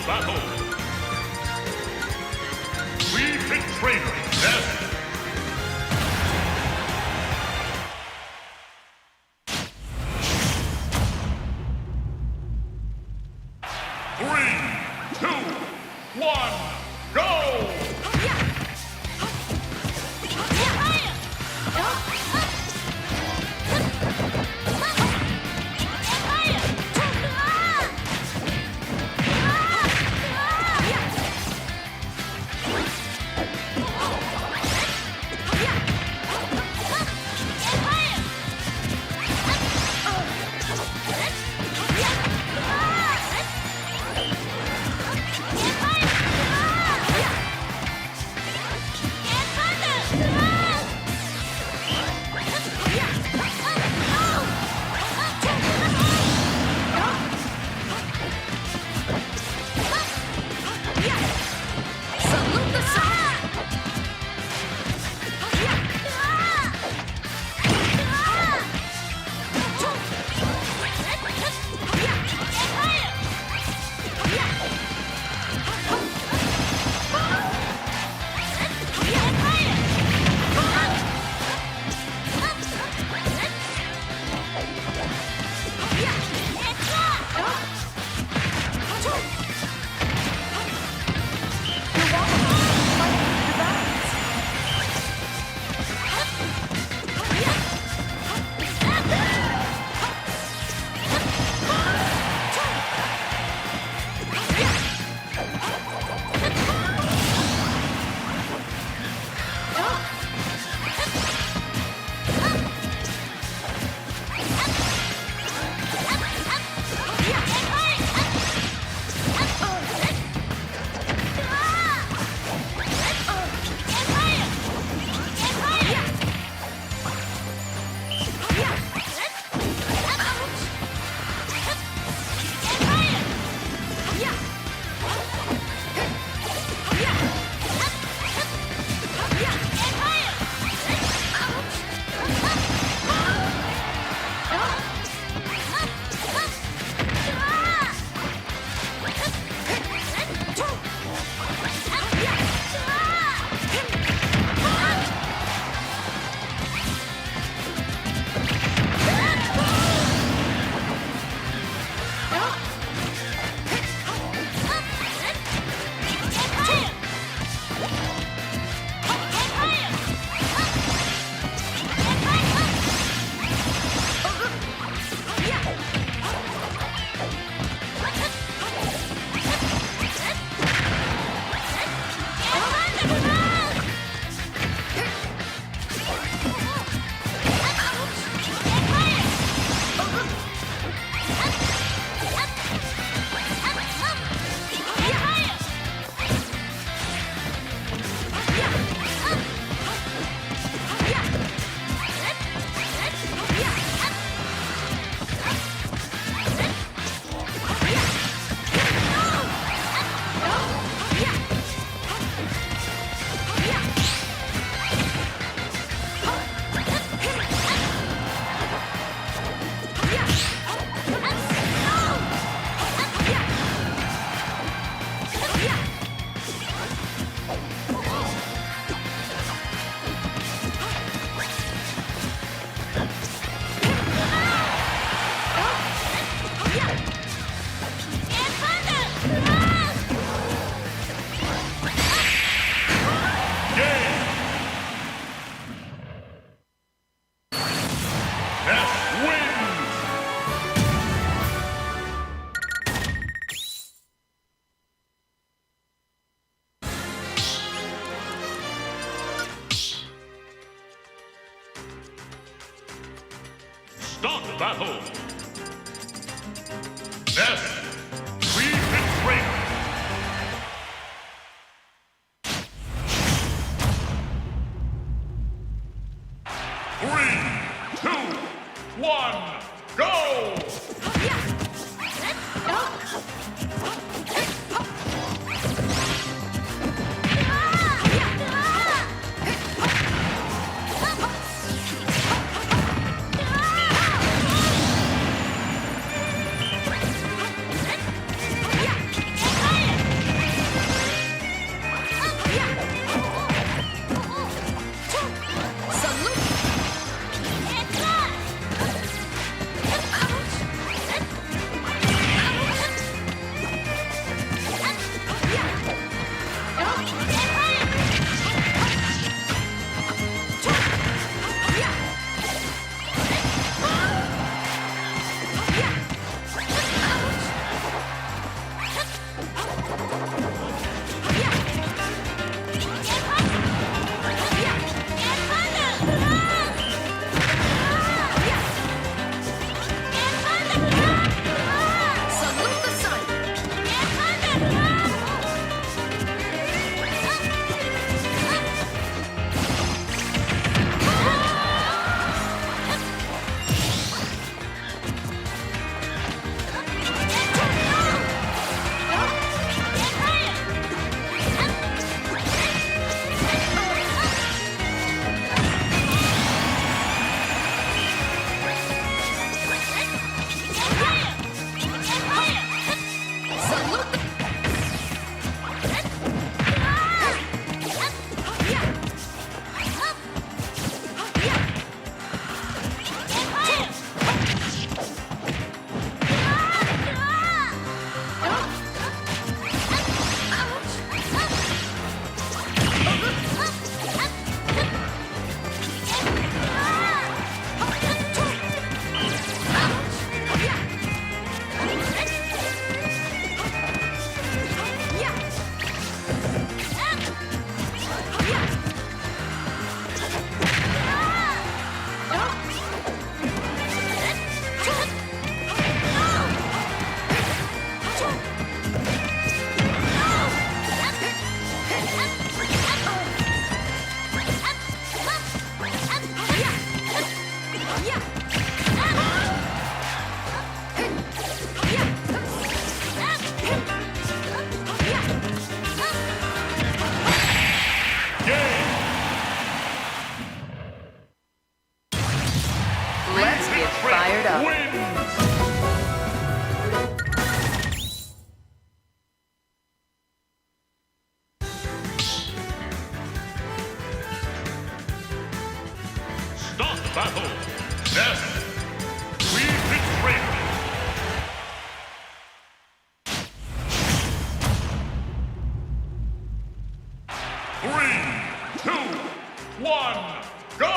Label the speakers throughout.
Speaker 1: Battle! Wii Fit Trainer, Ness! Three, two, one, go! battle. Ness, Wii Fit Trainer. Three, two, one, go! Battle. Ness, Wii Fit Trainer. Three, two, one, go!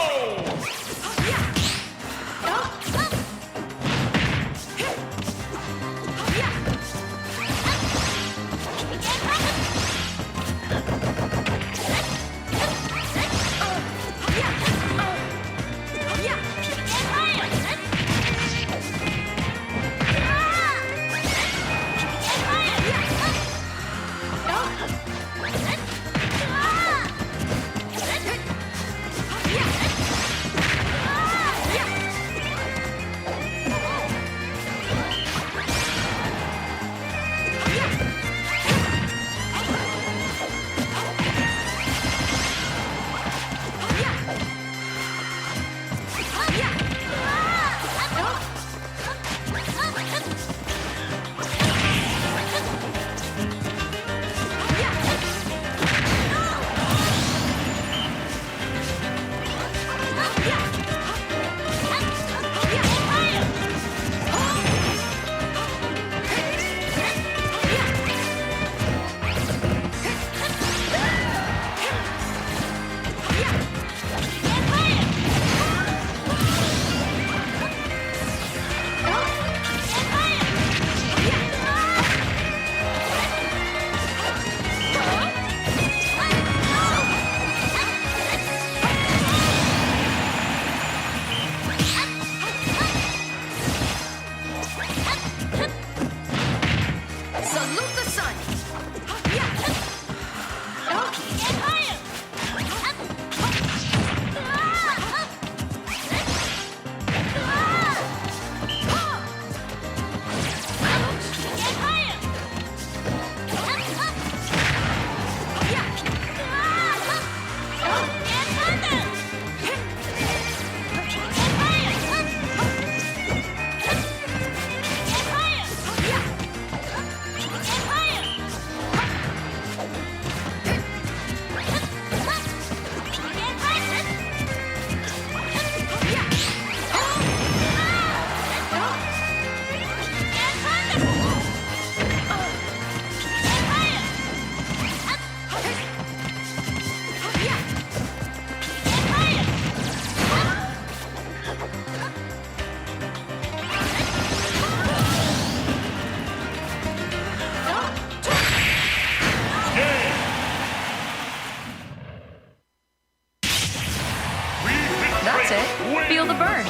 Speaker 2: That's it. Feel the burn.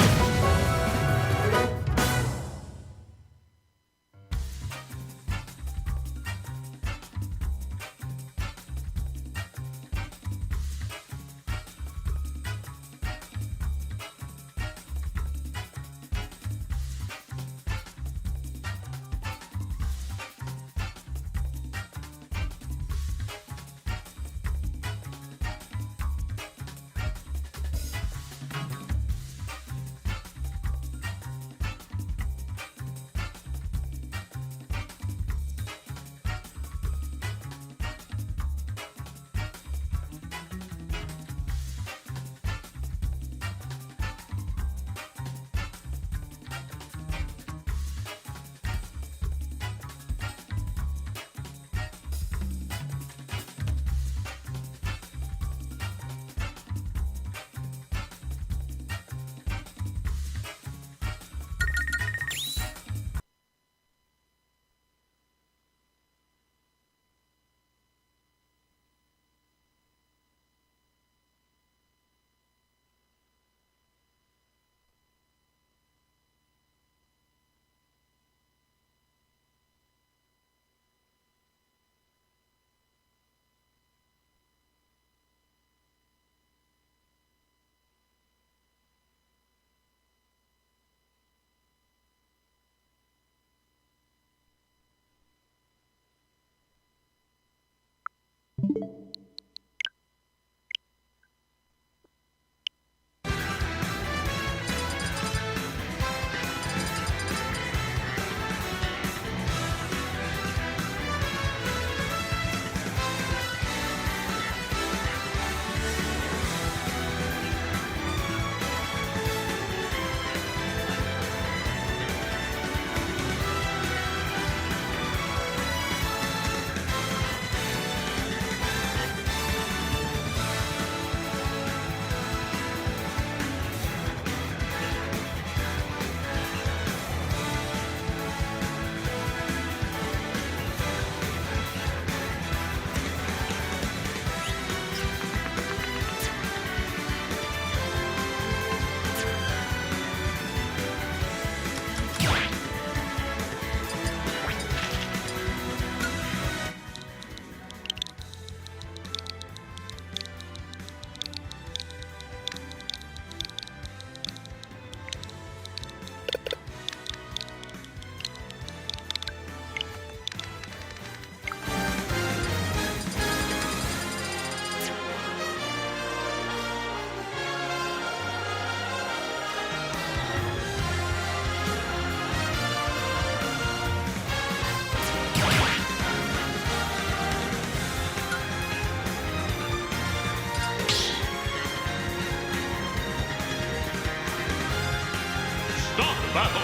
Speaker 1: battle.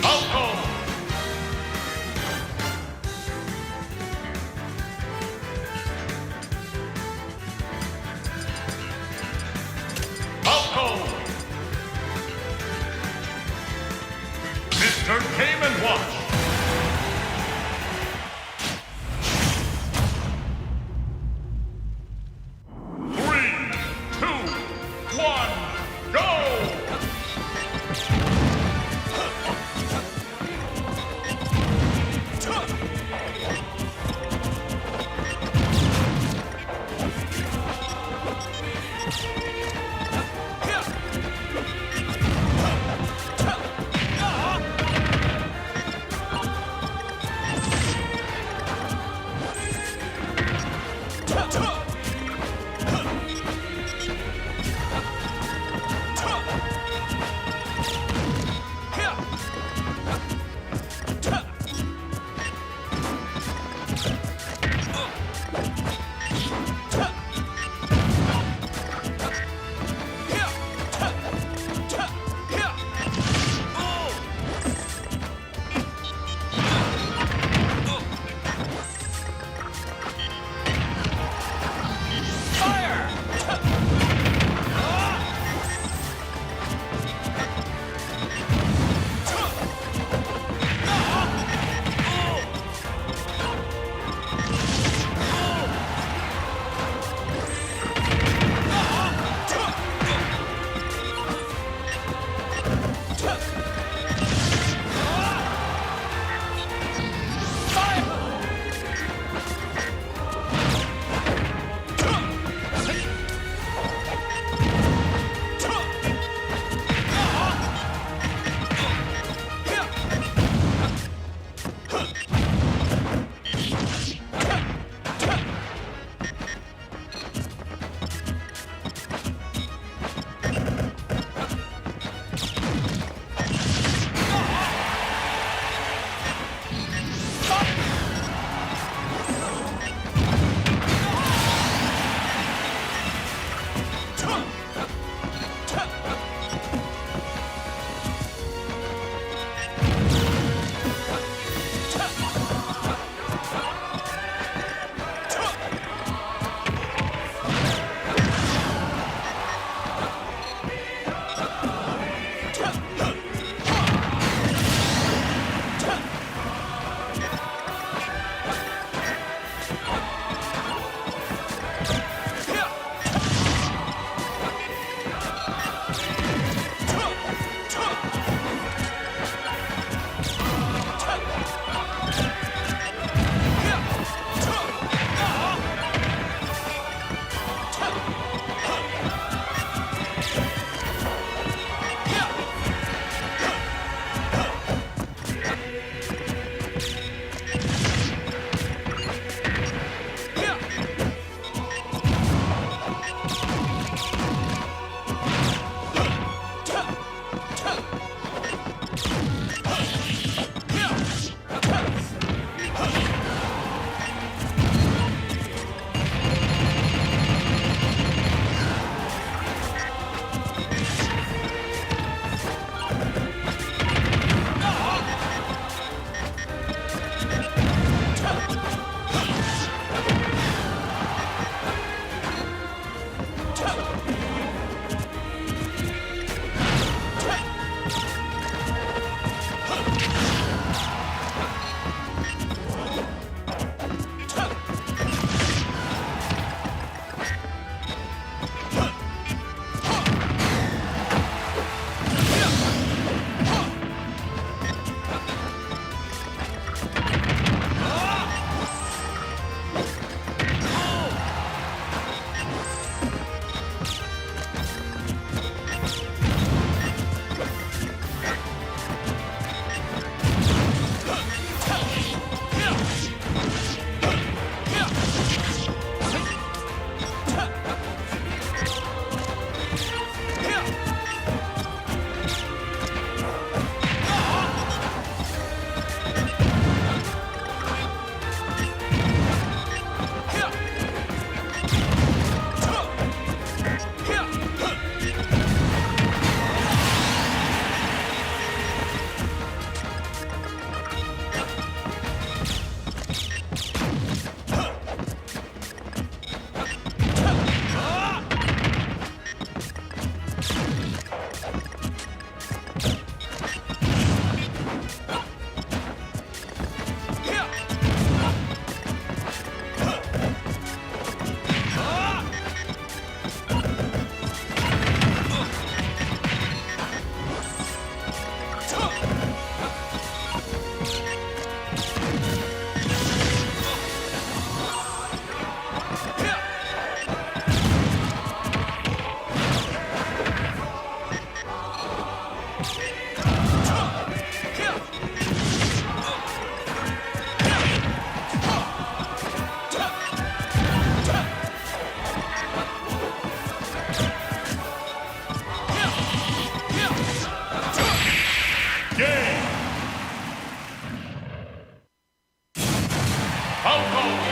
Speaker 1: Falco. Falco. Mr. Game and Watch.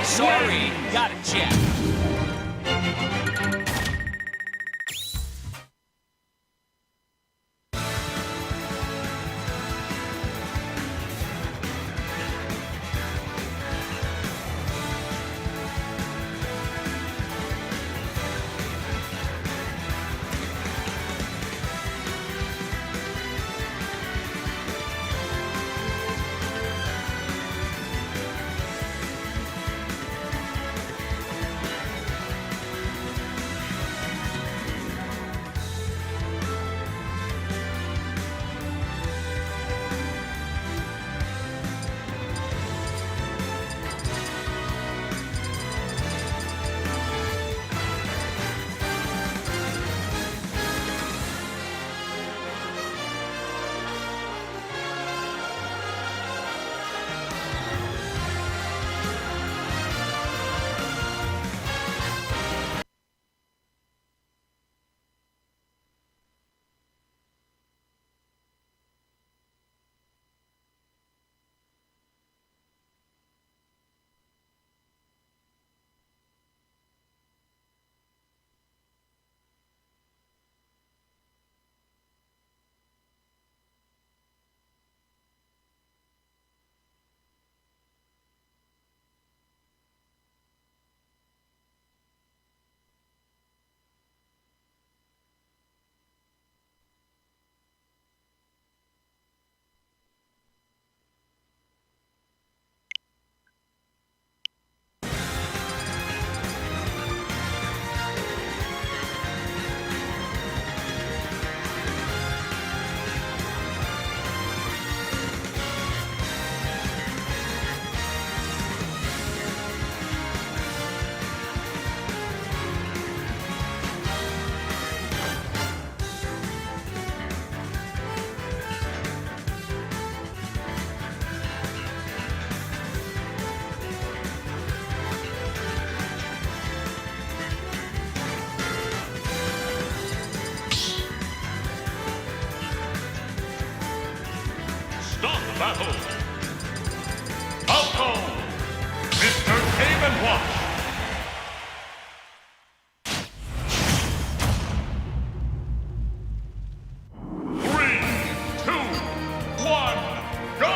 Speaker 2: Sorry, gotta check.
Speaker 1: Start the battle. Falco, Mr. Game and Watch. Three, two, one, go!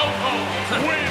Speaker 1: Falco wins!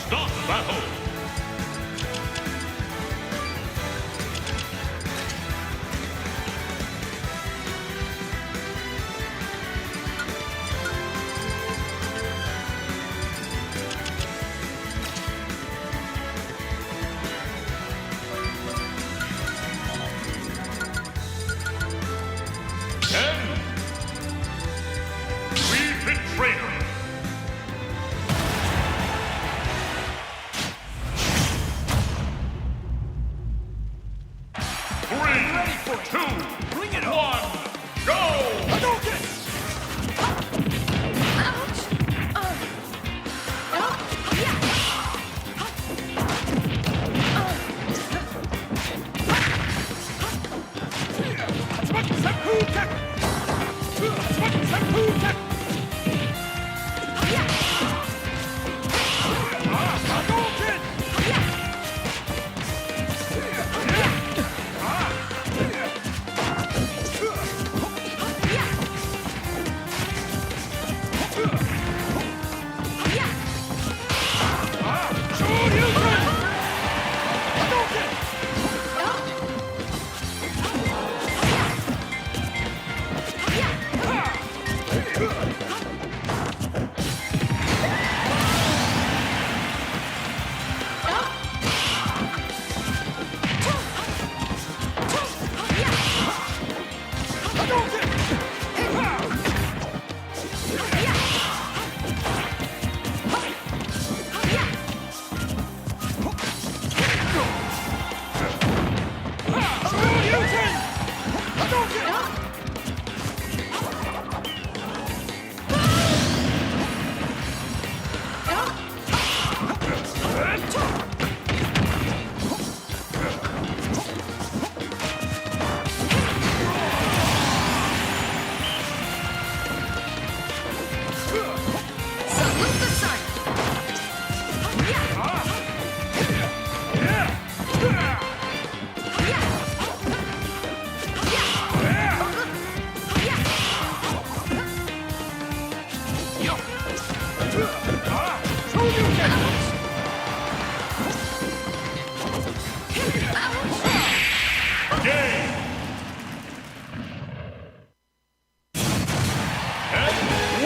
Speaker 1: Stop battle! Wii Fit Trainer!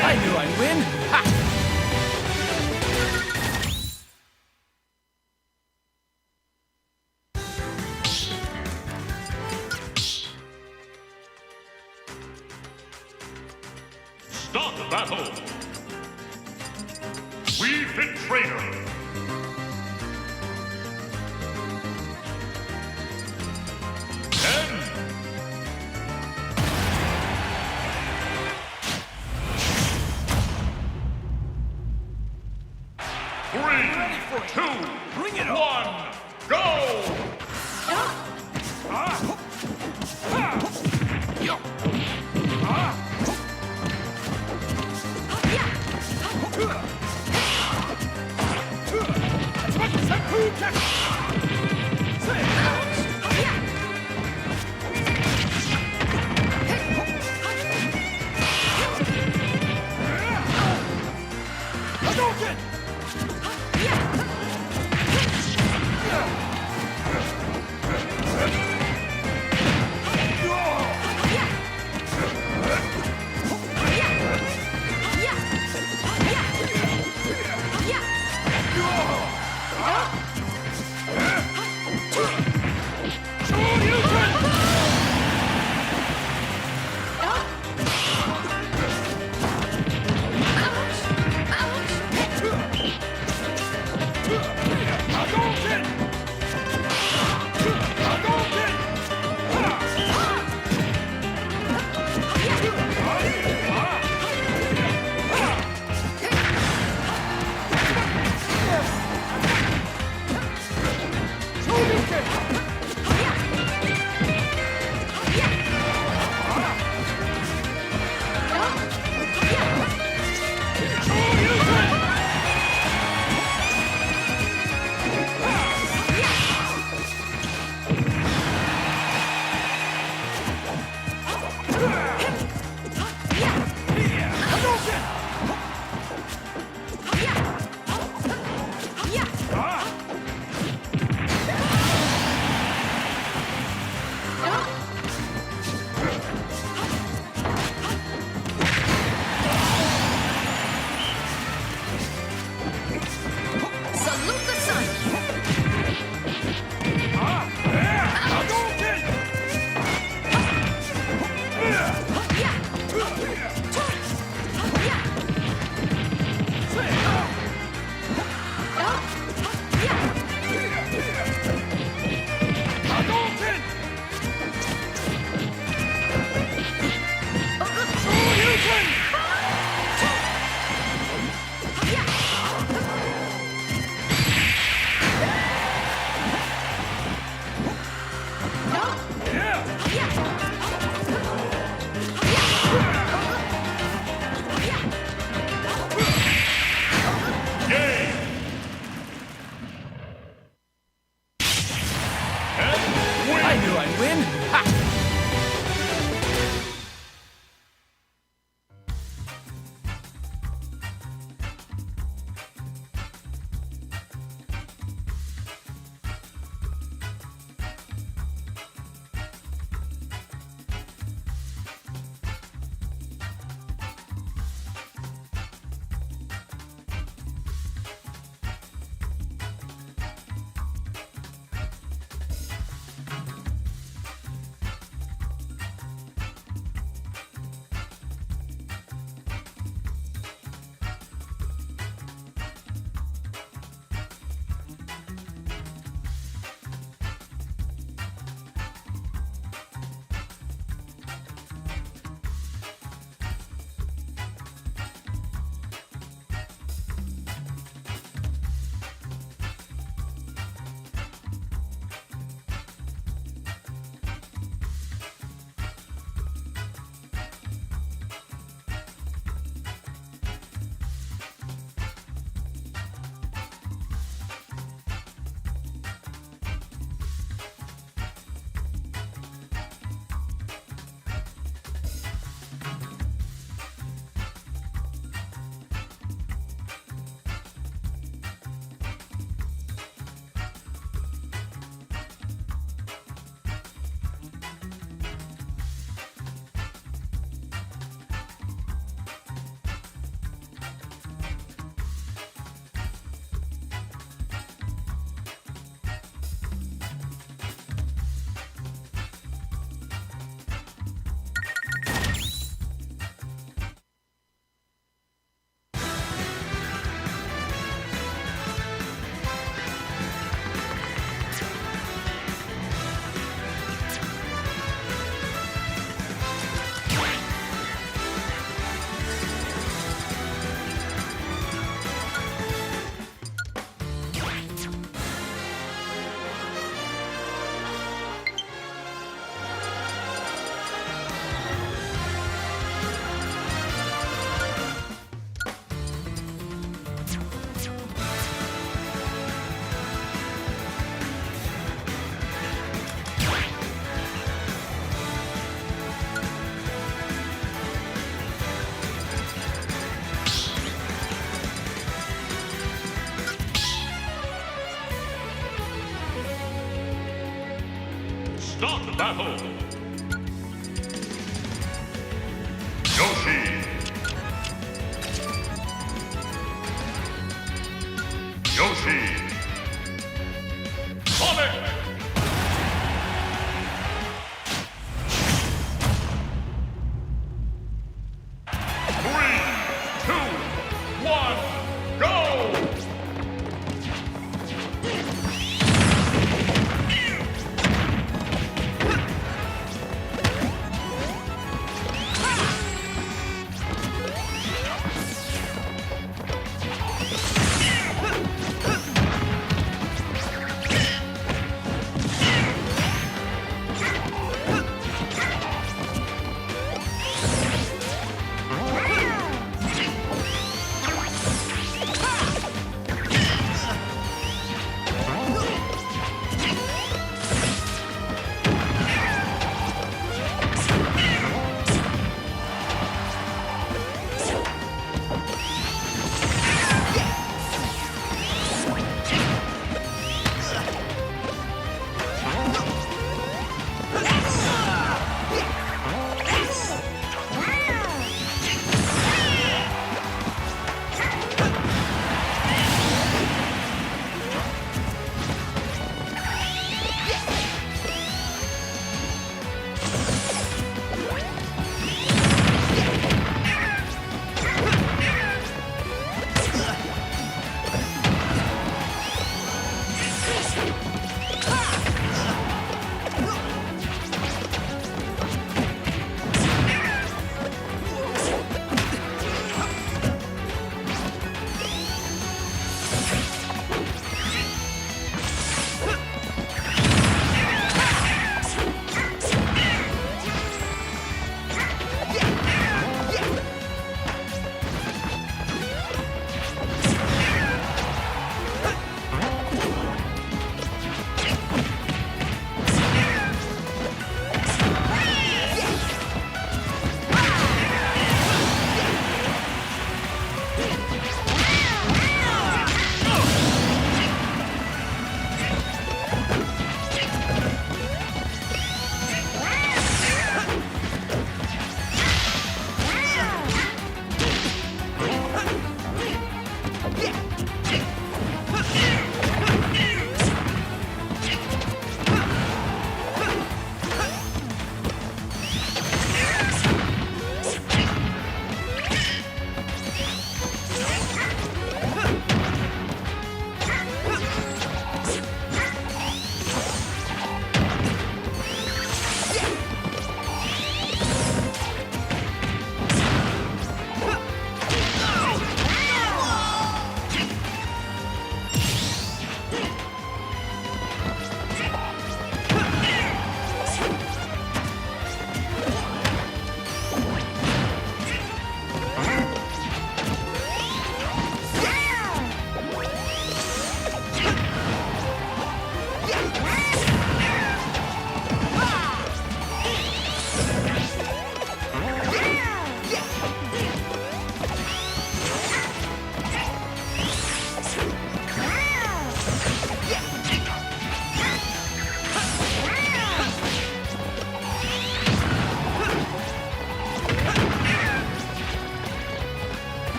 Speaker 2: I knew I'd win. Ha!
Speaker 1: Start the battle! Wii Fit Trainer! 10, 3, 2,
Speaker 2: Bring it
Speaker 1: 1, go! Start the battle. Yoshi. Yoshi. Sonic. 3, 2, 1, go!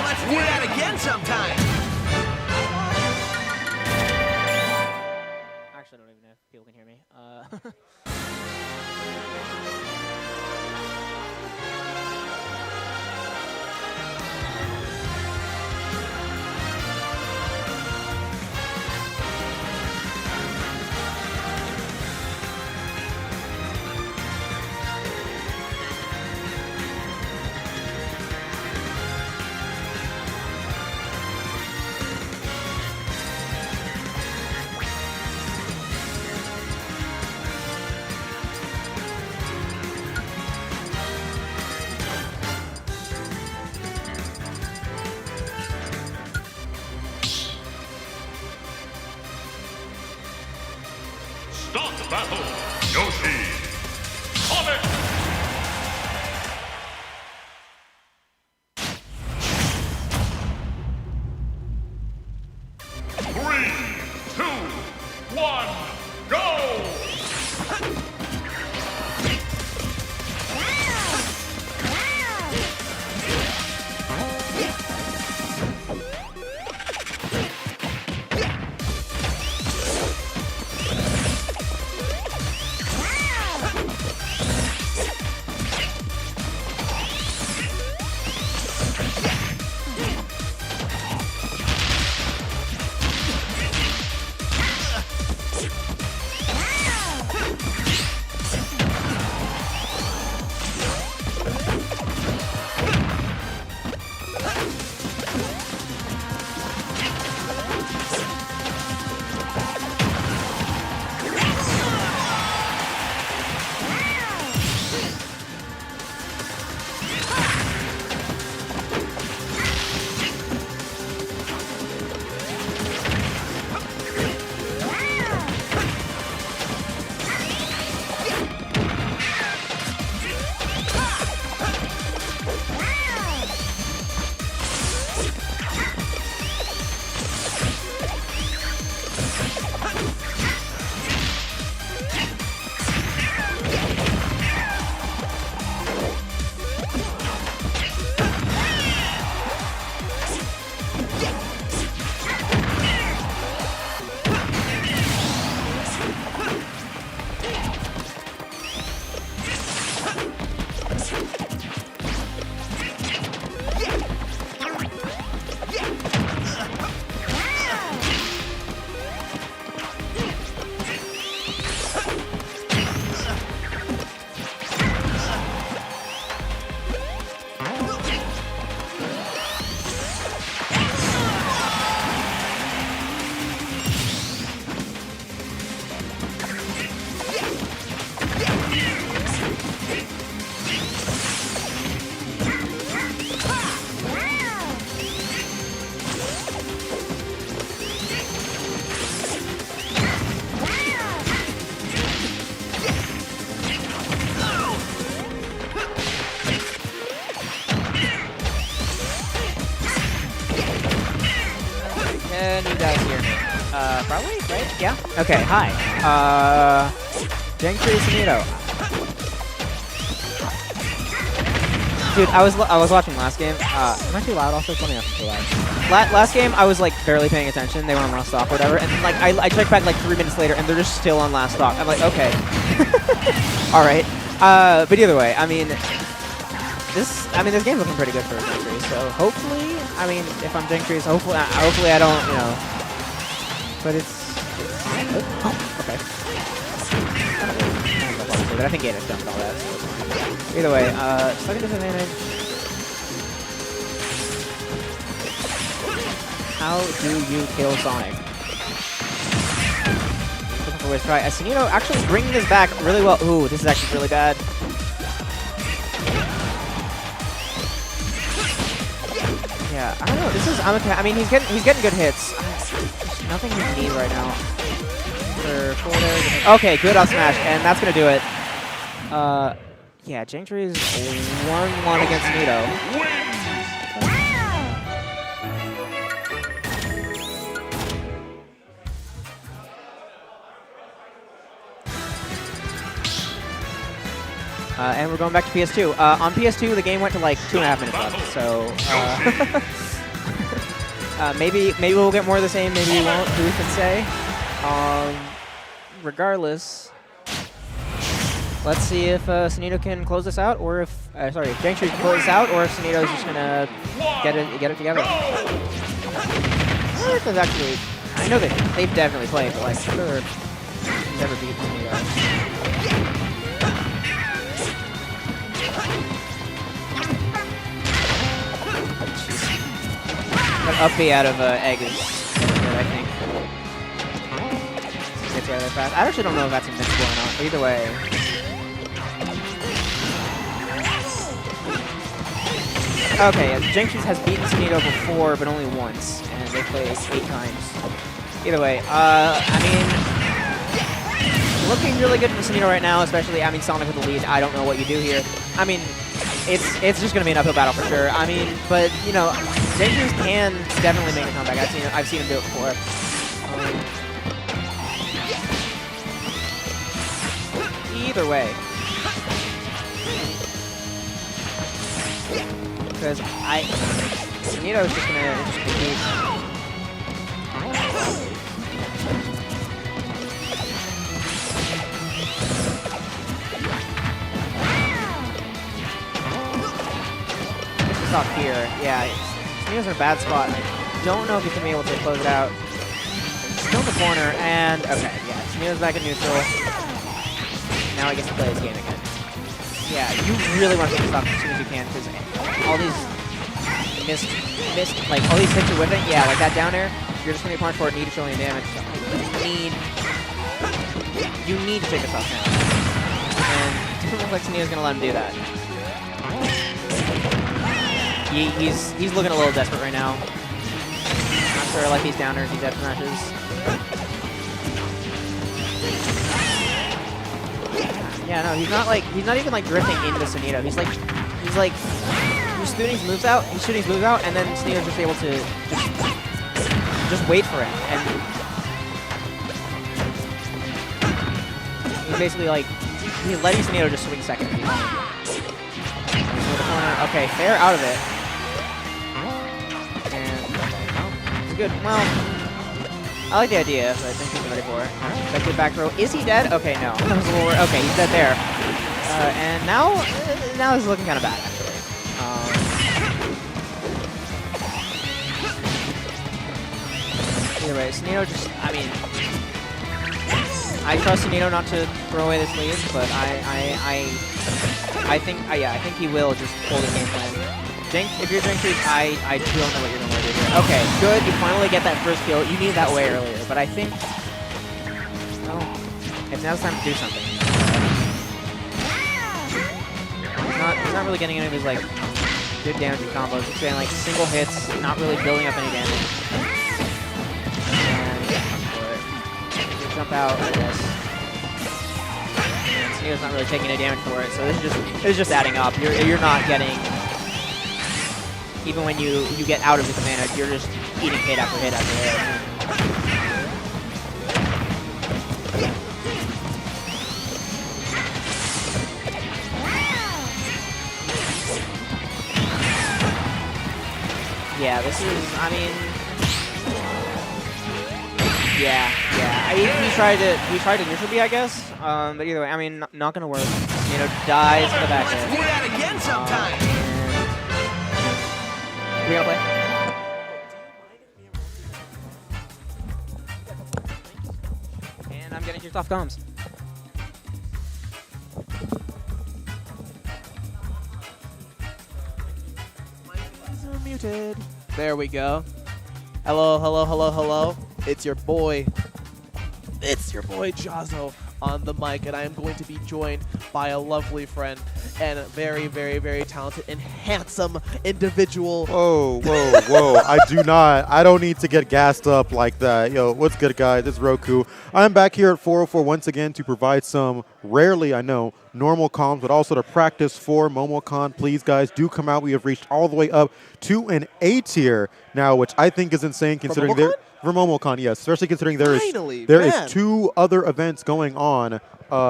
Speaker 2: Let's do that again sometime.
Speaker 3: people can hear me.
Speaker 1: Start the battle. Yoshi. Sonic. 3, 2, 1, go!
Speaker 3: Can you guys hear me? Probably, right? Yeah? Okay, hi. JankTrees Sonido. Dude, I was watching last game. Am I too loud also? Tell me if I'm too loud. Last game, I was like barely paying attention. They were on last stock or whatever. And like I checked back like 3 minutes later and they're just still on last stock. I'm like, okay. Alright. But either way, I mean this game's looking pretty good for JankTrees, so hopefully, I mean, if I'm JankTrees, hopefully I don't, you know, but it's okay. But I think Gator's done with all that. So. Either way, second disadvantage. How do you kill Sonic? Looking for ways to try. Sonido actually bringing this back really well. Ooh, this is actually really bad. Yeah, I don't know. This is I mean, he's getting good hits. There's nothing he needs right now. Okay, good up smash, and that's gonna do it. Yeah, JankTrees 1-1 against Sonido. And we're going back to PS2. On PS2, the game went to like 2.5 minutes left, so maybe we'll get more of the same. Maybe we won't. Who can say? regardless, let's see if Sonido can close this out, or if sorry, if JankTrees can close this out, or if Sonido's just gonna get it together. Because actually, I know that they've definitely played, but like, sure, never beat Sonido. An up B out of egg is good, I think. Gets out of there fast. I actually don't know if that's invincible or not. Either way. Okay, yeah, JankTrees has beaten Sonido before, but only once, and they played 8 times. Either way, I mean, looking really good for Sonido right now, especially, I mean, Sonic with the lead. I don't know what you do here. I mean, it's just going to be an uphill battle for sure. I mean, but, you know, JankTrees can definitely make a comeback. I've seen him do it before. Either way. Because Sonido is just gonna beat. This is up here. Yeah, Sonido's in a bad spot. I don't know if he's gonna be able to close it out. Still in the corner, and okay, yeah, Sonido's back in neutral. Now I get to play this game again. Yeah, you really want to take this off as soon as you can, because all these like all these hits are with it. Yeah, like that down air, you're just gonna be punished for it. Need to show any damage. So you need to take this off now. And it doesn't look like Sonido's gonna let him do that. He's looking a little desperate right now. Not sure like these downers, these F smashes. Yeah, no, he's not even like drifting into Sonido. He's shooting his moves out, and then Sonido's just able to just wait for it. And he's basically like, he's letting Sonido just swing second. Okay, fair out of it. And, well, it's good. Well, I like the idea, but I think he's ready for it. Expected back throw. Is he dead? Okay, no. That was a little weird. Okay, he's dead there. And now this is looking kind of bad, actually. Either way, Sonido just, I mean, I trust Sonido not to throw away this lead, but I think he will just hold his game plan. If you're JankTrees, I don't know what you're going to do here. Okay, good. You finally get that first kill. You needed that way earlier, but I think, well, it's now time to do something. He's not really getting any of his like good damage combos. He's getting like single hits, not really building up any damage. And jump out, I guess. And Sonido's not really taking any damage for it, so this is just adding up. You're not getting. Even when you get out of the command, you're just eating hit after hit after hit. Yeah, this is, I mean, yeah. He tried to neutral B, I guess. But either way, I mean, not gonna work. You know, dies in the back end.
Speaker 2: Do that again sometime.
Speaker 3: We gotta play. And I'm getting kicked off comms.
Speaker 4: Muted. There we go. Hello. It's your boy Jazzo on the mic, and I am going to be joined by a lovely friend and a very, very, very talented and handsome individual.
Speaker 5: Whoa. I don't need to get gassed up like that. Yo, what's good, guys? It's Roku. I'm back here at 404 once again to provide some, rarely, I know, normal comms, but also to practice for MomoCon. Please, guys, do come out. We have reached all the way up to an A tier now, which I think is insane considering they're... For MomoCon, yes, especially considering there is 2 other events going on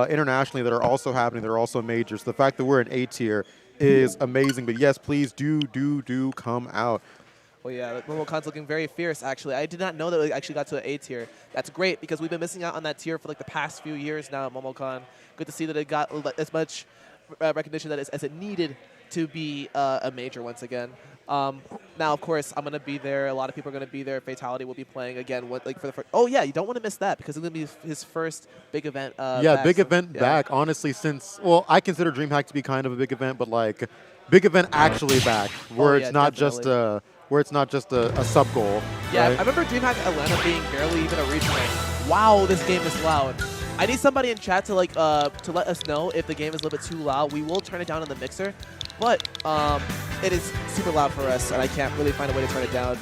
Speaker 5: internationally that are also happening. They're also majors. The fact that we're in A tier is amazing. But yes, please do come out.
Speaker 4: Well, yeah, Momocon's looking very fierce, actually. I did not know that we actually got to an A tier. That's great, because we've been missing out on that tier for like the past few years now at Momocon. Good to see that it got as much recognition as it needed to be a major once again. Now, of course, I'm going to be there. A lot of people are going to be there. Fatality will be playing again. For the first. Oh, yeah, you don't want to miss that, because it's going to be his first big event
Speaker 5: yeah, big event back, honestly, since, well, I consider DreamHack to be kind of a big event, but like, big event actually back, where it's not just a sub goal.
Speaker 4: Yeah,
Speaker 5: right?
Speaker 4: I remember DreamHack Atlanta being barely even a regional. Wow, this game is loud. I need somebody in chat to like to let us know if the game is a little bit too loud. We will turn it down in the mixer, but it is super loud for us, and I can't really find a way to turn it down.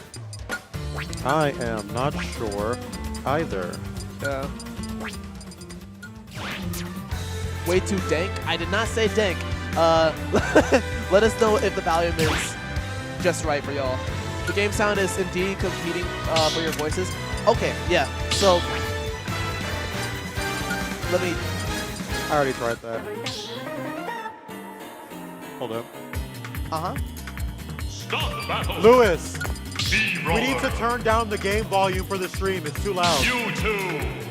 Speaker 5: I am not sure either.
Speaker 4: Yeah. Way too dank? I did not say dank. Let us know if the volume is just right for y'all. The game sound is indeed competing for your voices. Okay, yeah. So let me.
Speaker 5: I already tried that. Hold up.
Speaker 1: Start battle.
Speaker 5: Lewis,
Speaker 1: Be
Speaker 5: we need to turn down the game volume for the stream. It's too loud.
Speaker 1: Mewtwo.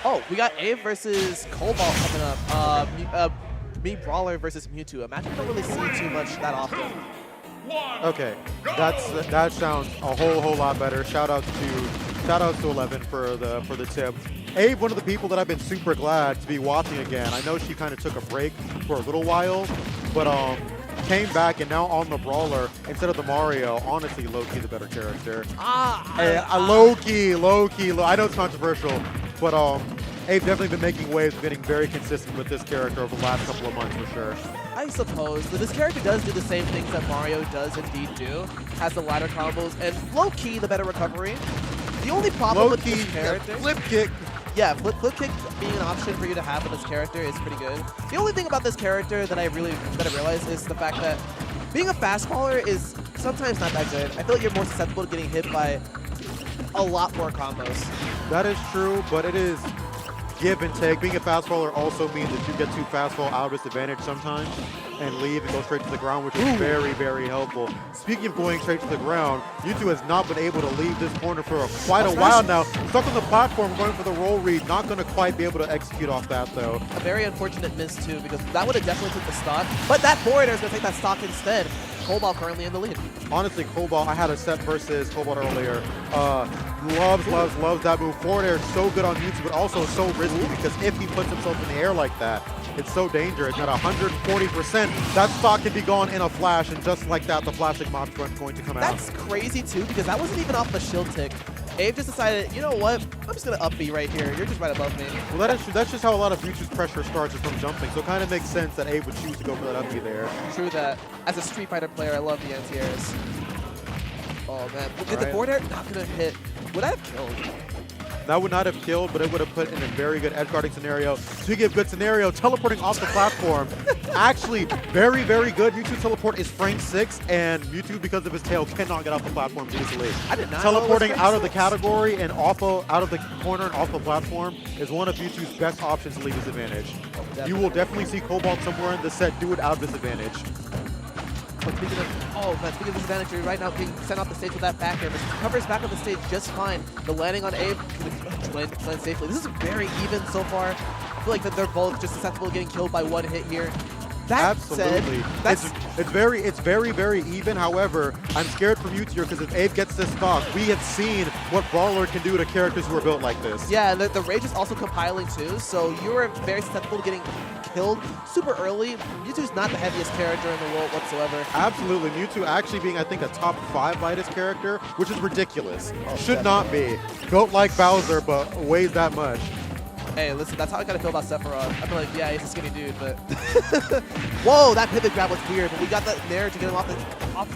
Speaker 4: Oh, we got A versus Cobalt coming up. Me Brawler versus Mewtwo. Imagine we don't really see too much that often.
Speaker 5: Okay, that sounds a whole lot better. Shout outs to 11 for the tip. Abe, one of the people that I've been super glad to be watching again. I know she kind of took a break for a little while, but came back and now on the Brawler instead of the Mario. Honestly, low-key the better character. Low-key. I know it's controversial, but Abe definitely been making waves, getting very consistent with this character over the last couple of months for sure.
Speaker 4: I suppose, but this character does do the same things that Mario does indeed do. Has the ladder combos and low-key the better recovery. The only problem with this character...
Speaker 5: flip kick.
Speaker 4: Yeah, flip kick being an option for you to have in this character is pretty good. The only thing about this character that I realize is the fact that being a fastballer is sometimes not that good. I feel like you're more susceptible to getting hit by a lot more combos.
Speaker 5: That is true, but it is give and take. Being a fastballer also means that you get too fastball out of disadvantage sometimes and leave and go straight to the ground, which is very, very helpful. Speaking of going straight to the ground, Mewtwo has not been able to leave this corner for quite a while now. Stuck on the platform, going for the roll read. Not going to quite be able to execute off that, though.
Speaker 4: A very unfortunate miss, too, because that would have definitely took the stock. But that forwarder is going to take that stock instead. Cobalt currently in the lead.
Speaker 5: Honestly, Cobalt, I had a set versus Cobalt earlier. Loves that move. Forward air is so good on Mewtwo, but also so risky because if he puts himself in the air like that, it's so dangerous. At 140%, that stock can be gone in a flash, and just like that, the flashing mob front going to come out.
Speaker 4: That's crazy, too, because that wasn't even off the shield tick. Abe just decided, you know what? I'm just going to up B right here. You're just right above me.
Speaker 5: Well, that's just how a lot of Mewtwo's pressure starts is from jumping, so it kind of makes sense that Abe would choose to go for that up B there.
Speaker 4: True that. As a Street Fighter player, I love the anti-airs. Oh, man. Did the forward air not going to hit? Would I have killed?
Speaker 5: That would not have killed, but it would have put in a very good edge guarding scenario. Speaking of good scenario, teleporting off the platform. Actually, very, very good. Mewtwo teleport is frame 6, and Mewtwo, because of his tail, cannot get off the platform easily.
Speaker 4: I did not
Speaker 5: teleporting out of the category and out of the corner and off the platform is one of Mewtwo's best options to leave disadvantage. You will definitely see Cobalt somewhere in the set do it out of disadvantage.
Speaker 4: But speaking of disadvantage, you're right now being sent off the stage with that back air, but covers back on the stage just fine. The landing on Abe land safely. This is very even so far. I feel like that they're both just susceptible to getting killed by one hit here. That
Speaker 5: Absolutely. It's very, very even. However, I'm scared for Mewtwo because if Abe gets this stock, we have seen what Brawler can do to characters who are built like this.
Speaker 4: Yeah, and the rage is also compiling too, so you're very susceptible to getting killed super early. Mewtwo's not the heaviest character in the world whatsoever.
Speaker 5: Absolutely. Mewtwo actually being, I think, a top 5 lightest character, which is ridiculous. Should not be. Built like Bowser, but weighs that much.
Speaker 4: Hey, listen, that's how I kind of feel about Sephiroth. I feel like, yeah, he's a skinny dude, but... Whoa, that pivot grab was weird, but we got that Nair to get him off the... Oh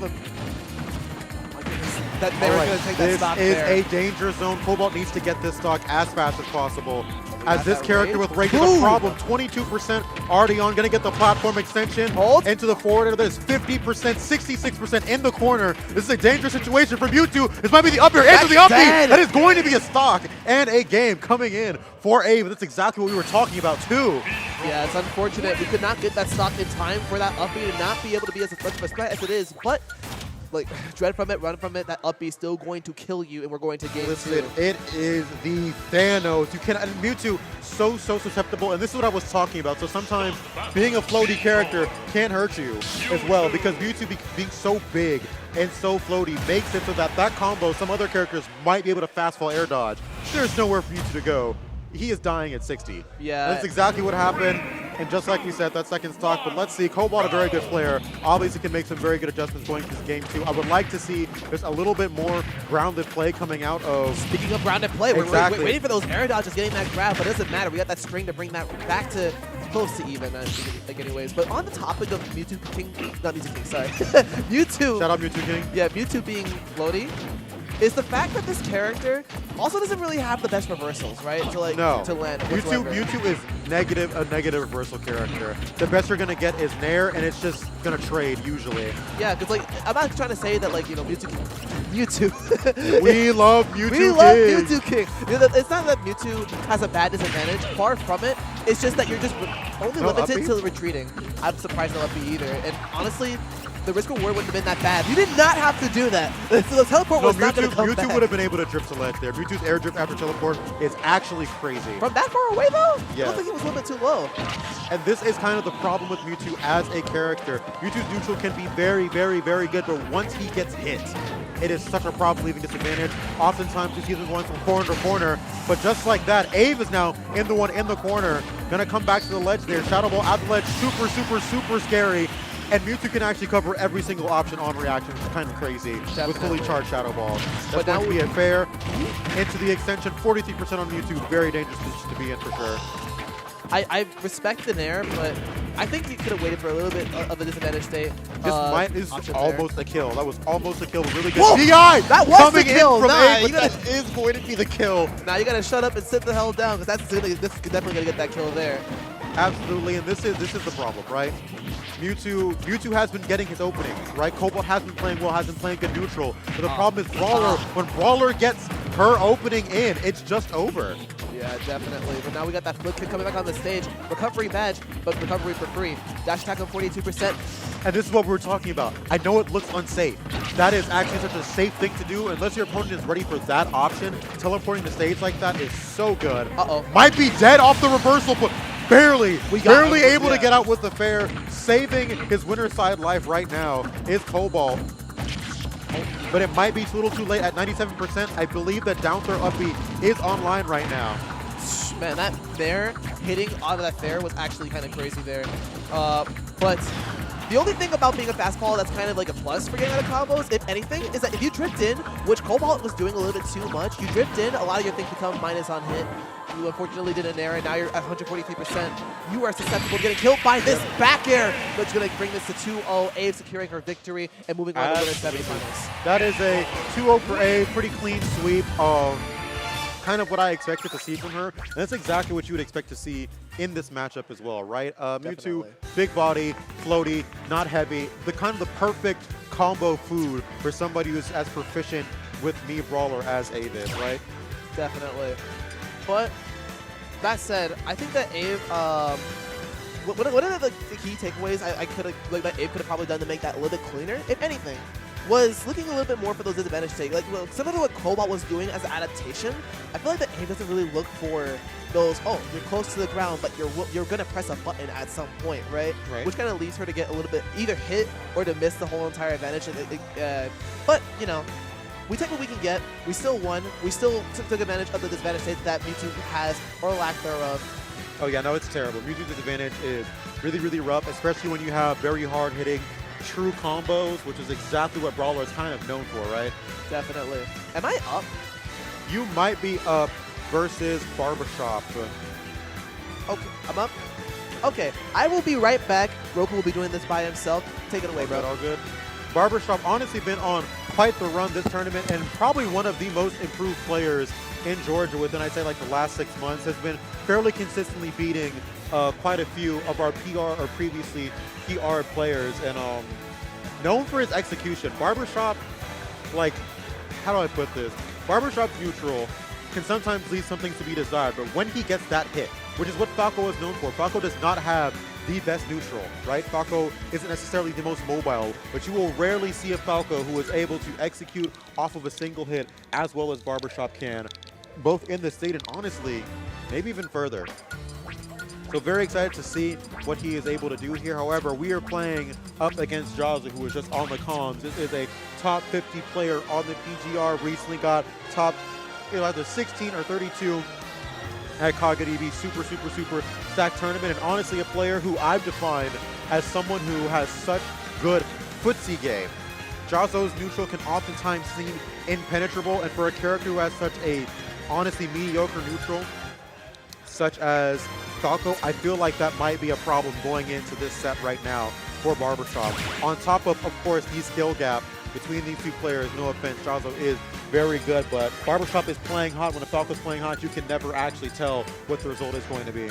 Speaker 4: my goodness. That Nair is going to take that stock there.
Speaker 5: This is a danger zone. Cobalt needs to get this stock as fast as possible. As this character with rage is a problem. 22% already on, going to get the platform extension.
Speaker 4: Hold.
Speaker 5: Into the forward. There's 50%, 66% in the corner. This is a dangerous situation for Mewtwo. This might be the up air into the up B. That is going to be a stock and a game coming in for Abe. That's exactly what we were talking about too.
Speaker 4: Yeah, it's unfortunate. We could not get that stock in time for that up B to not be able to be as much of a threat as it is, but like dread from it, run from it, that up B is still going to kill you, and we're going to game
Speaker 5: Listen,
Speaker 4: 2.
Speaker 5: it is the Thanos. You cannot. Mewtwo so susceptible, and this is what I was talking about. So sometimes being a floaty character can hurt you as well, because Mewtwo being so big and so floaty makes it so that that combo, some other characters might be able to fast fall air dodge. There's nowhere for Mewtwo to go. He is dying at 60.
Speaker 4: Yeah.
Speaker 5: That's exactly what happened. And just like you said, that second stock. But let's see, Cobalt, a very good player, obviously can make some very good adjustments going into this game too. I would like to see just a little bit more grounded play coming out of...
Speaker 4: Speaking of grounded play,
Speaker 5: Exactly.
Speaker 4: we're waiting for those air dodges, getting that grab, but it doesn't matter. We got that string to bring that back to close to even, like anyways. But on the topic of Mewtwo King, not Mewtwo King, sorry. Mewtwo.
Speaker 5: Shout out Mewtwo King.
Speaker 4: Yeah, Mewtwo being floaty. Is the fact that this character also doesn't really have the best reversals, right? To like to land.
Speaker 5: Mewtwo is a negative reversal character. The best you're gonna get is Nair, and it's just gonna trade usually.
Speaker 4: Yeah, because like I'm not trying to say that like Mewtwo.
Speaker 5: We love Mewtwo King.
Speaker 4: We love Mewtwo King. It's not that Mewtwo has a bad disadvantage. Far from it. It's just that you're just only limited to retreating. I'm surprised no up B either. And honestly, the risk reward wouldn't have been that bad. You did not have to do that. So the teleport was not going to come back.
Speaker 5: Mewtwo would have been able to drift to ledge there. Mewtwo's air drift after teleport is actually crazy.
Speaker 4: From that far away though?
Speaker 5: Yeah.
Speaker 4: I don't think he was a little bit too low.
Speaker 5: And this is kind of the problem with Mewtwo as a character. Mewtwo's neutral can be very, very, very good, but once he gets hit, it is such a problem leaving disadvantage. Oftentimes you see them going from corner to corner, but just like that, Ave is now in the one in the corner, gonna come back to the ledge there. Shadow Ball at the ledge, super, super, super scary. And Mewtwo can actually cover every single option on reaction, which is kind of crazy with fully charged Shadow Ball. That's going to be a fair into the extension. 43% on Mewtwo, very dangerous position to be in for sure.
Speaker 4: I respect the Nair, but I think you could have waited for a little bit of a disadvantage state.
Speaker 5: This is almost a kill. That was almost a kill. Really good.
Speaker 4: Whoa!
Speaker 5: DI!
Speaker 4: That was
Speaker 5: coming
Speaker 4: the kill!
Speaker 5: in from
Speaker 4: Nah,
Speaker 5: A, but that is going to be the kill.
Speaker 4: Now you got to shut up and sit the hell down, because this is definitely going to get that kill there.
Speaker 5: Absolutely, and this is the problem, right? Mewtwo has been getting his openings, right? Cobalt has been playing well, has been playing good neutral. But the problem is Brawler, when Brawler gets her opening in, it's just over.
Speaker 4: Yeah, definitely. But now we got that flip kick coming back on the stage. Recovery badge, but recovery for free. Dash attack on 42%.
Speaker 5: And this is what we were talking about. I know it looks unsafe. That is actually such a safe thing to do. Unless your opponent is ready for that option, teleporting the stage like that is so good.
Speaker 4: Uh-oh.
Speaker 5: Might be dead off the reversal, but barely able to get out with the fair. Saving his winner side life right now is Cobalt. But it might be a little too late at 97%. I believe that down throw up B is online right now.
Speaker 4: Man, that there hitting out of that fair was actually kind of crazy there. But the only thing about being a fastball that's kind of like a plus for getting out of combos, if anything, is that if you drift in, which Cobalt was doing a little bit too much, you drift in, a lot of your things become minus on hit. You unfortunately did an air, and now you're at 143%. You are susceptible to getting killed by this back air, which is going to bring this to 2-0. Ave securing her victory and moving on to winner semifinals.
Speaker 5: That is a 2-0 for A, pretty clean sweep of kind of what I expected to see from her. And that's exactly what you would expect to see in this matchup as well, right? Mewtwo, big body, floaty, not heavy, the kind of the perfect combo food for somebody who's as proficient with me Brawler as Ave is, right?
Speaker 4: Definitely. But that said, I think that Ave, what are the key takeaways I could have, like, that Ave could have probably done to make that a little bit cleaner, if anything, was looking a little bit more for those disadvantage takes. Like, similar to what Cobalt was doing as an adaptation, I feel like that Ave doesn't really look for those, oh, you're close to the ground, but you're going to press a button at some point, right? Which kind of leaves her to get a little bit either hit or to miss the whole entire advantage. But, you know, we take what we can get. We still won. We still took advantage of the disadvantage state that Mewtwo has, or lack thereof.
Speaker 5: Oh yeah, no, it's terrible. Mewtwo's disadvantage is really, really rough, especially when you have very hard-hitting true combos, which is exactly what Brawler is kind of known for, right?
Speaker 4: Definitely. Am I up?
Speaker 5: You might be up versus Barbashop.
Speaker 4: Okay, I'm up. Okay, I will be right back. Roku will be doing this by himself. Take it away, bro.
Speaker 5: All good. Barbashop honestly been on quite the run this tournament, and probably one of the most improved players in Georgia within, I'd say, like the last 6 months. Has been fairly consistently beating quite a few of our PR or previously PR players, and known for his execution. Barbashop, like, how do I put this? Barbashop's neutral can sometimes leave some things to be desired, but when he gets that hit, which is what Falco is known for, Falco does not have the best neutral, right? Falco isn't necessarily the most mobile, but you will rarely see a Falco who is able to execute off of a single hit as well as Barbashop can, both in the state and honestly, maybe even further. So very excited to see what he is able to do here. However, we are playing up against Jazza, who is just on the comms. This is a top 50 player on the PGR, recently got top either 16 or 32 at KagaDB super stack tournament, and honestly a player who I've defined as someone who has such good footsie game. Jazzo's neutral can oftentimes seem impenetrable, and for a character who has such a honestly mediocre neutral, such as Falco, I feel like that might be a problem going into this set right now for Barbashop. On top of course, the skill gap between these two players, no offense, Jazzo is very good, but Barbashop is playing hot. When a Falco's playing hot, you can never actually tell what the result is going to be.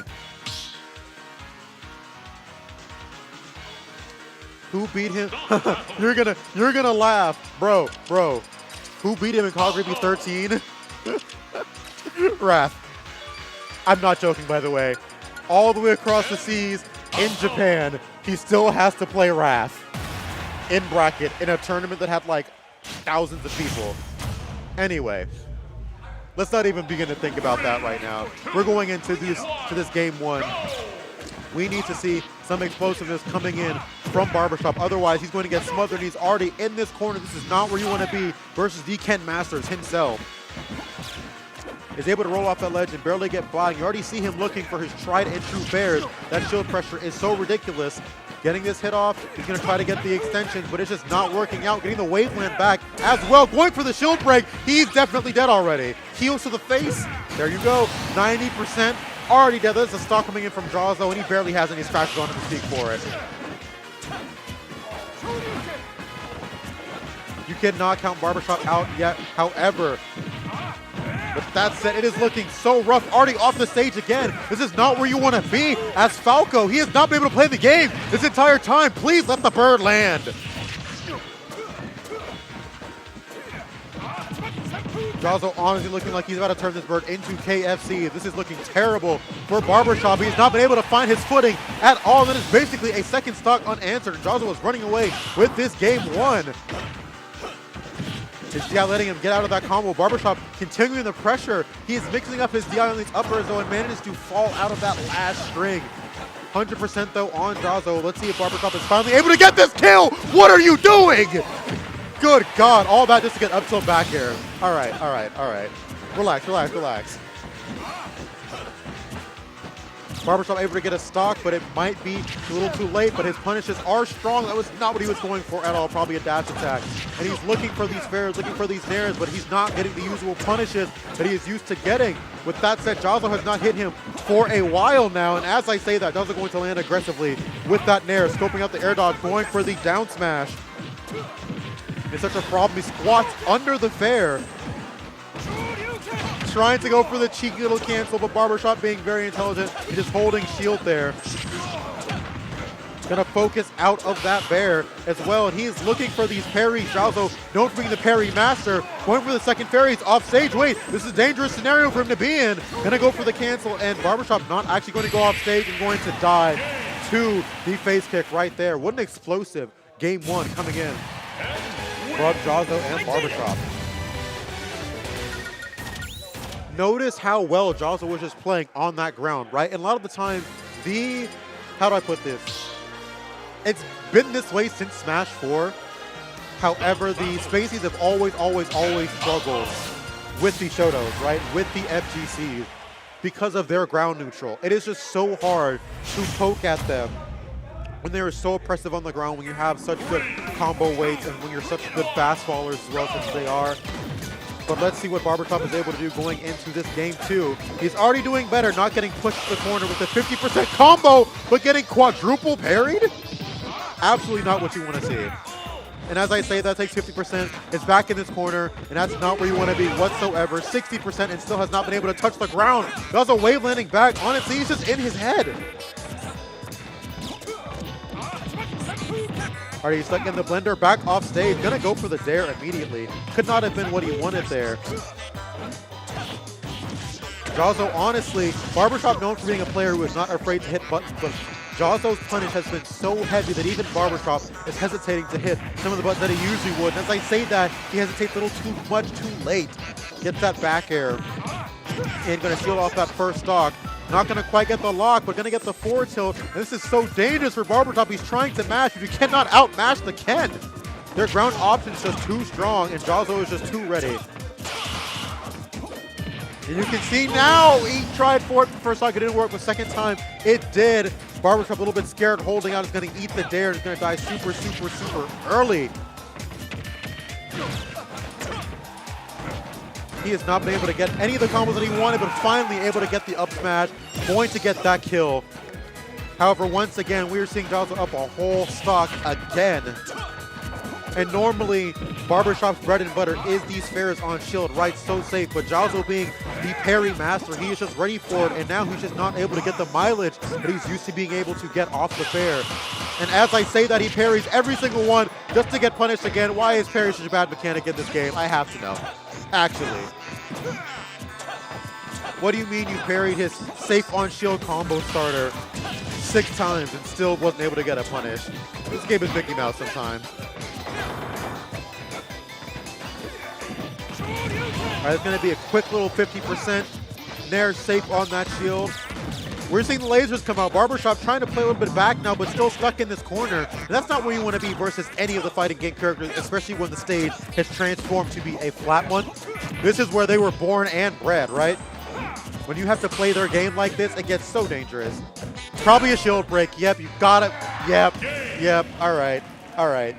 Speaker 5: Who beat him? you're gonna laugh, bro. Who beat him in KagaDB 13? Wrath. I'm not joking, by the way. All the way across the seas in Japan, he still has to play Wrath in bracket in a tournament that had like thousands of people. Anyway, let's not even begin to think about that right now. We're going into this game one. We need to see some explosiveness coming in from Barbashop. Otherwise, he's going to get smothered. He's already in this corner. This is not where you want to be versus the Ken Masters himself. Is able to roll off that ledge and barely get by. You already see him looking for his tried and true bears. That shield pressure is so ridiculous. Getting this hit off, he's going to try to get the extensions, but it's just not working out. Getting the waveland back as well. Going for the shield break. He's definitely dead already. Heals to the face. There you go. 90% already dead. There's a stock coming in from Jazzo, and he barely has any scratches on him to speak for it. You cannot count Barbashop out yet. However, with that said, it is looking so rough. Already off the stage again. This is not where you want to be as Falco. He has not been able to play the game this entire time. Please let the bird land. Jazzo honestly looking like he's about to turn this bird into KFC. This is looking terrible for Barbashop. He's not been able to find his footing at all. That is basically a second stock unanswered. Jazzo was running away with this game one. His DI letting him get out of that combo. Barbashop continuing the pressure. He is mixing up his DI on these uppers though and manages to fall out of that last string. 100% though on Jazzo. Let's see if Barbashop is finally able to get this kill. What are you doing? Good God, all that just to get up tilt back here. All right. Relax. Barbashop able to get a stock, but it might be a little too late, but his punishes are strong. That was not what he was going for at all, probably a dash attack. And he's looking for these fairs, looking for these nairs, but he's not getting the usual punishes that he is used to getting. With that said, Jazzo has not hit him for a while now, and as I say that, Jazzo going to land aggressively with that nair, scoping out the air dodge, going for the down smash. It's such a problem. He squats under the fair, trying to go for the cheeky little cancel, but Barbashop being very intelligent, he's just holding shield there. Gonna focus out of that bear as well, and he's looking for these parries. Jazzo known for being the parry master, going for the second parry. He's off stage. Wait, this is a dangerous scenario for him to be in. Gonna go for the cancel, and Barbashop not actually going to go off stage and going to die to the face kick right there. What an explosive game one coming in from Jazzo and Barbashop. Notice how well Jazzo was just playing on that ground, right? And a lot of the time, how do I put this? It's been this way since Smash 4. However, the Spaceys have always struggled with the Shotos, right? With the FGCs because of their ground neutral. It is just so hard to poke at them when they are so oppressive on the ground, when you have such good combo weights, and when you're such good fast fallers as well, since they are. But let's see what Barbashop is able to do going into this game two. He's already doing better, not getting pushed to the corner with the 50% combo, but getting quadruple parried? Absolutely not what you want to see. And as I say, that takes 50%. It's back in this corner, and that's not where you want to be whatsoever. 60% and still has not been able to touch the ground. Does a wave landing back on it. See, he's just in his head. All right, he's stuck in the blender, back off stage. Gonna go for the dare immediately. Could not have been what he wanted there. Jazzo, honestly, Barbashop known for being a player who is not afraid to hit buttons, but Jazo's punish has been so heavy that even Barbashop is hesitating to hit some of the buttons that he usually would. And as I say that, he hesitates a little too much too late. Gets that back air and going to shield off that first stock. Not going to quite get the lock, but going to get the forward tilt. And this is so dangerous for Barbashop. He's trying to mash, but you cannot outmash the Ken. Their ground option is just too strong, and Jazo is just too ready. And you can see now, he tried for it the first time, it didn't work, but second time it did. Barbashop a little bit scared, holding out, is going to eat the dare, and is going to die super, super, super early. He has not been able to get any of the combos that he wanted, but finally able to get the up smash, going to get that kill. However, once again, we are seeing Jazo up a whole stock again. And normally, Barbashop's bread and butter is these fairs on shield, right? So safe, but Jazo being the parry master, he is just ready for it, and now he's just not able to get the mileage that he's used to being able to get off the fair. And as I say that, he parries every single one just to get punished again. Why is parry such a bad mechanic in this game? I have to know. Actually. What do you mean you parried his safe on shield combo starter 6 times and still wasn't able to get a punish? This game is Mickey Mouse sometimes. All right, it's going to be a quick little 50%. Nair safe on that shield. We're seeing the lasers come out. Barbashop trying to play a little bit back now, but still stuck in this corner. And that's not where you want to be versus any of the fighting game characters, especially when the stage has transformed to be a flat one. This is where they were born and bred, right? When you have to play their game like this, it gets so dangerous. Probably a shield break. Yep, you got it. Yep. All right.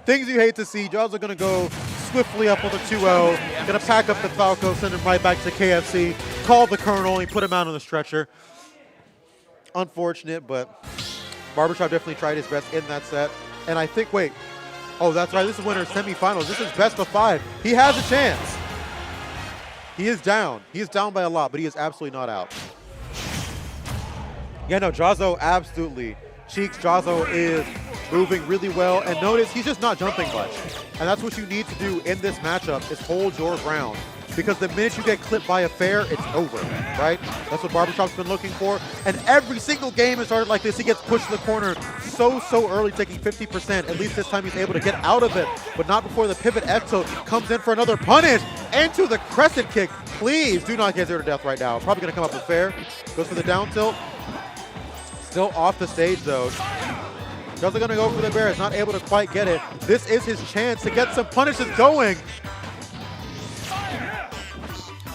Speaker 5: Things you hate to see. Jaws are going to go swiftly up with a 2-0. Going to pack up the Falco, send him right back to KFC. Call the Colonel, and put him out on the stretcher. Unfortunate, but Barbashop definitely tried his best in that set. And I think, wait. Oh, that's right. This is winner's semifinals. This is best of 5. He has a chance. He is down. He is down by a lot, but he is absolutely not out. Yeah, no, Jazo absolutely. Cheeks, Jazo is moving really well. And notice he's just not jumping much. And that's what you need to do in this matchup is hold your ground. Because the minute you get clipped by a fair, it's over, right? That's what Barbashop's been looking for. And every single game has started like this. He gets pushed to the corner so early, taking 50%. At least this time he's able to get out of it, but not before the pivot X tilt comes in for another punish. Into the crescent kick. Please do not get 0 to death right now. Probably going to come up with fair. Goes for the down tilt. Still off the stage, though. Jazo going to go for the bear. Is not able to quite get it. This is his chance to get some punishes going.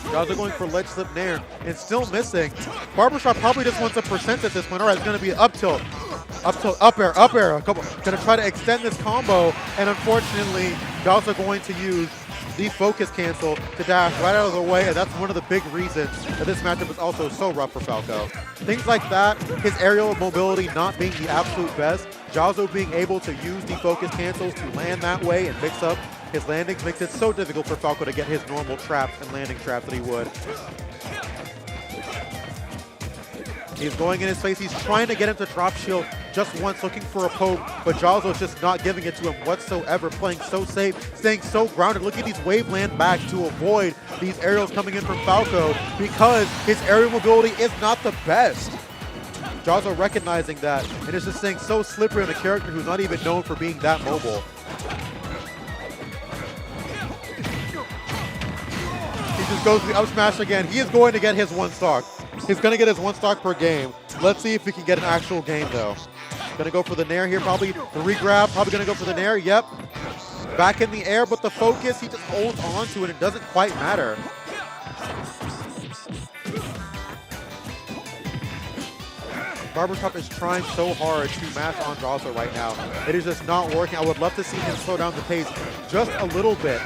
Speaker 5: Jazo going for ledge slip nair and still missing. Barbashop probably just wants a percent at this point. All right, it's going to be up tilt, up air. Going to try to extend this combo, and unfortunately, Jazo going to use the focus cancel to dash right out of the way, and that's one of the big reasons that this matchup is also so rough for Falco. Things like that, his aerial mobility not being the absolute best, Jazo being able to use the focus cancels to land that way and mix up his landings makes it so difficult for Falco to get his normal traps and landing traps that he would. He's going in his face. He's trying to get him to drop shield just once, looking for a poke, but Jazo's just not giving it to him whatsoever, playing so safe, staying so grounded. Look at these wave land back to avoid these aerials coming in from Falco because his aerial mobility is not the best. Jazo recognizing that and is just staying so slippery on a character who's not even known for being that mobile. He just goes to the up smash again. He is going to get his 1 stock. He's going to get his 1 stock per game. Let's see if he can get an actual game, though. Going to go for the nair here, probably the regrab. Probably going to go for the nair. Yep. Back in the air, but the focus, he just holds on to it. It doesn't quite matter. Barbashop is trying so hard to mash on Jazo right now. It is just not working. I would love to see him slow down the pace just a little bit.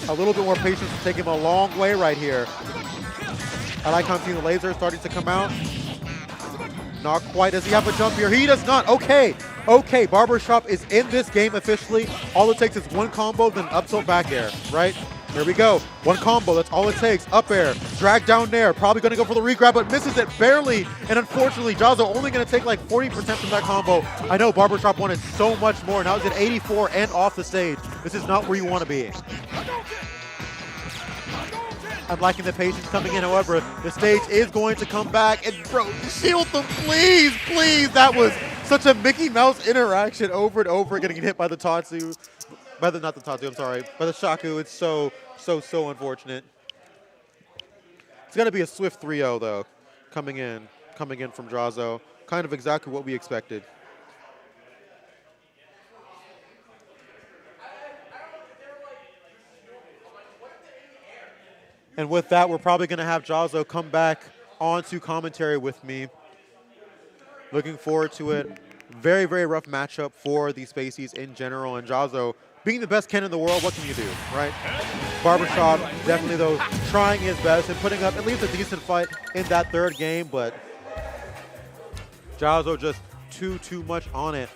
Speaker 5: A little bit more patience to take him a long way right here. I like how I'm seeing the laser starting to come out. Not quite. Does he have a jump here? He does not. Okay, Barbashop is in this game officially. All it takes is 1 combo, then up tilt back air, right? Here we go. 1 combo, that's all it takes. Up air, drag down there. Probably going to go for the regrab, but misses it barely. And unfortunately, Jazo only going to take like 40% from that combo. I know Barbashop wanted so much more. Now he's at 84 and off the stage. This is not where you want to be. I'm liking the patience coming in. However, the stage is going to come back. And, bro, shield them, please, please. That was such a Mickey Mouse interaction over and over, getting hit by the Tatsu. Not the Tatsu, I'm sorry. By the Shaku. It's so unfortunate. It's going to be a swift 3-0, though, coming in from Drazo. Kind of exactly what we expected. And with that, we're probably going to have Drazo come back onto commentary with me. Looking forward to it. Very, very rough matchup for the Spaceys in general. And Drazo, being the best Ken in the world, what can you do, right? Barbashop, definitely, though, trying his best and putting up at least a decent fight in that third game. But Drazo just too much on it.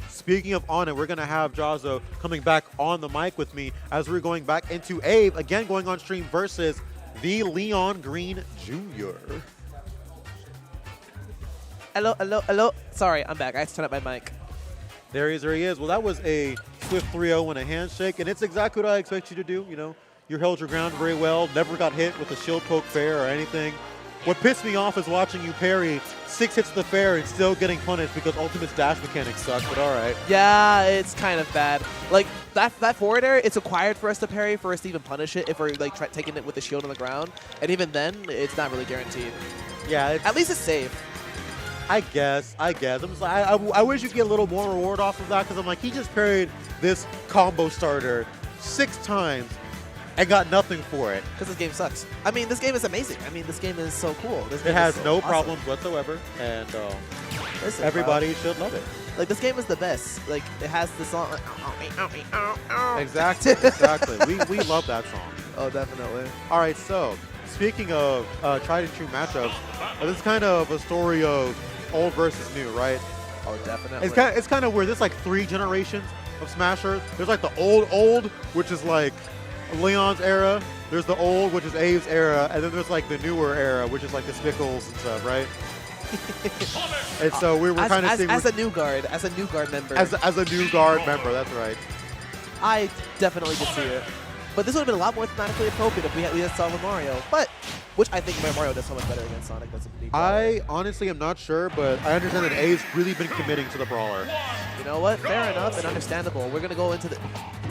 Speaker 5: Speaking of on it, we're going to have Drazo coming back on the mic with me as we're going back into Abe, again going on stream versus the Leon Green Jr.
Speaker 4: Hello. Sorry, I'm back. I had to turn up my mic.
Speaker 5: There he is. Well, that was a swift 3-0 and a handshake, and it's exactly what I expect you to do. You know, you held your ground very well, never got hit with a shield poke fair or anything. What pissed me off is watching you parry 6 hits to the fair and still getting punished because Ultimate's dash mechanics suck, but all right.
Speaker 4: Yeah, it's kind of bad. Like, that forward air, it's required for us to parry for us to even punish it if we're, like, taking it with the shield on the ground. And even then, it's not really guaranteed.
Speaker 5: Yeah.
Speaker 4: At least it's safe.
Speaker 5: I guess. I'm just like, I wish you could get a little more reward off of that because I'm like, he just parried this combo starter 6 times and got nothing for it.
Speaker 4: Because this game sucks. I mean, this game is amazing. I mean, this game is so cool. This game
Speaker 5: it has
Speaker 4: is so
Speaker 5: no
Speaker 4: awesome.
Speaker 5: problems whatsoever, and
Speaker 4: Listen,
Speaker 5: everybody should love it.
Speaker 4: Like, this game is the best. Like, it has the song.
Speaker 5: Exactly. We love that song.
Speaker 4: Oh, definitely.
Speaker 5: All right, so speaking of tried and true matchups, this is kind of a story of old versus new, right?
Speaker 4: Oh, definitely.
Speaker 5: It's kind of weird. There's like 3 generations of Smashers. There's like the old, which is like Leon's era. There's the old, which is Abe's era, and then there's like the newer era, which is like the Spickles and stuff, right? And so we were kind of seeing
Speaker 4: as a new guard member.
Speaker 5: As a new guard member, that's right.
Speaker 4: I definitely could see it. But this would have been a lot more thematically appropriate if we had saw with Mario. But, which I think Mario does so much better against Sonic. That's a big
Speaker 5: I honestly am not sure, but I understand that A's really been committing to the Brawler.
Speaker 4: You know what? Fair enough and understandable. We're going to go into the...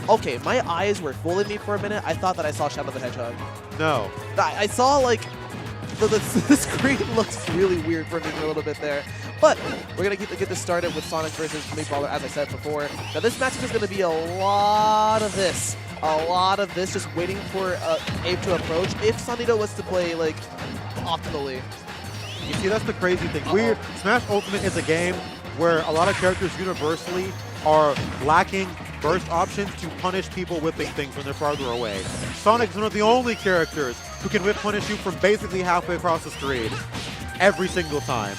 Speaker 4: Okay, my eyes were fooling me for a minute. I thought that I saw Shadow the Hedgehog.
Speaker 5: No.
Speaker 4: I saw, like... The screen looks really weird for me for a little bit there. But we're going to get this started with Sonic versus Brawler, as I said before. Now, this matchup is going to be a lot of this. Just waiting for Abe to approach if Sonido was to play, like, optimally.
Speaker 5: You see, that's the crazy thing. Smash Ultimate is a game where a lot of characters universally are lacking burst options to punish people whipping things when they're farther away. Sonic is one of the only characters who can whip punish you from basically halfway across the screen every single time.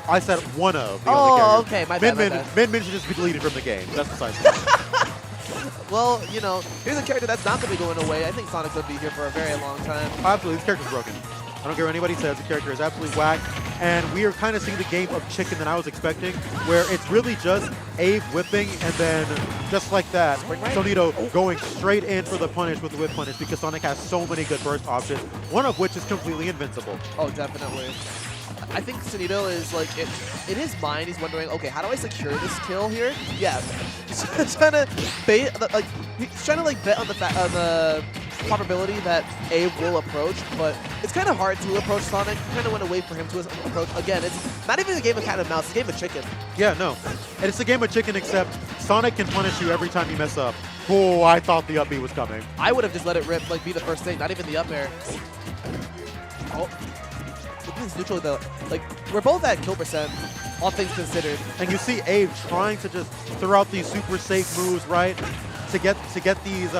Speaker 5: I said one of the only characters.
Speaker 4: Okay, my bad.
Speaker 5: Min should just be deleted from the game. That's besides the point.
Speaker 4: Well, you know, here's a character that's not going to be going away. I think Sonic's going to be here for a very long time.
Speaker 5: Absolutely, this character's broken. I don't care what anybody says, the character is absolutely whack. And we are kind of seeing the game of chicken that I was expecting, where it's really just Abe whipping, and then just like that, Sonido going straight in for the punish with the whip punish because Sonic has so many good burst options, one of which is completely invincible.
Speaker 4: Oh, definitely. I think Sonido is like, in his mind, he's wondering, okay, how do I secure this kill here? Yeah, he's trying to bet, like, he's trying to like bet on the probability that Abe will approach, but it's kind of hard to approach Sonic. You kind of want to wait for him to approach. Again, it's not even a game of cat and mouse, it's a game of chicken.
Speaker 5: Yeah, no. And it's a game of chicken, except Sonic can punish you every time you mess up. Oh, I thought the up B was coming.
Speaker 4: I would have just let it rip, like, be the first thing, not even the up air. Oh. Look at this neutral, though. Like, we're both at kill percent, all things considered.
Speaker 5: And you see Abe trying to just throw out these super safe moves, right? To get these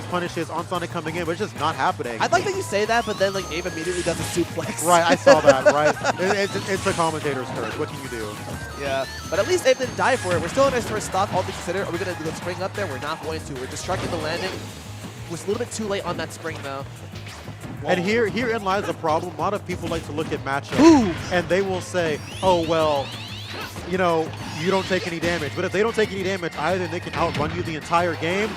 Speaker 5: punishes on Sonic coming in, but it's just not happening.
Speaker 4: I'd like that you say that, but then like Abe immediately does a suplex.
Speaker 5: Right, I saw that. Right, it's the commentator's curse. What can you do?
Speaker 4: Yeah, but at least Abe didn't die for it. We're still in our first stock. All things considered, are we gonna do the spring up there? We're not going to. We're just trucking the landing. We're a little bit too late on that spring now.
Speaker 5: Whoa. And herein lies the problem. A lot of people like to look at matchups, and they will say, "Oh well, you know, you don't take any damage." But if they don't take any damage, either they can outrun you the entire game,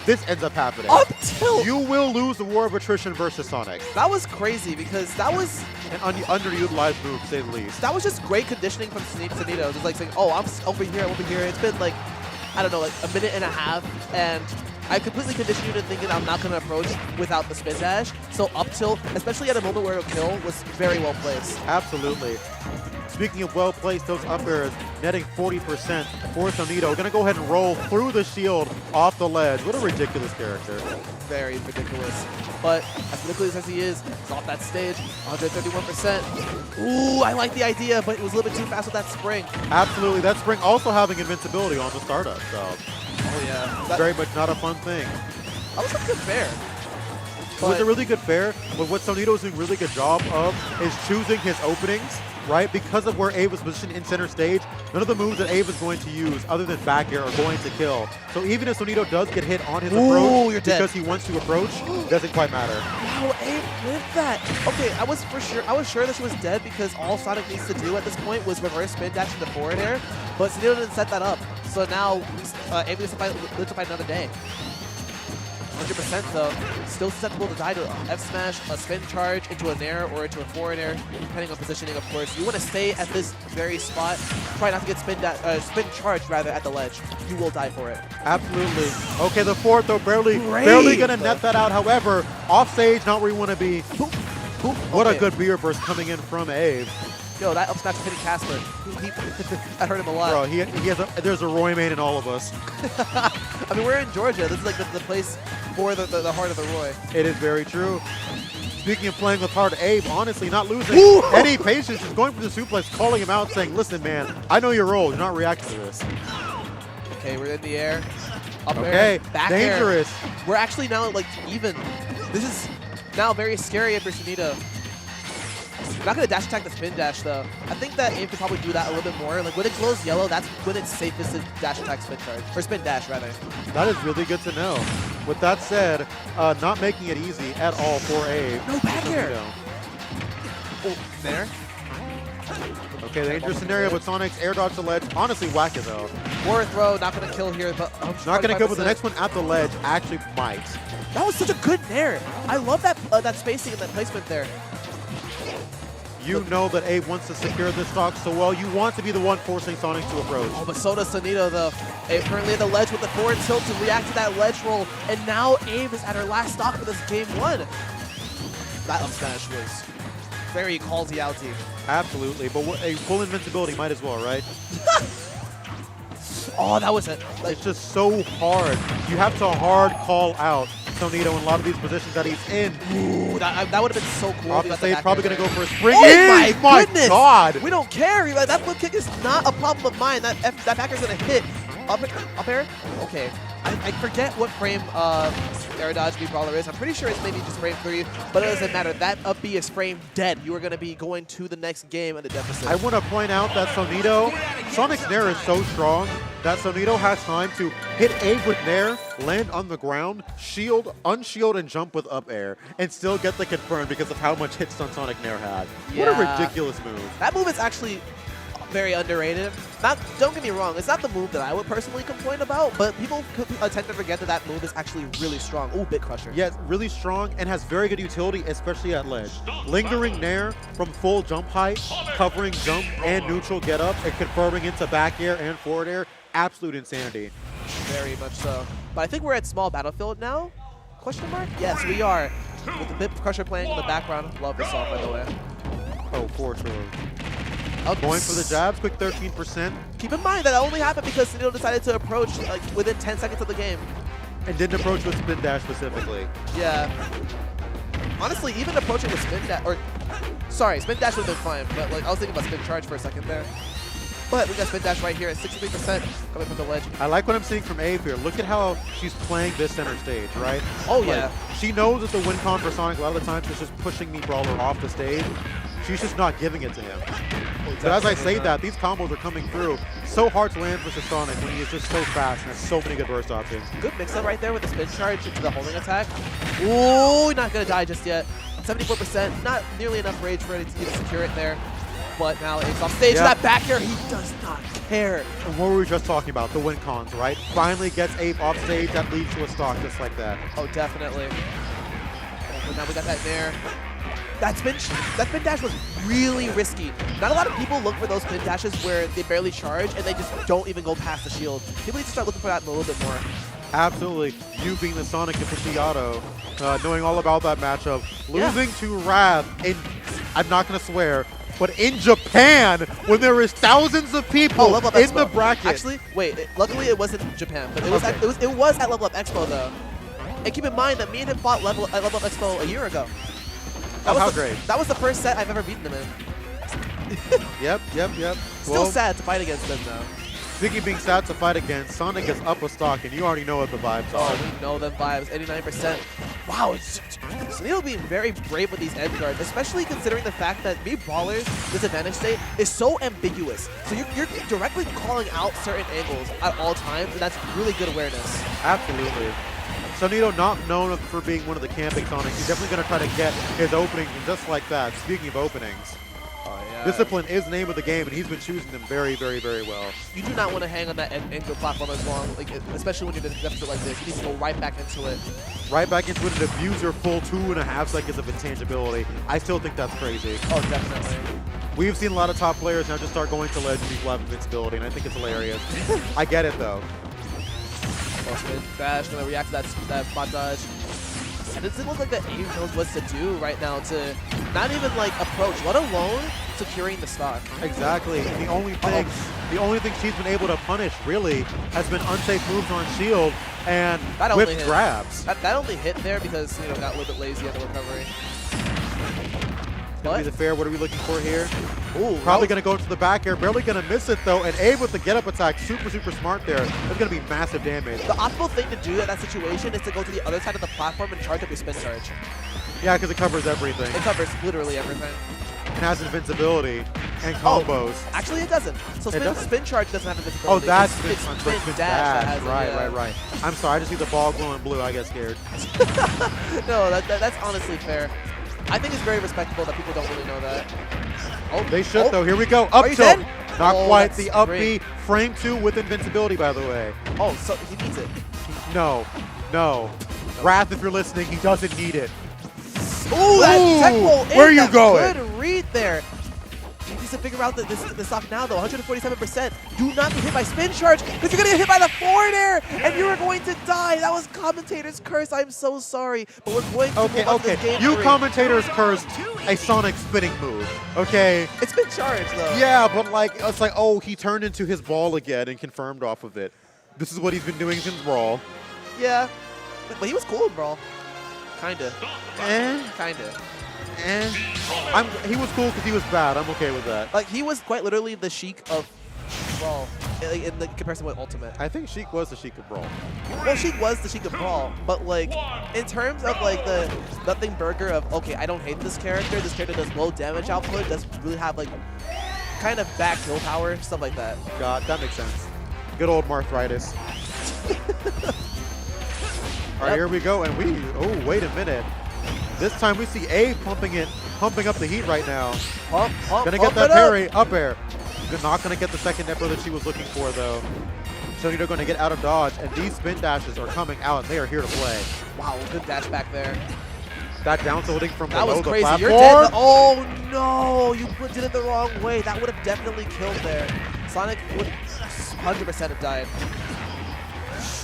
Speaker 5: this ends up happening.
Speaker 4: Up tilt!
Speaker 5: You will lose the war of attrition versus Sonic.
Speaker 4: That was crazy because that was
Speaker 5: An underutilized move, to say the least.
Speaker 4: that was just great conditioning from Sonido. Just like saying, oh, I'm over here, I'm over here. It's been like, I don't know, like a minute and a half, and I completely conditioned you to thinking I'm not going to approach without the spin dash. So up tilt, especially at a moment where it'll kill, was very well placed.
Speaker 5: Absolutely. Speaking of well placed, those up airs netting 40% for Sonido. Gonna go ahead and roll through the shield off the ledge. What a ridiculous character.
Speaker 4: Very ridiculous. But as ridiculous as he is, he's off that stage, 131%. Ooh, I like the idea, but it was a little bit too fast with that spring.
Speaker 5: Absolutely. That spring also having invincibility on the startup, so
Speaker 4: Oh yeah.
Speaker 5: very much not a fun thing.
Speaker 4: That was a good fair.
Speaker 5: It was a really good fair, but what Sonido is doing a really good job of is choosing his openings, right? Because of where Abe was positioned in center stage, none of the moves that Abe is going to use other than back air are going to kill. So even if Sonido does get hit on his approach
Speaker 4: you're dead.
Speaker 5: because he wants to approach, it doesn't quite matter.
Speaker 4: Wow, Abe lived that. Okay, I was sure that she was dead because all Sonic needs to do at this point was reverse spin dash into forward air, but Sonido didn't set that up. So now Abe lives to fight another day. 100% though, still susceptible to die to F smash, a spin charge into a nair or into a forward air, depending on positioning, of course. You want to stay at this very spot, try not to get spin charged rather at the ledge. You will die for it.
Speaker 5: Absolutely. Okay, the fourth though, barely gonna net that out. However, off stage, not where you want to be.
Speaker 4: Boop, boop.
Speaker 5: What
Speaker 4: Okay.
Speaker 5: a good beer burst coming in from Abe.
Speaker 4: Yo, that up smash is hitting Casper. That hurt him a lot.
Speaker 5: Bro, there's a Roy main in all of us.
Speaker 4: I mean, we're in Georgia. This is like the place for the heart of the Roy.
Speaker 5: It is very true. Speaking of playing with heart, Abe, honestly, not losing
Speaker 4: Ooh.
Speaker 5: any patience, just going for the suplex, calling him out, saying, listen, man, I know your role. You're not reacting to this.
Speaker 4: Okay, we're in the air. Up
Speaker 5: Okay,
Speaker 4: air, back
Speaker 5: dangerous.
Speaker 4: air. We're actually now like even. This is now very scary for Sonido. Not going to dash attack the spin dash, though. I think that Abe could probably do that a little bit more. Like, when it glows yellow, that's when it's safest to dash attack spin charge. Or spin dash, rather.
Speaker 5: That is really good to know. With that said, not making it easy at all for Abe.
Speaker 4: No back air. Oh, there.
Speaker 5: Okay, dangerous scenario, but Sonic's air dodge to ledge. Honestly, whack it, though.
Speaker 4: Forward throw, not going to kill here, but...
Speaker 5: Not going to go, but the next one at the ledge actually might.
Speaker 4: That was such a good nair. I love that that spacing and that placement there.
Speaker 5: You know that Abe wants to secure this stock so well. You want to be the one forcing Sonic to approach.
Speaker 4: Oh, but so does Sonido, though. Abe currently at the ledge with the forward tilt to react to that ledge roll. And now Abe is at her last stock for this game one. That up smash was very callsy-outy.
Speaker 5: Absolutely, but a full invincibility might as well, right?
Speaker 4: Oh, that was it. Like,
Speaker 5: It's just so hard. You have to hard call out Sonido in a lot of these positions that he's in.
Speaker 4: ooh, that would have been so cool.
Speaker 5: Off the stage, probably going to go for a spring.
Speaker 4: Oh my goodness!
Speaker 5: God!
Speaker 4: We don't care. Like, that flip kick is not a problem of mine. That backer's going to hit. Up air? Okay. I forget what frame air dodge B Brawler is. I'm pretty sure it's maybe just frame 3, but it doesn't matter. That up B is frame dead. You are going to be going to the next game at a deficit.
Speaker 5: I want to point out that Sonic's Nair is so strong that Sonido has time to hit Abe with Nair, land on the ground, shield, unshield, and jump with up air, and still get the confirm because of how much hit stun Sonic Nair had. What a
Speaker 4: Yeah.
Speaker 5: ridiculous move.
Speaker 4: That move is actually very underrated. Don't get me wrong, it's not the move that I would personally complain about, but people tend to forget that move is actually really strong. Ooh, Bit Crusher.
Speaker 5: Yeah, really strong and has very good utility, especially at ledge. Lingering Nair from full jump height, covering jump and neutral get up, and confirming into back air and forward air. Absolute insanity.
Speaker 4: Very much so. But I think we're at small battlefield now? Question mark? Yes, we are. With the Bit Crusher playing in the background. Love this song, by the way.
Speaker 5: Oh, for sure.
Speaker 4: Up
Speaker 5: Going for the jabs, quick 13%.
Speaker 4: Keep in mind that only happened because Sonido decided to approach like within 10 seconds of the game.
Speaker 5: And didn't approach with spin dash specifically.
Speaker 4: Yeah. Honestly, even approaching with spin dash, or sorry, spin dash would have been fine, but like I was thinking about spin charge for a second there. But we got spin dash right here at 63% coming from the ledge.
Speaker 5: I like what I'm seeing from Abe here. Look at how she's playing this center stage, right?
Speaker 4: Oh,
Speaker 5: Like,
Speaker 4: yeah.
Speaker 5: She knows that the win con for Sonic a lot of the times is just pushing me Brawler off the stage. She's just not giving it to him. But as I say that, these combos are coming through. So hard to land versus Sonic when he is just so fast and has so many good burst options.
Speaker 4: Good mix-up right there with the spin charge into the holding attack. Ooh, not going to die just yet. 74%, not nearly enough rage for it to secure it there. but now Abe's off stage.
Speaker 5: Yep.
Speaker 4: That back air, he does not care.
Speaker 5: And what were we just talking about? The win cons, right? Finally gets Abe off stage. That leads to a stock just like that.
Speaker 4: Oh, definitely. Oh, but now we got that nair. That spin dash was really risky. Not a lot of people look for those spin dashes where they barely charge and they just don't even go past the shield. People need to start looking for that a little bit more.
Speaker 5: Absolutely. You being the Sonic aficionado, knowing all about that matchup, losing to Wrath in, I'm not going to swear, but in Japan, when there is thousands of people
Speaker 4: Level Up
Speaker 5: in
Speaker 4: Expo.
Speaker 5: the bracket.
Speaker 4: Actually, wait, luckily it wasn't Japan, but it was, it was at Level Up Expo though. And keep in mind that me and him fought at Level Up Expo a year ago.
Speaker 5: How great.
Speaker 4: That was the first set I've ever beaten them in.
Speaker 5: Yep.
Speaker 4: Still sad to fight against them though.
Speaker 5: Speaking of being sad to fight against, Sonic is up a stock, and you already know what the vibes are.
Speaker 4: Oh, we know them vibes, 89%. Wow, Sonido being very brave with these edge guards, especially considering the fact that Brawler's disadvantage state is so ambiguous. So you're directly calling out certain angles at all times, and that's really good awareness.
Speaker 5: Absolutely. Sonido not known for being one of the camping Sonics. He's definitely going to try to get his openings, and just like that, speaking of openings, discipline is the name of the game, and he's been choosing them very, very, very well.
Speaker 4: You do not want to hang on that anchor platform as long, like, especially when you're in a deficit like this. You need to go right back into it.
Speaker 5: Right back into it and abuse your full 2.5 seconds of intangibility. I still think that's crazy.
Speaker 4: Oh, definitely.
Speaker 5: We've seen a lot of top players now just start going to ledge and people have invincibility, and I think it's hilarious. I get it, though.
Speaker 4: Bash, gonna react to that spot dodge. It doesn't look like that Abe knows what to do right now to not even like approach, let alone securing the stock.
Speaker 5: Exactly. The only thing she's been able to punish really has been unsafe moves on shield and whipped grabs.
Speaker 4: That only hit there because got a little bit lazy at the recovery.
Speaker 5: Gonna be the fair. What are we looking for here?
Speaker 4: Ooh,
Speaker 5: probably going to go into the back air. Barely going to miss it, though. And Abe with the get-up attack. Super, super smart there. That's going to be massive damage.
Speaker 4: The optimal thing to do in that situation is to go to the other side of the platform and charge up your spin charge.
Speaker 5: Yeah, because it covers everything.
Speaker 4: It covers literally everything.
Speaker 5: It has invincibility and combos.
Speaker 4: Oh, actually, it doesn't. So spin charge doesn't have invincibility.
Speaker 5: Oh, that's
Speaker 4: spin dash.
Speaker 5: Right. I'm sorry. I just see the ball glowing blue. I get scared.
Speaker 4: No, that's honestly fair. I think it's very respectable that people don't really know that.
Speaker 5: Oh, they should, though. Here we go. Up tilt. Not quite. The up B. Frame 2 with invincibility, by the way.
Speaker 4: Oh, so he needs it.
Speaker 5: No. Wrath, if you're listening, he doesn't need it.
Speaker 4: Ooh, that tech bolt.
Speaker 5: Where are you going?
Speaker 4: Good read there. He needs to figure out the stock now, though. 147%. Do not get hit by spin charge, because you're going to get hit by the forward air, and you are going to die. That was commentator's curse. I'm so sorry, but we're going to move on to this game
Speaker 5: You
Speaker 4: 3.
Speaker 5: commentators cursed a Sonic spinning move, okay?
Speaker 4: It's been charged, though.
Speaker 5: Yeah, but it's like, oh, he turned into his ball again and confirmed off of it. This is what he's been doing since Brawl.
Speaker 4: Yeah, but he was cool in Brawl. Kinda. Kinda.
Speaker 5: He was cool because he was bad. I'm okay with that.
Speaker 4: Like, he was quite literally the Sheik of Brawl in the comparison with Ultimate.
Speaker 5: I think Sheik was the Sheik of Brawl.
Speaker 4: Well, Sheik was the Sheik of Brawl, but like, in terms of like the nothing burger of, okay, I don't hate this character does low damage output, does really have like kind of back kill power, stuff like that.
Speaker 5: God, that makes sense. Good old Marthritis. All right, here we go, and oh, wait a minute. This time we see Abe pumping up the heat right now. Gonna get that parry, up air. Not gonna get the second Nepper that she was looking for, though. Sonido gonna get out of dodge, and these spin dashes are coming out, and they are here to play.
Speaker 4: Wow, good dash back there.
Speaker 5: That down tilting from
Speaker 4: that
Speaker 5: below
Speaker 4: was
Speaker 5: the
Speaker 4: crazy.
Speaker 5: platform.
Speaker 4: You're dead. Oh no, you did it the wrong way. That would have definitely killed there. Sonic would 100% have died.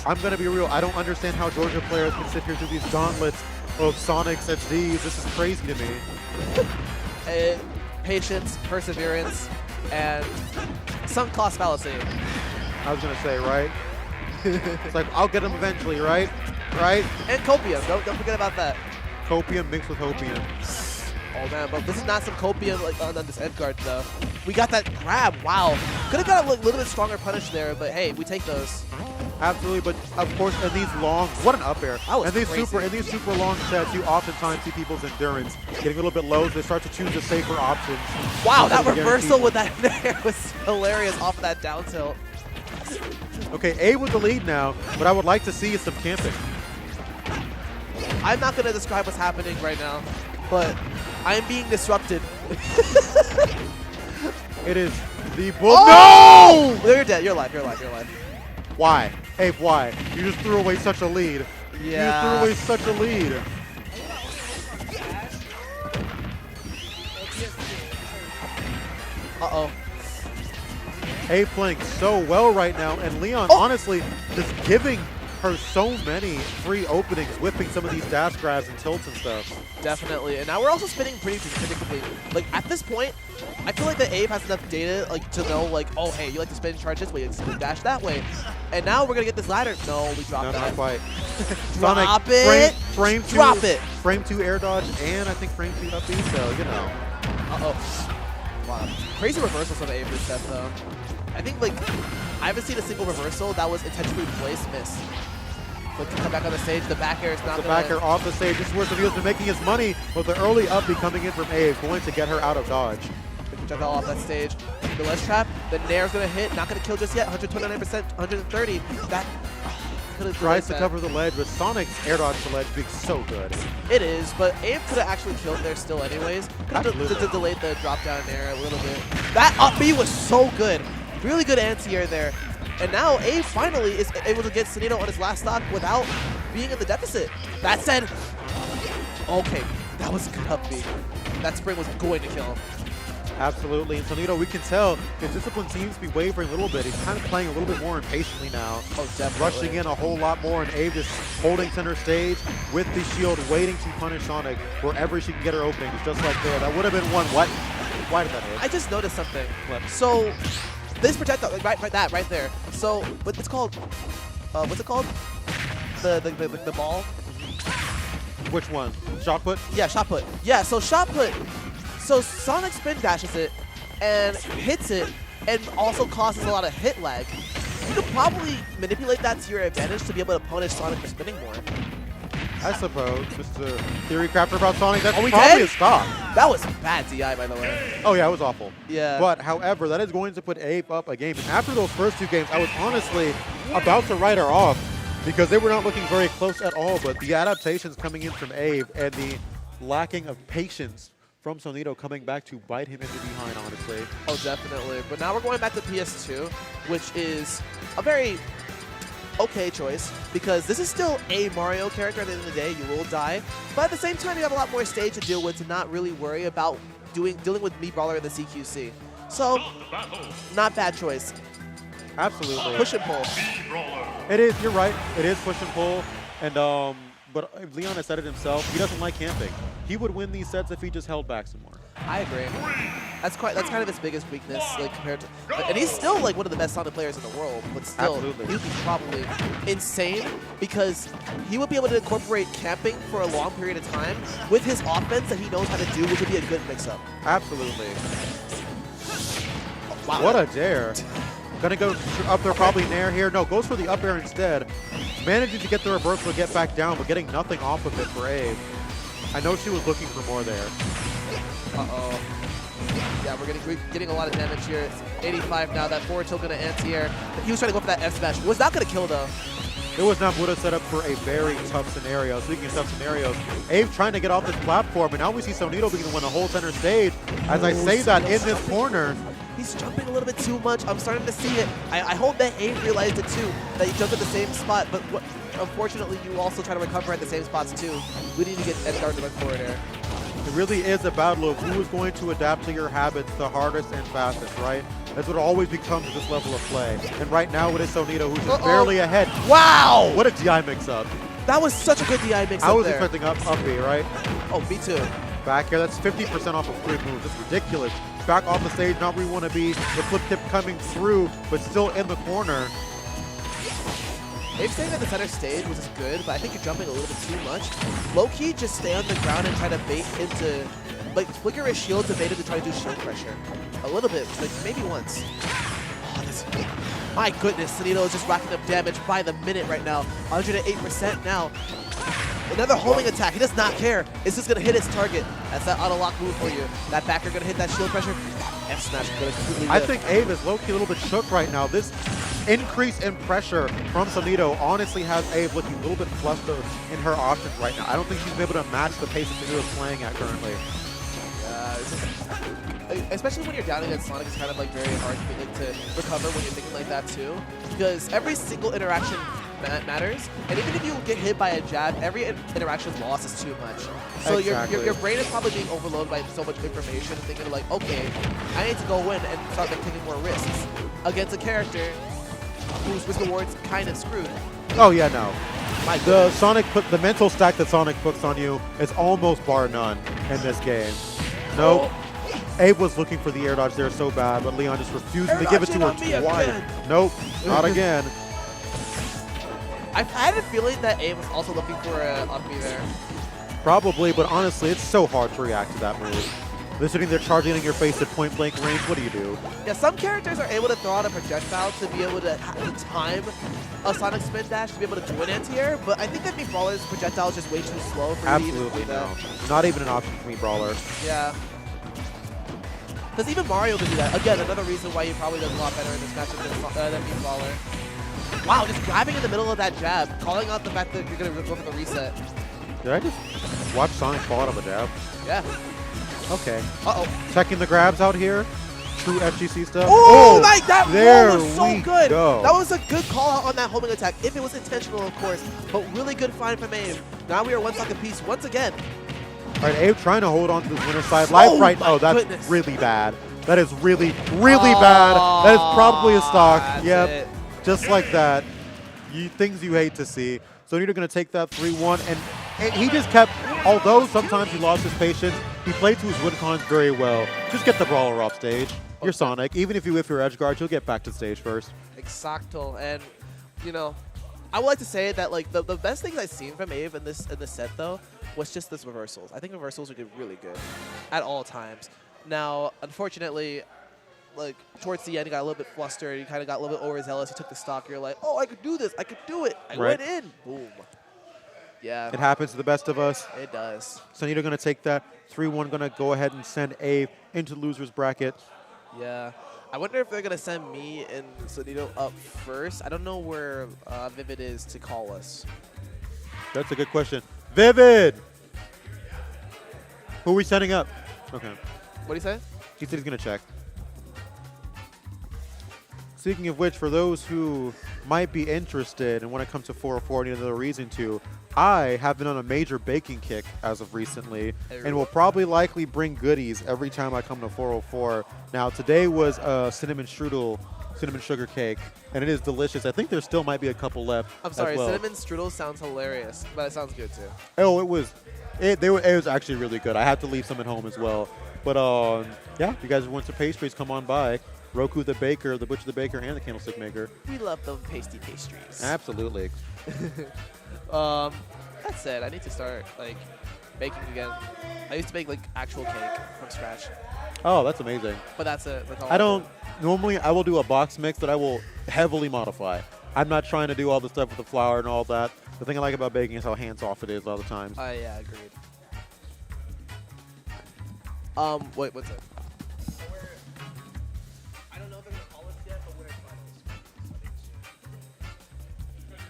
Speaker 5: I'm gonna be real. I don't understand how Georgia players can sit here through these gauntlets of Sonics at D's. This is crazy to me.
Speaker 4: Patience, perseverance, and sunk cost fallacy.
Speaker 5: I was gonna say, right? It's like, I'll get him eventually, right? Right?
Speaker 4: And copium. Don't forget about that.
Speaker 5: Copium mixed with hopium.
Speaker 4: Oh man, but this is not some copium like on this edge guard though. We got that grab. Wow. Could have got a little bit stronger punish there, but hey, we take those.
Speaker 5: Absolutely, but of course, in these long, what an up air.
Speaker 4: In
Speaker 5: these super long sets, you oftentimes see people's endurance getting a little bit low, so they start to choose the safer options.
Speaker 4: Wow, that reversal with that there was hilarious off of that down tilt.
Speaker 5: Okay, A with the lead now, but I would like to see some camping.
Speaker 4: I'm not going to describe what's happening right now, but I'm being disrupted.
Speaker 5: It is the bull.
Speaker 4: Oh! No! You're dead. You're alive. You're alive. You're alive.
Speaker 5: Why? Abe, why? You just threw away such a lead.
Speaker 4: Yeah.
Speaker 5: You just threw away such a lead.
Speaker 4: Uh-oh.
Speaker 5: Abe playing so well right now, and Leon honestly just giving her so many free openings, whipping some of these dash grabs and tilts and stuff.
Speaker 4: Definitely. And now we're also spinning pretty predictably. Like, at this point, I feel like the Abe has enough data like to know, like, oh, hey, you like to spin charge this way, you like to spin dash that way. And now we're going to get this ladder. No, we dropped that.
Speaker 5: Not quite.
Speaker 4: Drop it.
Speaker 5: Frame two,
Speaker 4: Drop it.
Speaker 5: Frame 2 air dodge, and I think frame 2 up B, so, you know.
Speaker 4: Uh-oh. Wow. Crazy reversals from the Abe set, though. I think, like, I haven't seen a single reversal that was intentionally placed miss. But to come back on the stage, the back air is not
Speaker 5: the back air off the stage. This is where Sonido's been making his money, but the early up B coming in from Abe, going to get her out of dodge.
Speaker 4: Jump all off that stage. The ledge trap, the Nair's going to hit, not going to kill just yet. 129%, 130. That
Speaker 5: tries to cover the ledge, but Sonic's air dodge to ledge being so good.
Speaker 4: It is, but Abe could have actually killed there still anyways. Could have delayed the drop down air a little bit. That up B was so good. Really good anti-air there. And now Abe finally is able to get Sonido on his last stock without being in the deficit. That said, okay, that was a good up B. That spring was going to kill him.
Speaker 5: Absolutely, and Sonido, we can tell his discipline seems to be wavering a little bit. He's kind of playing a little bit more impatiently now.
Speaker 4: Oh, definitely.
Speaker 5: Rushing in a whole lot more, and Abe just holding center stage with the shield, waiting to punish Sonic wherever she can get her openings, just like there. That would have been one. What? Why did that hit?
Speaker 4: I just noticed something.
Speaker 5: What?
Speaker 4: So, this projectile, like right there. So, what it's called? What's it called? The ball?
Speaker 5: Which one? Shot put?
Speaker 4: Yeah, shot put. Yeah, so shot put. So Sonic spin dashes it and hits it and also causes a lot of hit lag. You could probably manipulate that to your advantage to be able to punish Sonic for spinning more.
Speaker 5: I suppose. Mr. Theory Crafter about Sonic, that's
Speaker 4: we
Speaker 5: probably
Speaker 4: dead?
Speaker 5: a stop.
Speaker 4: That was bad DI, by the way.
Speaker 5: Oh yeah, it was awful.
Speaker 4: Yeah.
Speaker 5: But however, that is going to put Abe up a game. And after those first two games, I was honestly about to write her off because they were not looking very close at all. But the adaptations coming in from Abe and the lacking of patience from Sonido coming back to bite him in the behind, honestly.
Speaker 4: Oh, definitely. But now we're going back to PS2, which is a very okay choice because this is still a Mario character at the end of the day. You will die. But at the same time, you have a lot more stage to deal with to not really worry about dealing with me, Brawler, in the CQC. So, not bad choice.
Speaker 5: Absolutely.
Speaker 4: Push and pull.
Speaker 5: It is, you're right. It is push and pull. And but Leon has said it himself. He doesn't like camping. He would win these sets if he just held back some more.
Speaker 4: I agree. That's kind of his biggest weakness, like compared to, and he's still like one of the best Sonic players in the world. But still,
Speaker 5: Absolutely.
Speaker 4: he would be probably insane because he would be able to incorporate camping for a long period of time with his offense that he knows how to do, which would be a good mix-up.
Speaker 5: Absolutely.
Speaker 4: Oh, wow.
Speaker 5: What a dare. Gonna go up there, probably Nair here. No, goes for the up air instead. Managing to get the reversal, get back down, but getting nothing off of it for Abe. I know she was looking for more there.
Speaker 4: Uh-oh. Yeah, we're getting a lot of damage here. It's 85 now. That forward tilt gonna anti-air. He was trying to go for that F smash. Was not gonna kill though.
Speaker 5: It was not Buddha set up for a very tough scenario. Speaking of tough scenarios, Abe trying to get off this platform, and now we see Sonido being the one to hold center stage. As I say that in this corner,
Speaker 4: he's jumping a little bit too much. I'm starting to see it. I hope that Abe realized it too, that he jumped at the same spot, but unfortunately you also try to recover at the same spots too. We need to get Ed Gardner forward air.
Speaker 5: it really is a battle of who is going to adapt to your habits the hardest and fastest, right? That's what it always becomes this level of play. And right now it is Sonido who's just barely ahead.
Speaker 4: Wow!
Speaker 5: What a DI mix-up.
Speaker 4: That was such a good DI mix-up.
Speaker 5: I was
Speaker 4: there.
Speaker 5: expecting up B, right?
Speaker 4: Oh, me too.
Speaker 5: Back here, that's 50% off of free moves. It's ridiculous. Back off the stage, not where you want to be. The flip tip coming through, but still in the corner.
Speaker 4: Abe staying at the center stage was good, but I think you're jumping a little bit too much. Low-key, just stay on the ground and try to bait him to, like, flicker his shield to bait him to try to do shield pressure. A little bit, like maybe once. Oh, my goodness, Sonido is just racking up damage by the minute right now. 108% now. Another homing attack. He does not care. It's just going to hit its target. That's that auto-lock move for you. That backer going to hit that shield pressure. F-smash going to completely
Speaker 5: I think Abe is low-key a little bit shook right now. This increase in pressure from Sonido honestly has Abe looking a little bit flustered in her options right now. I don't think she's able to match the pace that Sonido is playing at currently.
Speaker 4: especially when you're down against Sonic, it's kind of like very hard to recover when you're thinking like that too, because every single interaction matters, and even if you get hit by a jab, every interaction loss is too much. So
Speaker 5: Exactly.
Speaker 4: your brain is probably being overloaded by so much information, thinking like, okay, I need to go in and start like, taking more risks against a character whose risk reward's kind of screwed.
Speaker 5: Oh yeah, no.
Speaker 4: My
Speaker 5: The the mental stack that Sonic puts on you is almost bar none in this game. Nope. Abe was looking for the air dodge there so bad, but Leon just refusing to give it to her twice. Nope, not again.
Speaker 4: I had a feeling that Abe was also looking for a up B there.
Speaker 5: Probably, but honestly, it's so hard to react to that move. They're sitting there charging in your face at point blank range. What do you do?
Speaker 4: Yeah, some characters are able to throw out a projectile to be able to time a Sonic spin dash to be able to do an anti-air, but I think that Brawler's projectile is just way too slow for you to even
Speaker 5: Absolutely
Speaker 4: do
Speaker 5: no.
Speaker 4: that.
Speaker 5: Not even an option for me, Brawler.
Speaker 4: Yeah. Because even Mario can do that. Again, another reason why he probably does a lot better in this matchup than Brawler. Wow, just grabbing in the middle of that jab, calling out the fact that you're going to go for the reset.
Speaker 5: Did I just watch Sonic fall out of a jab?
Speaker 4: Yeah.
Speaker 5: Okay.
Speaker 4: Uh-oh.
Speaker 5: Checking the grabs out here. True FGC stuff.
Speaker 4: Oh, like that
Speaker 5: there
Speaker 4: roll was so
Speaker 5: we
Speaker 4: good.
Speaker 5: go.
Speaker 4: That was a good call out on that homing attack, if it was intentional, of course. But really good find from Abe. Now we are one stock apiece once again.
Speaker 5: All right, Abe trying to hold on to this winner's side. Life right.
Speaker 4: my
Speaker 5: Oh, that's
Speaker 4: goodness.
Speaker 5: really bad. That is really bad. That is probably a stock.
Speaker 4: That's
Speaker 5: Yep.
Speaker 4: it.
Speaker 5: Just like that. Things you hate to see. Sonido going to take that 3-1, and he just kept, although sometimes he lost his patience, he played to his win cons very well. Just get the Brawler off stage. You're Sonic. Even if you whiff your edge guard, you'll get back to stage first.
Speaker 4: Exacto. And, you know, I would like to say that like the best things I've seen from Abe in this set though was just this reversals. I think reversals are really good at all times. Now, unfortunately, like towards the end, he got a little bit flustered. He kind of got a little bit overzealous. He took the stock. You're like, oh, I could do this. I could do it. I
Speaker 5: Right.
Speaker 4: went in. Boom. Yeah,
Speaker 5: It happens to the best of us.
Speaker 4: it does.
Speaker 5: Sonido going to take that 3-1, going to go ahead and send Abe into loser's bracket.
Speaker 4: Yeah. I wonder if they're going to send me and Sonido up first. I don't know where Vivid is to call us.
Speaker 5: That's a good question. Vivid! Who are we setting up? Okay.
Speaker 4: What do you say?
Speaker 5: He said he's going to check. Speaking of which, for those who might be interested and when it comes to 404 need another reason to, I have been on a major baking kick as of recently and will probably likely bring goodies every time I come to 404. Now, today was a cinnamon sugar cake, and it is delicious. I think there still might be a couple left.
Speaker 4: I'm sorry,
Speaker 5: as well.
Speaker 4: cinnamon strudel sounds hilarious, but it sounds good too.
Speaker 5: Oh, it was actually really good. I had to leave some at home as well. But yeah, if you guys want some pastries, come on by. Roku the baker, the butcher the baker, and the candlestick maker.
Speaker 4: We love those pasty pastries.
Speaker 5: Absolutely.
Speaker 4: That said, I need to start like baking again. I used to make like actual cake from scratch,
Speaker 5: Oh, that's amazing.
Speaker 4: but that's it. That's all
Speaker 5: I don't normally. I will do a box mix that I will heavily modify. I'm not trying to do all the stuff with the flour and all that. The thing I like about baking is how hands off it is a lot of times.
Speaker 4: Yeah, agreed. Wait, what's it? I don't know if they're gonna call us yet, but we're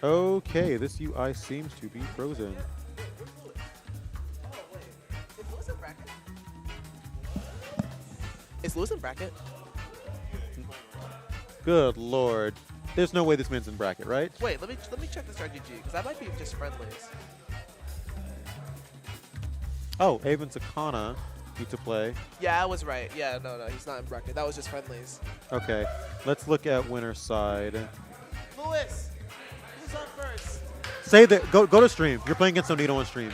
Speaker 4: finals.
Speaker 5: Okay, this UI seems to be frozen.
Speaker 4: Is Lewis in bracket?
Speaker 5: Good lord. There's no way this man's in bracket, right?
Speaker 4: Wait, let me check this RGG because that might be just friendlies.
Speaker 5: Oh, Abe and Sakana need to play.
Speaker 4: Yeah, I was right. Yeah, no, he's not in bracket. That was just friendlies.
Speaker 5: Okay, let's look at winner's side.
Speaker 4: Lewis, who's on first?
Speaker 5: Say that. Go to stream. You're playing against Sonido on stream.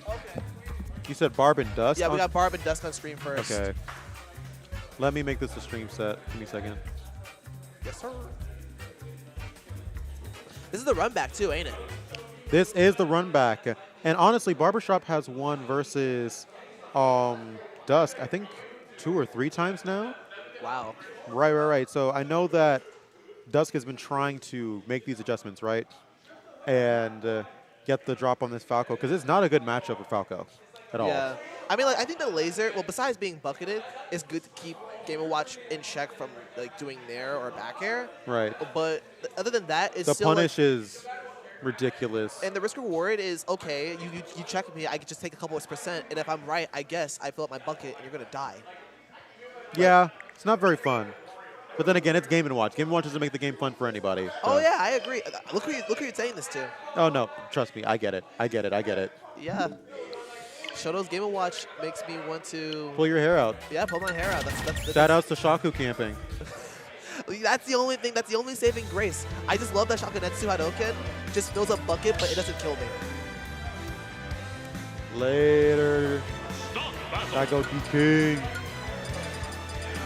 Speaker 4: Okay.
Speaker 5: You said Barb and Dusk?
Speaker 4: Yeah, we
Speaker 5: on-
Speaker 4: got Barb and Dusk on stream first.
Speaker 5: Okay. Let me make this a stream set. Give me a second.
Speaker 4: Yes, sir. This is the run back too, ain't it?
Speaker 5: This is the run back. And honestly, Barbashop has won versus Dusk, I think 2 or 3 times now.
Speaker 4: Wow.
Speaker 5: Right. So I know that Dusk has been trying to make these adjustments, right? And get the drop on this Falco, because it's not a good matchup with Falco at all.
Speaker 4: Yeah. I mean, like, I think the laser, well, besides being bucketed, is good to keep Game & Watch in check from, like, doing nair or back air.
Speaker 5: Right.
Speaker 4: But other than that, it's
Speaker 5: The
Speaker 4: still,
Speaker 5: punish
Speaker 4: like,
Speaker 5: is Ridiculous.
Speaker 4: And the risk reward is, okay, you check me, I can just take a couple of percent, and if I'm right, I guess I fill up my bucket and you're going to die.
Speaker 5: Yeah, it's not very fun. But then again, it's Game & Watch. Game & Watch doesn't make the game fun for anybody. So.
Speaker 4: Oh, yeah, I agree. Look who you're saying this to.
Speaker 5: Oh, no. Trust me. I get it. I get it.
Speaker 4: Yeah. Shoto's Game & Watch makes me want to...
Speaker 5: Pull your hair out.
Speaker 4: Yeah, pull my hair out.
Speaker 5: Shout outs to Shaku camping.
Speaker 4: That's the only thing. That's the only saving grace. I just love that Shakunetsu Hadouken just fills up bucket, but it doesn't kill me.
Speaker 5: Later. I go D-King.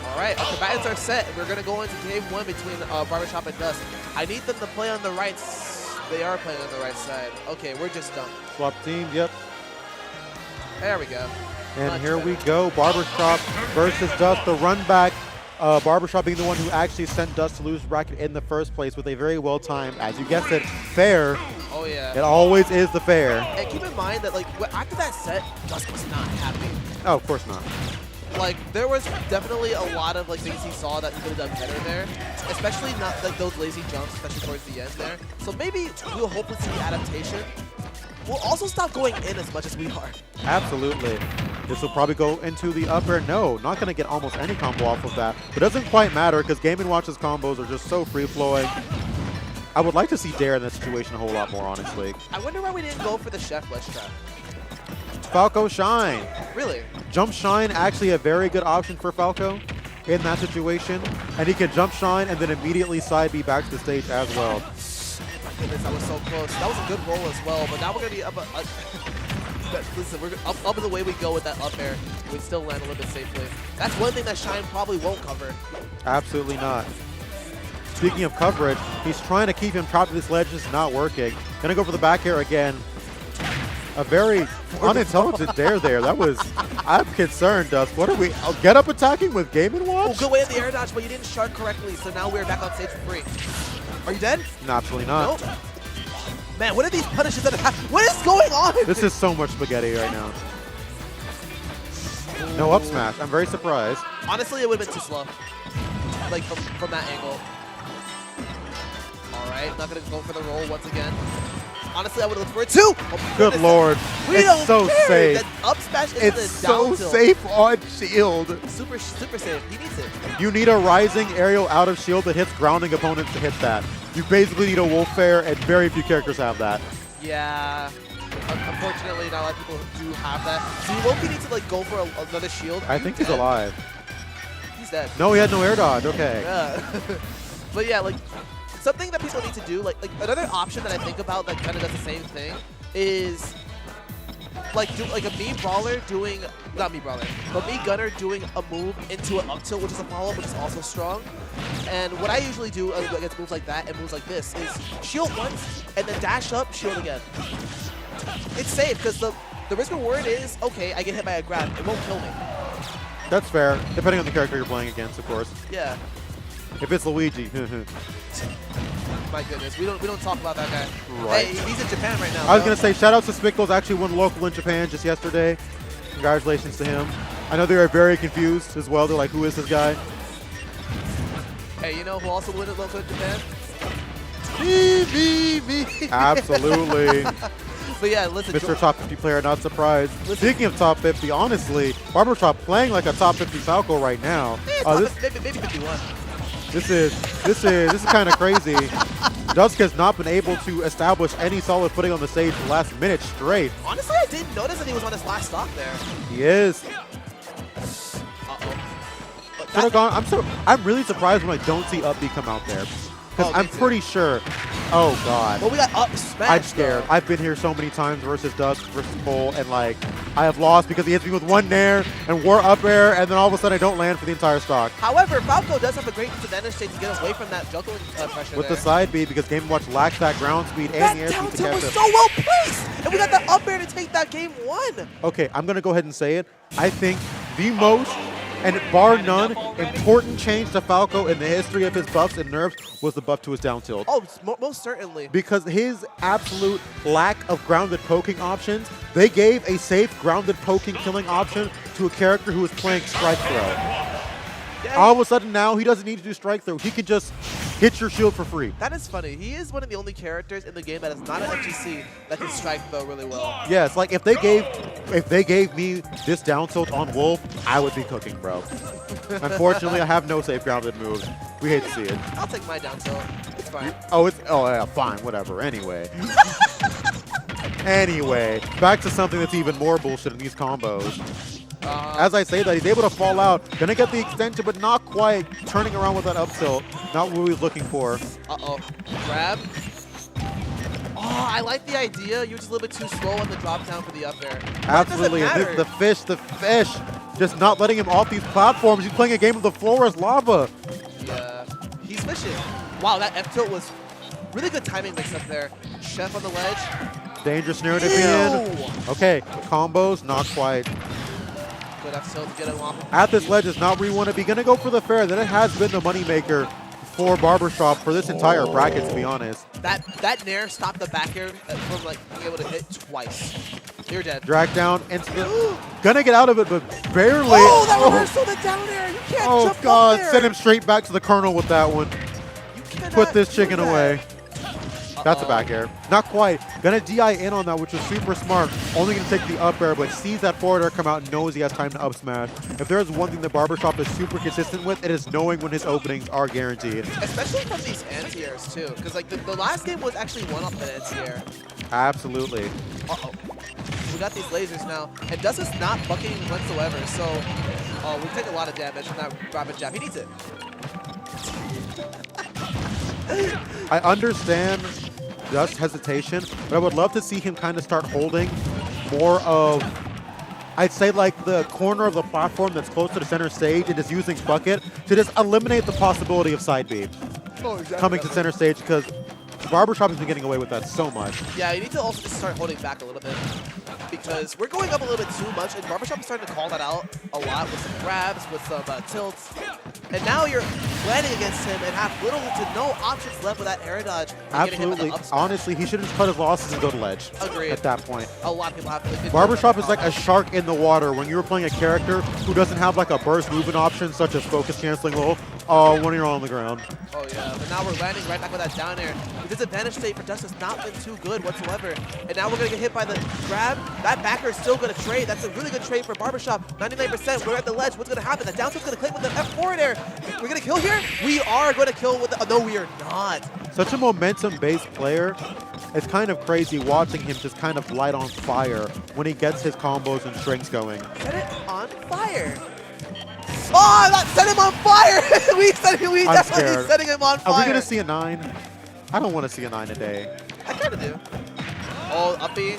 Speaker 4: All right, our combatants are set. We're going to go into game 1 between Barbashop and Dusk. I need them to play on the right. They are playing on the right side. Okay, we're just done.
Speaker 5: Swap teams, yep.
Speaker 4: There we go.
Speaker 5: And
Speaker 4: Much
Speaker 5: here
Speaker 4: better.
Speaker 5: we go. Barbashop versus Dusk. The run back. Barbashop being the one who actually sent Dusk to lose bracket in the first place with a very well-timed, as you guessed it, fair.
Speaker 4: Oh, yeah.
Speaker 5: It always is the fair.
Speaker 4: And keep in mind that, like, after that set, Dusk was not happy.
Speaker 5: Oh, of course not.
Speaker 4: Like, there was definitely a lot of, like, things he saw that he could have done better there, especially not, like, those lazy jumps, especially towards the end there. So maybe we'll hopefully see adaptation. We'll also stop going in as much as we are.
Speaker 5: Absolutely. This will probably go into the up air. No, not going to get almost any combo off of that. But it doesn't quite matter because Game & Watch's combos are just so free-flowing. I would like to see Dare in that situation a whole lot more, honestly.
Speaker 4: I wonder why we didn't go for the Chef Ledge Trap.
Speaker 5: Falco Shine.
Speaker 4: Really?
Speaker 5: Jump Shine, actually a very good option for Falco in that situation. And he can Jump Shine and then immediately side B back to the stage as well.
Speaker 4: My goodness, that was so close. That was a good roll as well, but now we're going to be up. Listen, we're up in the way we go with that up air. We still land a little bit safely. That's one thing that Shine probably won't cover.
Speaker 5: Absolutely not. Speaking of coverage, he's trying to keep him trapped to this ledge. It's not working. Gonna go for the back air again. A very unintelligent dare there. That was, I'm concerned, Dusk. What are we, get up attacking with Game & Watch?
Speaker 4: Oh, good way in the air dodge, but you didn't shark correctly, so now we're back on stage for free. Are you dead?
Speaker 5: No, absolutely not.
Speaker 4: Nope. Man, what are these punishes that have What is going on?
Speaker 5: This is so much spaghetti right now. No up smash. I'm very surprised.
Speaker 4: Honestly, it would have been too slow. Like, from that angle. All right, not going to go for the roll once again. Honestly, I would have looked for it too. Oh,
Speaker 5: Good
Speaker 4: goodness.
Speaker 5: lord.
Speaker 4: We
Speaker 5: It's
Speaker 4: don't
Speaker 5: so
Speaker 4: care.
Speaker 5: safe.
Speaker 4: That up smash is
Speaker 5: It's
Speaker 4: the down
Speaker 5: so
Speaker 4: tilt.
Speaker 5: safe on shield.
Speaker 4: Super safe. He needs it.
Speaker 5: You need a rising aerial out of shield that hits grounding opponents to hit that. You basically need a wolf fair, and very few characters have that.
Speaker 4: Yeah. Unfortunately, not a lot of people do have that. Do you low-key need to like go for another shield?
Speaker 5: I think he's alive.
Speaker 4: He's dead.
Speaker 5: No, he had no air dodge. Okay.
Speaker 4: Yeah. But yeah, like something that people need to do, like another option that I think about that kind of does the same thing is like a me Brawler doing, not me Brawler, but me Gunner doing a move into an up tilt, which is a follow-up, which is also strong. And what I usually do against moves like that and moves like this is shield once and then dash up, shield again. It's safe because the risk reward is, okay, I get hit by a grab, it won't kill me.
Speaker 5: That's fair, depending on the character you're playing against, of course.
Speaker 4: Yeah.
Speaker 5: If it's Luigi.
Speaker 4: My goodness, we don't talk about that guy.
Speaker 5: Right.
Speaker 4: Hey, he's in Japan right now.
Speaker 5: I was
Speaker 4: bro.
Speaker 5: going to say, shout out to Spickles, actually won local in Japan just yesterday. Congratulations to him. I know they were very confused as well. They're like, who is this guy?
Speaker 4: Hey, you know who also won local in Japan?
Speaker 5: Me. Absolutely.
Speaker 4: But yeah, listen.
Speaker 5: Mr. Top 50 player, not surprised. Speaking of top 50, honestly, Barbashop playing like a top 50 Falco right now.
Speaker 4: Maybe 51.
Speaker 5: This is kind of crazy. Dusk has not been able to establish any solid footing on the stage for the last minute straight.
Speaker 4: Honestly, I didn't notice that he was on his last stock there.
Speaker 5: He is.
Speaker 4: Uh-oh.
Speaker 5: I'm really surprised when I don't see Up B come out there. Because I'm pretty sure. Oh, God.
Speaker 4: Well, we got up smash.
Speaker 5: I'm scared.
Speaker 4: Though.
Speaker 5: I've been here so many times versus Dusk versus Cole, and like, I have lost because he hits me with one nair and war up air, and then all of a sudden I don't land for the entire stock.
Speaker 4: However, Falco does have a great disadvantage state to get away from that juggling pressure
Speaker 5: With
Speaker 4: there.
Speaker 5: the side B, because Game & Watch lacks that ground speed
Speaker 4: that
Speaker 5: and the air
Speaker 4: down
Speaker 5: speed to
Speaker 4: tilt
Speaker 5: catch
Speaker 4: was
Speaker 5: him.
Speaker 4: so well placed, and we got the up air to take that game 1.
Speaker 5: Okay, I'm going to go ahead and say it. I think the most, and bar none, important change to Falco in the history of his buffs and nerfs was the buff to his down tilt.
Speaker 4: Oh, most certainly.
Speaker 5: Because his absolute lack of grounded poking options, they gave a safe grounded poking killing option to a character who was playing strike throw.
Speaker 4: Yeah,
Speaker 5: All of a sudden now he doesn't need to do strike throw. He can just hits your shield for free.
Speaker 4: That is funny. He is one of the only characters in the game that is not an FGC that can strike though really well.
Speaker 5: Yes, like if they gave me this down tilt on Wolf, I would be cooking, bro. Unfortunately, I have no safe grounded moves. We hate to see it.
Speaker 4: I'll take my down tilt. It's fine.
Speaker 5: Oh yeah, fine, whatever. Anyway. Anyway, back to something that's even more bullshit in these combos. As I say that, he's able to fall out. Gonna get the extension, but not quite. Turning around with that up tilt. Not what he was looking for.
Speaker 4: Uh-oh. Grab. Oh, I like the idea. You're just a little bit too slow on the drop down for the up air.
Speaker 5: Absolutely. And this, the fish, just not letting him off these platforms. He's playing a game of the floor as lava.
Speaker 4: Yeah. He's fishing. Wow, that F tilt was really good timing mix up there. Chef on the ledge.
Speaker 5: Dangerous snare to be in. Okay, combos, not quite.
Speaker 4: Good F tilt to get him off.
Speaker 5: At this ledge is not where you want to be. Gonna go for the fair. Then it has been the moneymaker for Barbashop for this entire bracket, to be honest.
Speaker 4: That nair stopped the back air from like being able to hit twice. You're dead.
Speaker 5: Drag down into the... Gonna get out of it, but barely.
Speaker 4: Oh, that reversal, the down air. You can't
Speaker 5: Oh,
Speaker 4: jump
Speaker 5: God.
Speaker 4: up there.
Speaker 5: Send him straight back to the Colonel with that one.
Speaker 4: You cannot
Speaker 5: Put this
Speaker 4: do
Speaker 5: chicken
Speaker 4: that.
Speaker 5: away. That's a back air. Not quite. Gonna DI in on that, which was super smart. Only gonna take the up air, but sees that forward air come out and knows he has time to up smash. If there's one thing that Barbashop is super consistent with, it is knowing when his openings are guaranteed.
Speaker 4: Especially from these anti-airs too, because like the last game was actually one off that anti-air.
Speaker 5: Absolutely.
Speaker 4: Uh-oh. We got these lasers now, and Dusk is not bucking whatsoever, so we take a lot of damage from that rapid jab. He needs it.
Speaker 5: I understand Dusk's hesitation, but I would love to see him kind of start holding more of, I'd say like the corner of the platform that's close to the center stage and just using Bucket to just eliminate the possibility of side B coming to center stage, because Barbashop has been getting away with that so much.
Speaker 4: Yeah, you need to also just start holding back a little bit, because we're going up a little bit too much, and Barbashop is starting to call that out a lot with some grabs, with some tilts. And now you're landing against him and have little to no options left with that air dodge.
Speaker 5: Absolutely. Honestly, he should have just cut his losses and go to ledge.
Speaker 4: Agreed.
Speaker 5: At that point.
Speaker 4: A lot of people have to.
Speaker 5: Barbashop is like a shark in the water. When you were playing a character who doesn't have like a burst movement option, such as focus canceling roll, when you're on the ground.
Speaker 4: Oh yeah, but now we're landing right back with that down air. The disadvantage state for Dusk has not been too good whatsoever. And now we're going to get hit by the grab. That backer is still going to trade. That's a really good trade for Barbashop. 99%. We're at the ledge. What's going to happen? The down tilt's going to click with the F forward air. We're going to kill here? We are going to kill with the... no, we are not.
Speaker 5: Such a momentum-based player. It's kind of crazy watching him just kind of light on fire when he gets his combos and strings going.
Speaker 4: Set it on fire. Oh, that set him on fire! we definitely setting him on fire.
Speaker 5: Are we going to see a 9? I don't want to see a 9 today.
Speaker 4: I kind of do. Oh, uppy.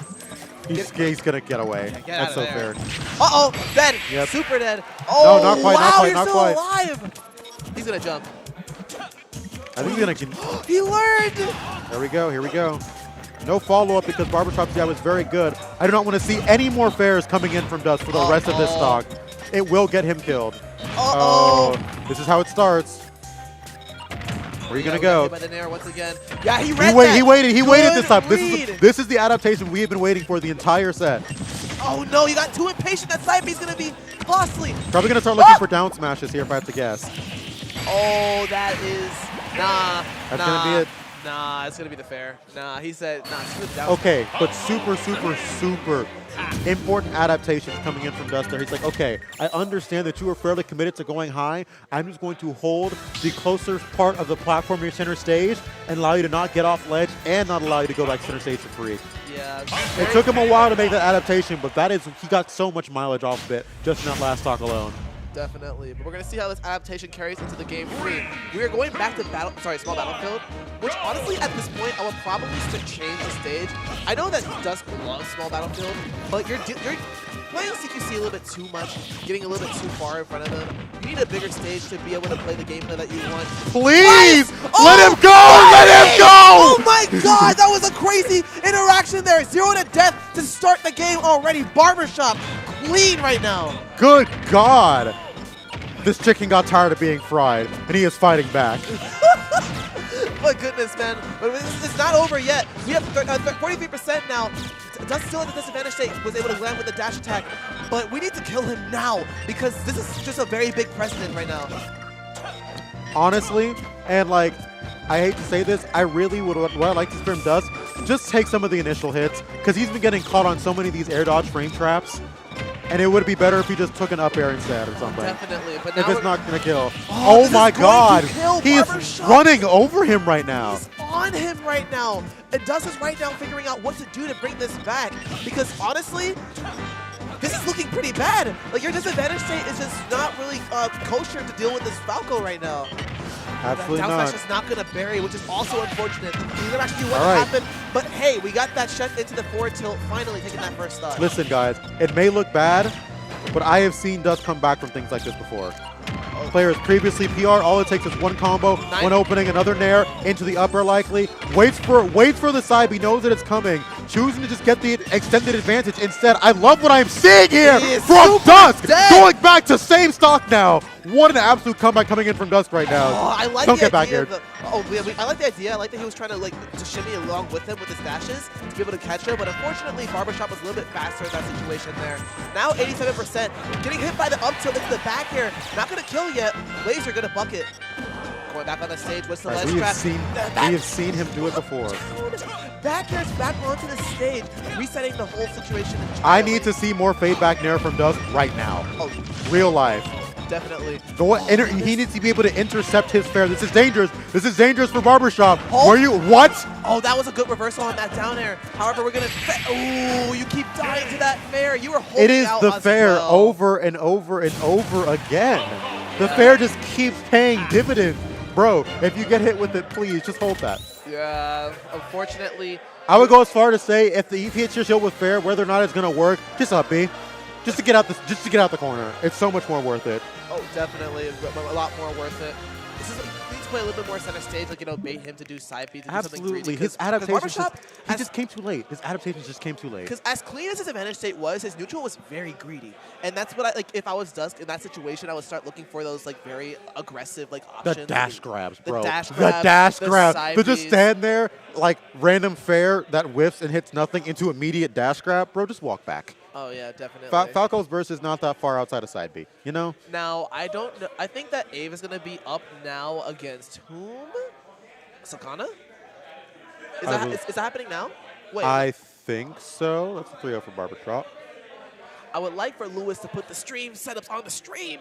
Speaker 5: He's going to get away. That's so fair.
Speaker 4: Uh-oh, dead.
Speaker 5: Yep.
Speaker 4: Super dead. Oh,
Speaker 5: no, not quite,
Speaker 4: wow,
Speaker 5: not quite,
Speaker 4: you're
Speaker 5: not
Speaker 4: still
Speaker 5: quite.
Speaker 4: alive. He's going to jump.
Speaker 5: I think he's going to...
Speaker 4: He learned.
Speaker 5: Here we go, here we go. No follow-up because Barbashop's jab was very good. I do not want to see any more fairs coming in from Dusk for the rest of this stock. It will get him killed. This is how it starts. Where are you gonna go?
Speaker 4: By the nair once again. Yeah, he read that.
Speaker 5: He waited this time.
Speaker 4: Read.
Speaker 5: This is the adaptation we have been waiting for the entire set.
Speaker 4: Oh no, you got too impatient. That side B is gonna be costly.
Speaker 5: Probably gonna start looking for down smashes here if I have to guess.
Speaker 4: Oh, that is
Speaker 5: That's gonna be it.
Speaker 4: Nah, it's gonna be the fair. Nah, he said down.
Speaker 5: Okay, but super important adaptations coming in from Dusk there. He's like, okay, I understand that you are fairly committed to going high. I'm just going to hold the closer part of the platform near center stage and allow you to not get off ledge and not allow you to go back center stage for free.
Speaker 4: Yeah.
Speaker 5: It took him a while to make that adaptation, but he got so much mileage off of it just in that last stock alone.
Speaker 4: Definitely, but we're gonna see how this adaptation carries into the game 3. We are going back to small battlefield, which honestly at this point I would probably change the stage. I know that Dusk loves small battlefield, but you're playing CQC a little bit too much, getting a little bit too far in front of him. You need a bigger stage to be able to play the gameplay that you want.
Speaker 5: Please let him go!
Speaker 4: Right!
Speaker 5: Let him go!
Speaker 4: Oh my God, that was a crazy interaction there. 0 to death to start the game already. Barbashop clean right now.
Speaker 5: Good God. This chicken got tired of being fried, and he is fighting back.
Speaker 4: My goodness, man. But it's not over yet. We have 43% now. Dusk still at the disadvantage state, was able to land with the dash attack. But we need to kill him now, because this is just a very big precedent right now.
Speaker 5: Honestly, and like, I hate to say this, I really would, what I'd like to see from Dusk, just take some of the initial hits, because he's been getting caught on so many of these air dodge frame traps, and it would be better if he just took an up air instead or something.
Speaker 4: Definitely, but
Speaker 5: If
Speaker 4: now
Speaker 5: it's not going to kill.
Speaker 4: Oh, this
Speaker 5: my
Speaker 4: is going to
Speaker 5: God.
Speaker 4: kill
Speaker 5: He is
Speaker 4: Barbashop.
Speaker 5: running over him right now.
Speaker 4: He's on him right now. And Dusk is right now figuring out what to do to bring this back. Because honestly, this is looking pretty bad. Like, your disadvantage state is just not really kosher to deal with this Falco right now.
Speaker 5: Absolutely
Speaker 4: that down
Speaker 5: not.
Speaker 4: smash is not going to bury, which is also unfortunate. He's never actually what
Speaker 5: All right.
Speaker 4: happened. But hey, we got that shut into the forward tilt, finally taking that first stock.
Speaker 5: Listen, guys, it may look bad, but I have seen Dusk come back from things like this before. Players previously PR, all it takes is one combo, one opening, another nair, into the upper likely, waits for the side, he knows that it's coming, choosing to just get the extended advantage. Instead, I love what I'm seeing here from Dusk, going back to same stock now. What an absolute comeback coming in from Dusk right now.
Speaker 4: Oh, I like
Speaker 5: Don't
Speaker 4: the
Speaker 5: get back
Speaker 4: idea.
Speaker 5: here.
Speaker 4: I like the idea. I like that he was trying to shimmy along with him with his dashes to be able to catch him. But unfortunately, Barbashop was a little bit faster in that situation there. Now 87%. Getting hit by the up tilt into the back here. Not going to kill yet. Laser going to bucket. Going back on the stage. What's the ledge
Speaker 5: We
Speaker 4: trap?
Speaker 5: have seen him do it before.
Speaker 4: Back air's back onto the stage, resetting the whole situation.
Speaker 5: I need to see more fade back nair from Dusk right now.
Speaker 4: Oh,
Speaker 5: Real life.
Speaker 4: definitely.
Speaker 5: He needs to be able to intercept his fair. This is dangerous. This is dangerous for Barbashop.
Speaker 4: Oh.
Speaker 5: Were you what?
Speaker 4: Oh, that was a good reversal on that down air. However, we're gonna. Ooh, you keep dying to that fair. You were holding
Speaker 5: It is
Speaker 4: out
Speaker 5: the
Speaker 4: as
Speaker 5: fair
Speaker 4: well.
Speaker 5: over and over and over again. The fair just keeps paying dividends. Bro, if you get hit with it, please just hold that.
Speaker 4: Yeah, unfortunately.
Speaker 5: I would go as far to say if he hits your shield with fair, whether or not it's gonna work, just up B. Just to get out the corner. It's so much more worth it.
Speaker 4: Oh, definitely, a lot more worth it. This is. We need to play a little bit more center stage, like, you know, bait him to do side feeds and do something
Speaker 5: Absolutely.
Speaker 4: greedy.
Speaker 5: His adaptations
Speaker 4: Barbashop,
Speaker 5: just came too late. His adaptations just came too late.
Speaker 4: Because as clean as his advantage state was, his neutral was very greedy. And that's what I, like, if I was Dusk in that situation, I would start looking for those, like, very aggressive, like, options.
Speaker 5: The dash grabs, bro.
Speaker 4: The dash
Speaker 5: The
Speaker 4: grab.
Speaker 5: dash
Speaker 4: the
Speaker 5: grab.
Speaker 4: side
Speaker 5: To just
Speaker 4: Bs.
Speaker 5: stand there, like, random fair that whiffs and hits nothing into immediate dash grab. Bro, just walk back.
Speaker 4: Oh, yeah, definitely.
Speaker 5: Falco's verse is not that far outside of side B, you know?
Speaker 4: Now, I don't know. I think that Ave is going to be up now against whom? Sakana? Is that happening now? Wait.
Speaker 5: I think so. That's a 3-0 for Barbashop.
Speaker 4: I would like for Lewis to put the stream setups on the stream.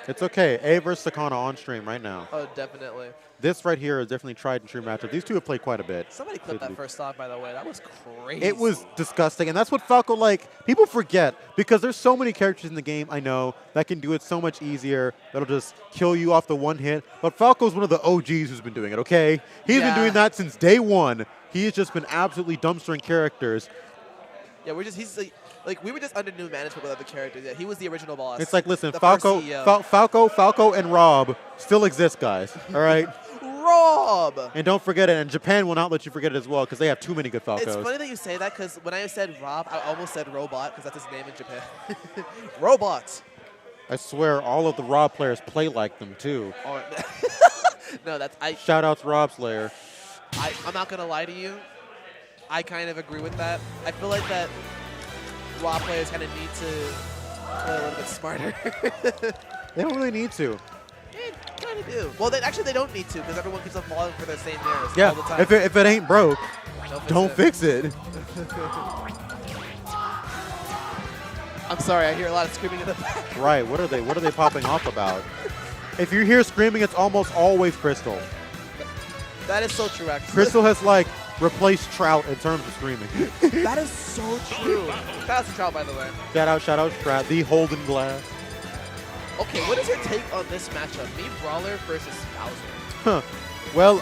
Speaker 5: It's okay. A versus Sakana on stream right now.
Speaker 4: Oh, definitely.
Speaker 5: This right here is definitely tried and true matchup. These two have played quite a bit.
Speaker 4: Somebody clipped that first stock, by the way. That was crazy.
Speaker 5: It was disgusting, and that's what Falco, like, people forget, because there's so many characters in the game, I know, that can do it so much easier, that'll just kill you off the one hit, but Falco's one of the OGs who's been doing it, okay? He's been doing that since day one. He has just been absolutely dumpstering characters.
Speaker 4: Yeah, we were just under new management with other characters. Yeah, he was the original boss.
Speaker 5: It's like, listen,
Speaker 4: The
Speaker 5: Falco,
Speaker 4: first CEO.
Speaker 5: Falco, and Rob still exist, guys, all right?
Speaker 4: Rob!
Speaker 5: And don't forget it, and Japan will not let you forget it as well, because they have too many good Falcos.
Speaker 4: It's funny that you say that, because when I said Rob, I almost said Robot, because that's his name in Japan. Robot.
Speaker 5: I swear, all of the Rob players play like them, too.
Speaker 4: Or, no, that's...
Speaker 5: Shout out to Rob Slayer.
Speaker 4: I'm not going to lie to you. I kind of agree with that. I feel like that Rob players kind of need to play a little bit smarter.
Speaker 5: They don't really need to.
Speaker 4: They kind of do. Well, they don't need to, because everyone keeps on falling for their same mirrors
Speaker 5: Yeah,
Speaker 4: all the time.
Speaker 5: if it ain't broke, don't fix it.
Speaker 4: I'm sorry, I hear a lot of screaming in the back.
Speaker 5: Right, what are they popping off about? If you hear screaming, it's almost always Crystal.
Speaker 4: That is so true, actually.
Speaker 5: Crystal has, like, replaced Trout in terms of screaming.
Speaker 4: That is so true. That's a Trout, by the way.
Speaker 5: Shout out Trout, the Holden Glass.
Speaker 4: Okay, what is your take on this matchup? Me, Brawler versus Bowser.
Speaker 5: Huh. Well,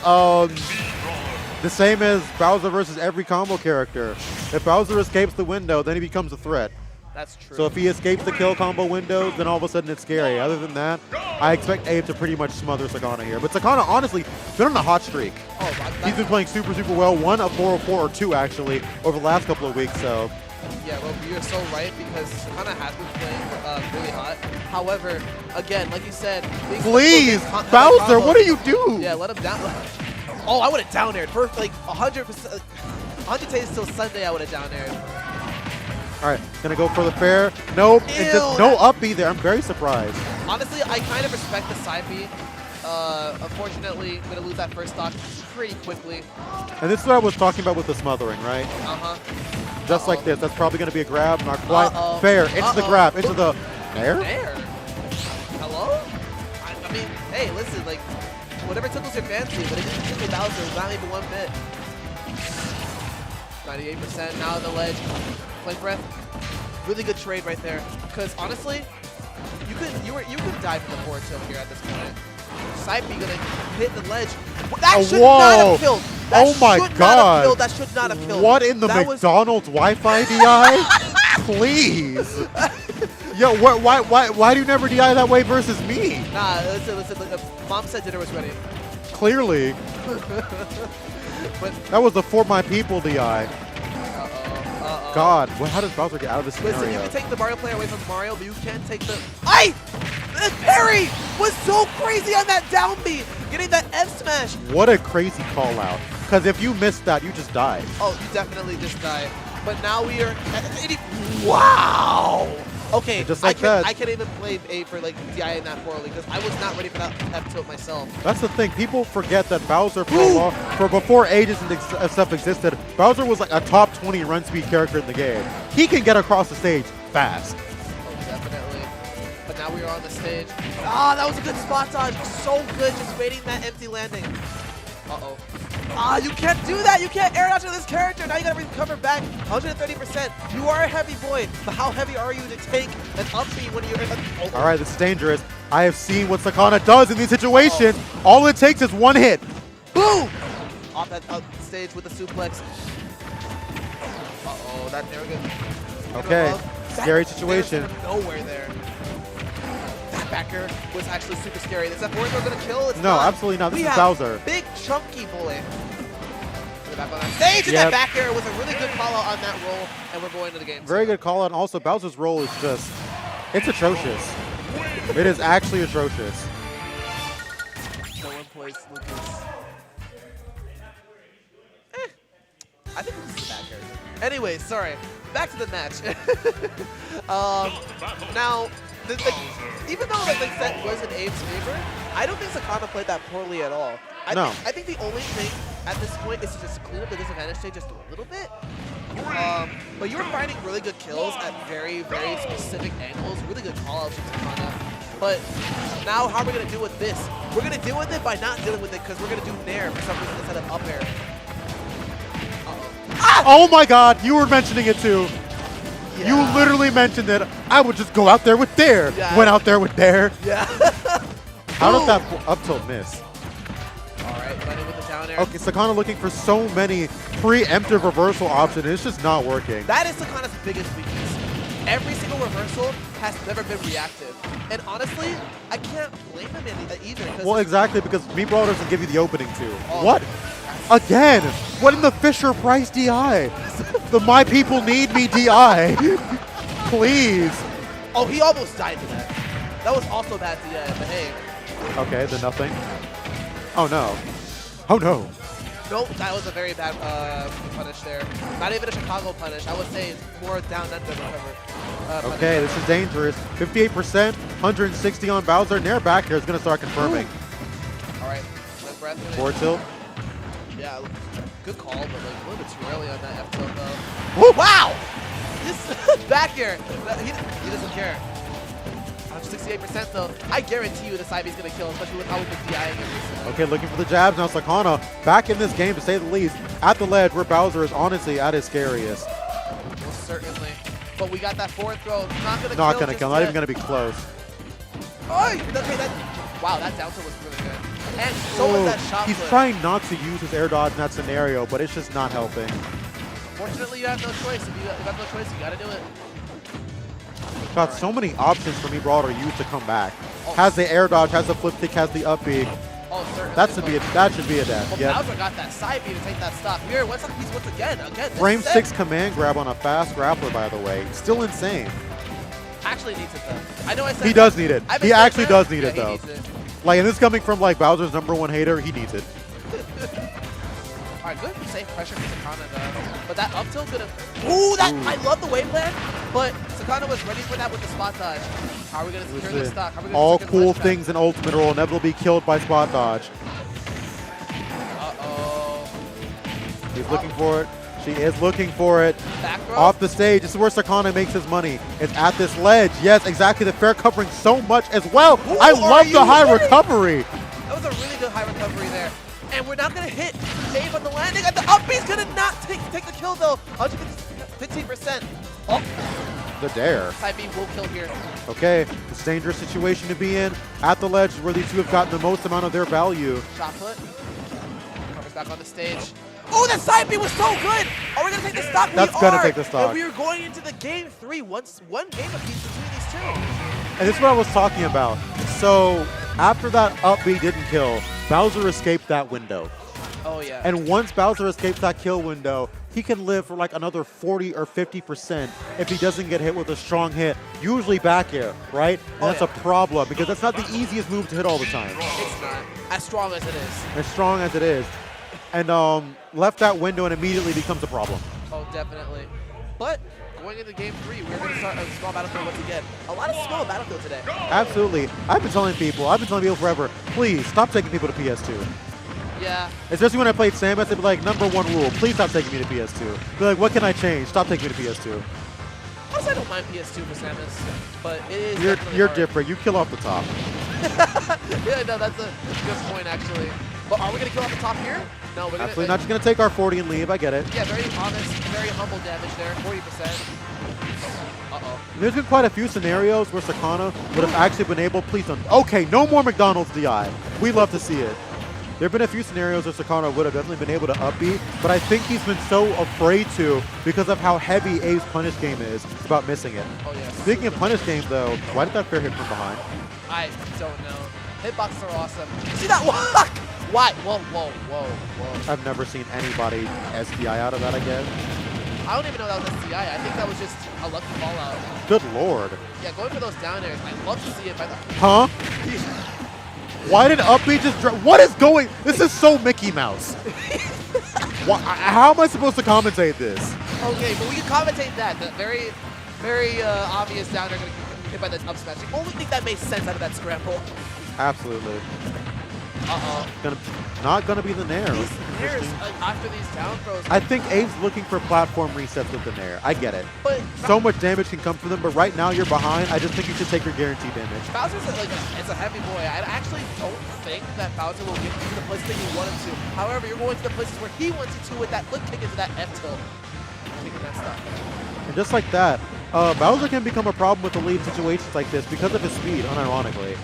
Speaker 5: the same as Bowser versus every combo character. If Bowser escapes the window, then he becomes a threat.
Speaker 4: That's true.
Speaker 5: So if he escapes the kill combo windows, then all of a sudden it's scary. Other than that, I expect Abe to pretty much smother Sakana here. But Sakana, honestly, been on a hot streak. He's been playing super, super well. One of 404 or 2, actually, over the last couple of weeks. So
Speaker 4: yeah, well, you're so right, because Sakana has been playing really hot. However, again, like you said,
Speaker 5: please, Bowser, what do you do?
Speaker 4: Yeah, let him down. Oh, I would have down aired. First, like 100%, 100 days till Sunday, I would have down aired.
Speaker 5: All right, gonna go for the fair. Nope, it's just no up B there. I'm very surprised.
Speaker 4: Honestly, I kind of respect the side B Unfortunately, going to lose that first stock pretty quickly.
Speaker 5: And this is what I was talking about with the smothering, right? Just like this. That's probably going to be a grab. Not quite fair. Into the grab. Into the air?
Speaker 4: Air? Hello? I mean, hey, listen, like, whatever tickles your fancy, but it didn't tickle Bowser, not even one bit. 98% now on the ledge. Flame Breath. Really good trade right there. Because honestly, you could die from the forward tilt here at this point. Side B gonna hit the ledge. That should not have killed. That
Speaker 5: oh my god.
Speaker 4: That should not have killed.
Speaker 5: What in the McDonald's Wi-Fi DI? Please. Yo, why do you never DI that way versus me?
Speaker 4: Nah, listen. Mom said dinner was ready.
Speaker 5: Clearly.
Speaker 4: But
Speaker 5: that was the For My People DI. God, how does Bowser get out of this scenario?
Speaker 4: Listen, you can take the Mario player away from Mario, but you can't take the... The parry was so crazy on that down B, getting that F smash.
Speaker 5: What a crazy call out. Because if you missed that, you just died.
Speaker 4: Oh, you definitely just died. But now we are at 80. Wow. Okay,
Speaker 5: just like that.
Speaker 4: I can't even blame A for like DI in that poorly because I was not ready for that F tilt myself.
Speaker 5: That's the thing. People forget that Bowser for before Ages and stuff existed, Bowser was like a top 20 run speed character in the game. He can get across the stage fast.
Speaker 4: Oh, definitely. But now we are on the stage. Ah, that was a good spot dodge. So good, just waiting that empty landing. Uh-oh. Ah, you can't do that. You can't air dodge to this character. Now you gotta recover back 130%. You are a heavy boy, but how heavy are you to take an up B when you're in a...
Speaker 5: All right, this is dangerous. I have seen what Sakana does in these situations. All it takes is one hit.
Speaker 4: Boom! Off that stage with the suplex. Uh-oh, that there we go.
Speaker 5: Okay, scary situation.
Speaker 4: Nowhere there. That backer was actually super scary. Is that forward throw gonna kill? It's
Speaker 5: no,
Speaker 4: not.
Speaker 5: absolutely not. This
Speaker 4: we
Speaker 5: is
Speaker 4: have
Speaker 5: Bowser.
Speaker 4: Big chunky boy. Back on that stage, and that back air was a really good call out on that roll, and we're going to the game.
Speaker 5: Very good call out. And also, Bowser's roll is just, it's atrocious. It is actually atrocious.
Speaker 4: No one plays Lucas. I think this is a bad character. Anyway, sorry. Back to the match. Now, even though the set was in Abe's favor, I don't think Sakana played that poorly at all. I think the only thing at this point is to just clean up the disadvantage stage just a little bit. But you were finding really good kills at very, very specific angles. Really good call-outs from Sakana. But now how are we going to deal with this? We're going to deal with it by not dealing with it because we're going to do Nair for some reason instead of up air.
Speaker 5: Ah! Oh my god, you were mentioning it too. Yeah. You literally mentioned it. I would just go out there with Dare. Yeah. Went out there with Dare.
Speaker 4: Yeah.
Speaker 5: How did that up tilt miss?
Speaker 4: Alright, running with the down air.
Speaker 5: Okay, Sakana looking for so many preemptive reversal options. It's just not working.
Speaker 4: That is Sakana's biggest weakness. Every single reversal has never been reactive. And honestly, I can't blame him either.
Speaker 5: Well, exactly, because Brawler doesn't give you the opening too. Oh, what? Again? What in the Fisher-Price DI? The My People Need Me DI. Please.
Speaker 4: Oh, he almost died to that. That was also bad DI, but hey.
Speaker 5: Okay, then nothing. Oh no. Oh no.
Speaker 4: Nope, that was a very bad punish there. Not even a Chicago punish. I would say it's more down under recover.
Speaker 5: Okay, this is dangerous. 58%, 160 on Bowser. Nair back here is going to start confirming.
Speaker 4: All right, breath.
Speaker 5: Forward tilt.
Speaker 4: Yeah, good call, but like a little bit too early on that F tilt though. Woo! Wow! This back air, he doesn't care. 68% though. I guarantee you the side B's gonna kill, especially with how we've been DIing it recently.
Speaker 5: Okay, looking for the jabs now. Sakana back in this game to say the least. At the ledge where Bowser is honestly at his scariest.
Speaker 4: Well, certainly. But we got that forward throw.
Speaker 5: Not gonna kill. Not even gonna be close.
Speaker 4: Oh, okay, wow, that down tilt was really good. And so was that shot
Speaker 5: He's
Speaker 4: flip.
Speaker 5: trying not to use his air dodge in that scenario, but it's just not helping.
Speaker 4: Fortunately, you have no choice. If you have no choice, you gotta do it.
Speaker 5: Got so many options for Brawler to use to come back. Has the air dodge, has the flip kick, has the up B.
Speaker 4: Oh, certainly.
Speaker 5: That should be a death.
Speaker 4: Well,
Speaker 5: Yep.
Speaker 4: Bowser got that side B to take that stock. Here, once again.
Speaker 5: Frame 6 command grab on a fast grappler, by the way. Still insane.
Speaker 4: Actually needs it though. I know I said
Speaker 5: he does need it. He actually does need it though.
Speaker 4: He needs it.
Speaker 5: Like, and this coming from like Bowser's #1 hater, he needs it.
Speaker 4: All Alright, good safe pressure from Sakana though. But that up tilt gonna. Ooh, that I love the wave plan, but Sakana was ready for that with the spot dodge. How are we gonna secure this stock? How are we gonna
Speaker 5: All
Speaker 4: secure the
Speaker 5: cool
Speaker 4: ledge trap?
Speaker 5: things in ultimate will never be killed by spot dodge.
Speaker 4: Uh-oh.
Speaker 5: He's looking for it. She is looking for it.
Speaker 4: Back throw?
Speaker 5: Off the stage. This is where Sakana makes his money. It's at this ledge. Yes, exactly. The fair covering so much as well.
Speaker 4: Ooh,
Speaker 5: I love the high recovery.
Speaker 4: That was a really good high recovery there. And we're not going to hit Dave on the landing. And the up B's going to not take the kill, though. 115%. Oh,
Speaker 5: The dare.
Speaker 4: side B will kill here.
Speaker 5: Okay, it's a dangerous situation to be in. At the ledge where these two have gotten the most amount of their value.
Speaker 4: Shot put. Covers back on the stage. Oh, that side B was so good. Are we going to take the stock?
Speaker 5: That's
Speaker 4: going to
Speaker 5: take the stock.
Speaker 4: And we are going into the game 3. One game apiece between these two.
Speaker 5: And this is what I was talking about. So after that up B didn't kill, Bowser escaped that window.
Speaker 4: Oh, yeah.
Speaker 5: And once Bowser escapes that kill window, he can live for like another 40 or 50% if he doesn't get hit with a strong hit, usually back air, right? And that's a problem because that's not the easiest move to hit all the time.
Speaker 4: It's not. As strong as it is.
Speaker 5: As strong as it is. And left that window and immediately becomes a problem.
Speaker 4: Oh, definitely. But going into game 3, we're going to start a small battlefield once again. A lot of small battlefield today.
Speaker 5: Absolutely. I've been telling people forever, please stop taking people to PS2.
Speaker 4: Yeah.
Speaker 5: Especially when I played Samus, they'd be like, #1 rule, please stop taking me to PS2. Be like, what can I change? Stop taking me to PS2.
Speaker 4: Plus, I don't mind PS2 for Samus, but it is
Speaker 5: You're
Speaker 4: hard.
Speaker 5: different. You kill off the top.
Speaker 4: Yeah, no, that's a good point, actually. But are we going to kill off the top here? No, we're going to...
Speaker 5: Absolutely not just going to take our 40 and leave. I get it.
Speaker 4: Yeah, very honest, very humble damage there, 40%. Uh-oh.
Speaker 5: There's been quite a few scenarios where Sakana would have actually been able, please don't. Okay, no more McDonald's DI. We love to see it. There have been a few scenarios where Sakana would have definitely been able to upbeat, but I think he's been so afraid to because of how heavy A's punish game is about missing it.
Speaker 4: Oh, yeah.
Speaker 5: Speaking of punish games, though, why did that fair hit from behind?
Speaker 4: I don't know. Hitboxes are awesome. See that walk? Why? Whoa, whoa, whoa, whoa.
Speaker 5: I've never seen anybody SDI out of that, I guess.
Speaker 4: I don't even know that was SDI. I think that was just a lucky fallout.
Speaker 5: Good lord.
Speaker 4: Yeah, going for those down airs. I love to see it by the...
Speaker 5: Huh? Why did upbeat just drop? What is going? This is so Mickey Mouse. How am I supposed to commentate this?
Speaker 4: Okay, but we can commentate that. The very, very obvious down air going to get hit by the up smash. The only thing that makes sense out of that scramble.
Speaker 5: Absolutely.
Speaker 4: Uh-oh.
Speaker 5: Not gonna be the Nair.
Speaker 4: These nairs, after these down throws.
Speaker 5: I think Abe's looking for platform resets with the Nair. I get it.
Speaker 4: But
Speaker 5: So much damage can come from them, but right now you're behind. I just think you should take your guaranteed damage.
Speaker 4: Bowser's it's a heavy boy. I actually don't think that Bowser will get to the places that you want him to. However, you're going to the places where he wants you to with that flip kick into that F tilt. Taking that stuff.
Speaker 5: And just like that, Bowser can become a problem with the lead situations like this because of his speed, unironically.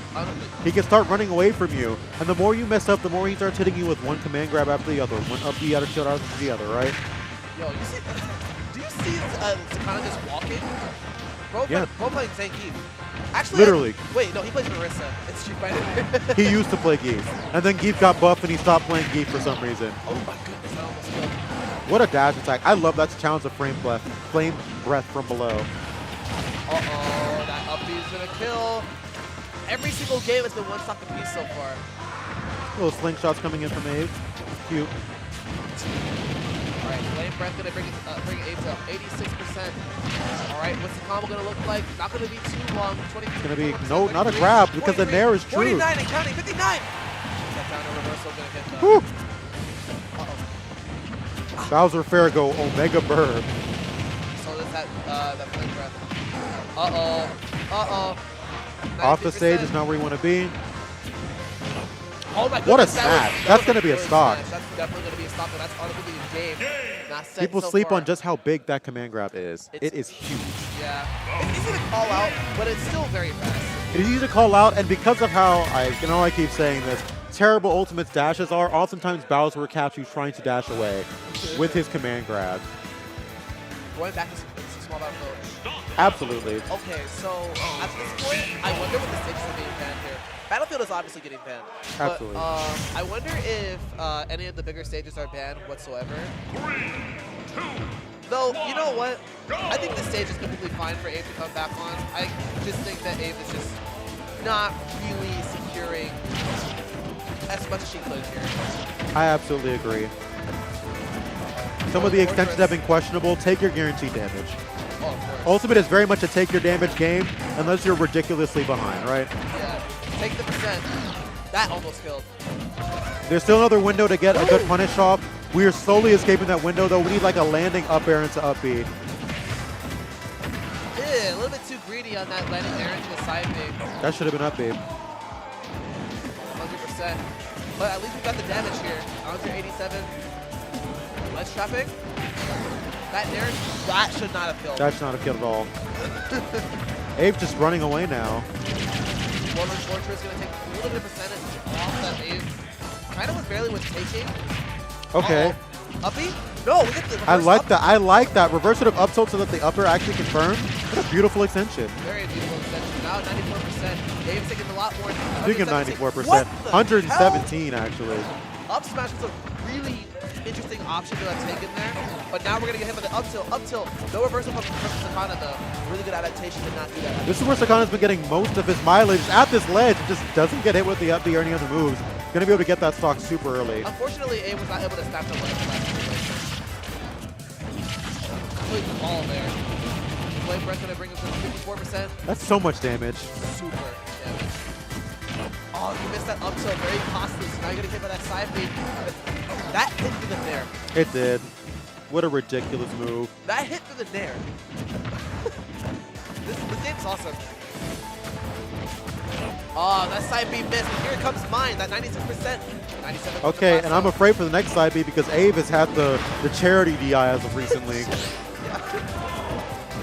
Speaker 5: He can start running away from you, and the more you mess up, the more he starts hitting you with one command grab after the other, one up the other shield after the other, right?
Speaker 4: Yo, you see? Do you see Sakana just walking? Bro playing Zangief. Actually,
Speaker 5: Literally.
Speaker 4: Wait, no, he plays Marissa. It's Street Fighter.
Speaker 5: He used to play Geef, and then Geef got buffed and he stopped playing Geef for some reason.
Speaker 4: Oh my goodness, I almost killed him.
Speaker 5: What a dash attack. I love that challenge of flame breath from below.
Speaker 4: Uh-oh, that up B is going to kill. Every single game has been one stock apiece so far.
Speaker 5: Little slingshots coming in from Abe. Cute.
Speaker 4: All right, flame breath going to bring Abe to 86%. All right, what's the combo going to look like? Not going to be too long. 20.
Speaker 5: It's going to be, no, not a grab because the Nair is true.
Speaker 4: 49 and counting, 59. That down air reversal going to hit though.
Speaker 5: Whew. Bowser fair go Omega Burr.
Speaker 4: So does that flame breath. Uh-oh. Uh-oh.
Speaker 5: Off the stage is not where you want to be.
Speaker 4: Oh my goodness.
Speaker 5: What a smash. That's going to be a stock.
Speaker 4: That's definitely going to be a stock, but that's arguably a game. Not set
Speaker 5: People
Speaker 4: so
Speaker 5: sleep
Speaker 4: far.
Speaker 5: on just how big that command grab is. It is huge.
Speaker 4: Yeah. It's easy to call out, but it's still very fast.
Speaker 5: It is easy to call out, and because of how, I keep saying this, terrible Ultimate's dashes are, oftentimes Bowser will catch you trying to dash away with his command grab.
Speaker 4: Going back to some small battlefield.
Speaker 5: Absolutely.
Speaker 4: Okay, so at this point, I wonder what the stakes are being banned here. Battlefield is obviously getting banned.
Speaker 5: Absolutely.
Speaker 4: But I wonder if any of the bigger stages are banned whatsoever.
Speaker 1: 3, 2,
Speaker 4: Though, you know what? I think this stage is completely fine for Abe to come back on. I just think that Abe is just not really securing as much as she could here.
Speaker 5: I absolutely agree. some of the extensions have been questionable. Take your guaranteed damage.
Speaker 4: Oh, of course.
Speaker 5: Ultimate is very much a take your damage game unless you're ridiculously behind, right?
Speaker 4: Yeah. Take the percent. That almost killed.
Speaker 5: There's still another window to get a good punish off. We are slowly escaping that window, though. We need like a landing up air into up B.
Speaker 4: Yeah, a little bit too greedy on that landing air into the side B.
Speaker 5: That should have been up B.
Speaker 4: 100%. But at least we got the damage here. 187. Ledge trapping. That nair, that should not have killed.
Speaker 5: That should not have killed at all. Abe just running away now.
Speaker 4: Brawler Fortress going to take a little bit of percentage off that Abe. Kind of was taking.
Speaker 5: Okay.
Speaker 4: Uppy? No, we get the
Speaker 5: I like
Speaker 4: up.
Speaker 5: that. I like that. Reverse it of up tilt so that the upper actually confirmed. What a beautiful extension.
Speaker 4: Very beautiful extension. Now 94%. Dave's taking a lot more.
Speaker 5: Speaking of 94%,
Speaker 4: What the
Speaker 5: 117 actually.
Speaker 4: Up smash was a really interesting option to have taken there. But now we're going to get hit with the up tilt. Up tilt. No reversal from Sakana though. Really good adaptation to not do that.
Speaker 5: This is where Sakana's been getting most of his mileage. At this ledge, just doesn't get hit with the up B or any other moves. Going to be able to get that stock super early.
Speaker 4: Unfortunately, Abe was not able to snap the ledge last situation. Complete ball there. Flame Breath going to bring us to 54%.
Speaker 5: That's so much damage.
Speaker 4: Super damage. Oh, you missed that up tilt. Very costly. So now you're going to get hit by that side beat. That hit through the nair.
Speaker 5: It did. What a ridiculous move.
Speaker 4: That hit through the nair. this game's awesome. Oh, that side B missed. But here comes mine. That 96%. 97%.
Speaker 5: Okay, and I'm afraid for the next side B because Abe has had the charity DI as of recently.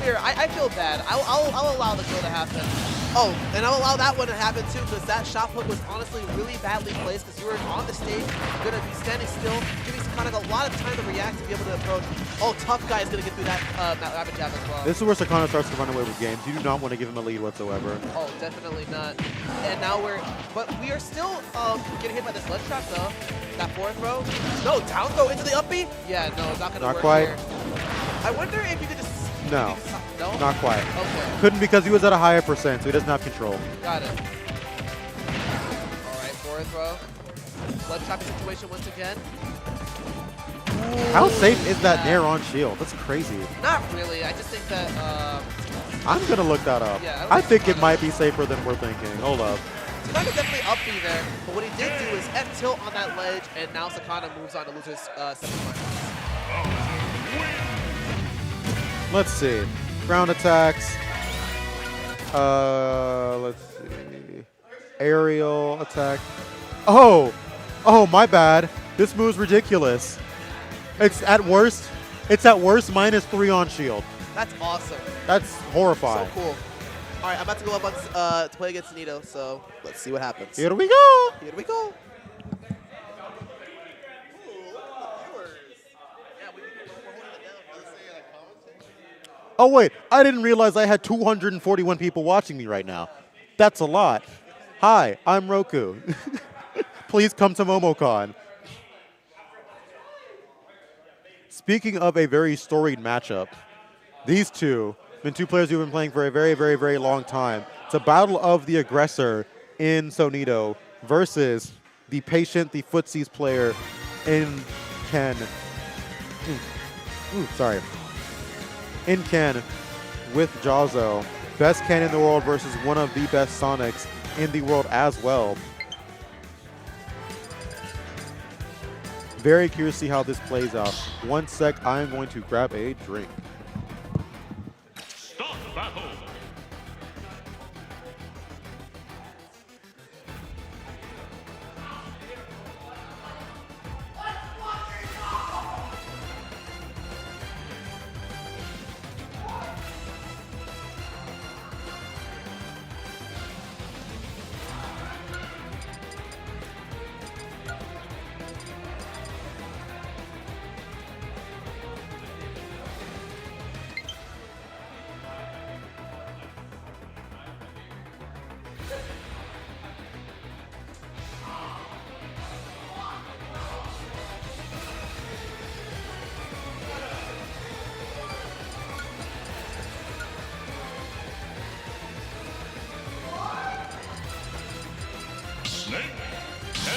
Speaker 4: Here, I feel bad. I'll allow the kill to happen. Oh, and I'll allow that one to happen too because that shot put was honestly really badly placed because you were on the stage, you're going to be standing still, giving Sakana a lot of time to react to be able to approach. Oh, Tough Guy is going to get through that rapid jab as well.
Speaker 5: This is where Sakana starts to run away with games. You do not want to give him a lead whatsoever.
Speaker 4: Oh, definitely not. And now but we are still getting hit by this ledge trap though. That forward throw. No, down throw into the up B? Yeah, no, it's not going to work
Speaker 5: quite.
Speaker 4: here. I wonder if you could just...
Speaker 5: No.
Speaker 4: No?
Speaker 5: Not quite.
Speaker 4: Okay.
Speaker 5: Couldn't because he was at a higher percent, so he doesn't have control.
Speaker 4: Got it. All right, forward throw. Ledge trapping situation once again.
Speaker 5: How safe is that nair on shield? That's crazy.
Speaker 4: Not really. I just think that...
Speaker 5: I'm going to look that up.
Speaker 4: Yeah,
Speaker 5: I think it might be safer than we're thinking. Hold up.
Speaker 4: Sakana definitely up B there, but what he did do is F tilt on that ledge, and now Sakana moves on to lose his semifinals.
Speaker 5: Let's see. Ground attacks. Let's see. Aerial attack. Oh, my bad. This move's ridiculous. It's at worst -3 on shield.
Speaker 4: That's awesome.
Speaker 5: That's horrifying.
Speaker 4: So cool. All right, I'm about to go up on, to play against Sonido, so let's see what happens.
Speaker 5: Here we go.
Speaker 4: Here we go.
Speaker 5: Oh, wait. I didn't realize I had 241 people watching me right now. That's a lot. Hi, I'm Roku. Please come to MomoCon. Speaking of a very storied matchup, these two have been two players who've been playing for a very, very, very long time. It's a battle of the aggressor in Sonido versus the patient, the footsies player in Ken. Sorry. In Ken with Jazo. Best Ken in the world versus one of the best Sonics in the world as well. Very curious to see how this plays out. 1 sec, I am going to grab a drink.
Speaker 1: Start battle. Snake 10.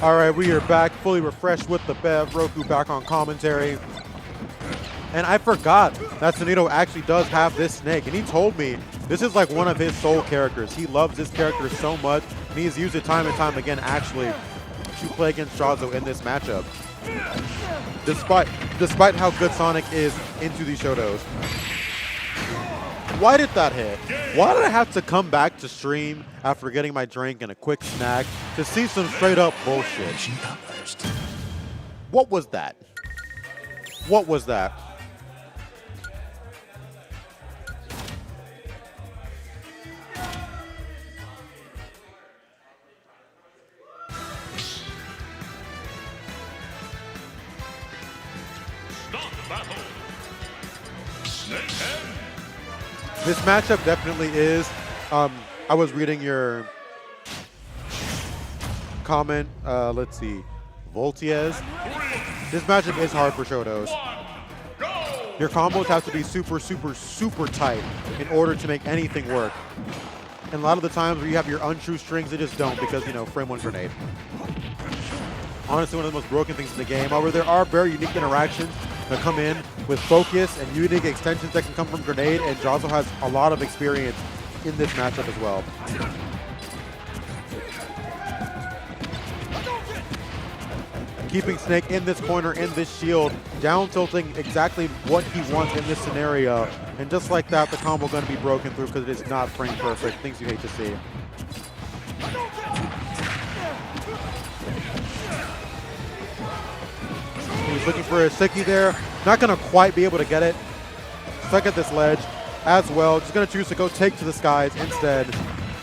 Speaker 5: All right, we are back, fully refreshed with the Bev. Roku back on commentary. And I forgot that Sonido actually does have this snake, and he told me this is like one of his soul characters. He loves this character so much, and he's used it time and time again, actually, to play against Drazo in this matchup. Despite how good Sonic is into these Shotos. Why did that hit? Why did I have to come back to stream after getting my drink and a quick snack to see some straight up bullshit? What was that? What was that?
Speaker 1: Stop battle. Snake Hand.
Speaker 5: This matchup definitely is. I was reading your comment. Let's see. Voltiez. This matchup is hard for Shotos. Your combos have to be super, super, super tight in order to make anything work. And a lot of the times where you have your untrue strings, they just don't because, you know, frame one grenade. Honestly, one of the most broken things in the game. However, there are very unique interactions that come in with focus and unique extensions that can come from grenade, and Drazo has a lot of experience in this matchup as well. Keeping Snake in this corner, in this shield, down tilting exactly what he wants in this scenario. And just like that, the combo going to be broken through because it is not frame perfect. Things you hate to see. He's looking for a sticky there. Not going to quite be able to get it. Stuck at this ledge as well. Just going to choose to go take to the skies instead.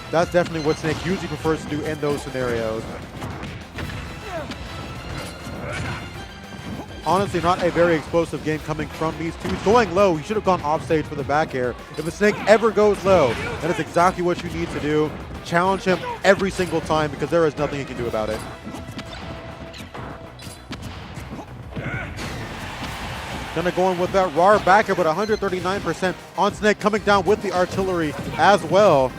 Speaker 5: That's definitely what Snake usually prefers to do in those scenarios. Honestly, not a very explosive game coming from these two. He's going low. He should have gone off stage for the back air. If a Snake ever goes low, that is exactly what you need to do. Challenge him every single time because there is nothing he can do about it. Gonna go in with that raw back air, but 139% on Snake, coming down with the artillery as well.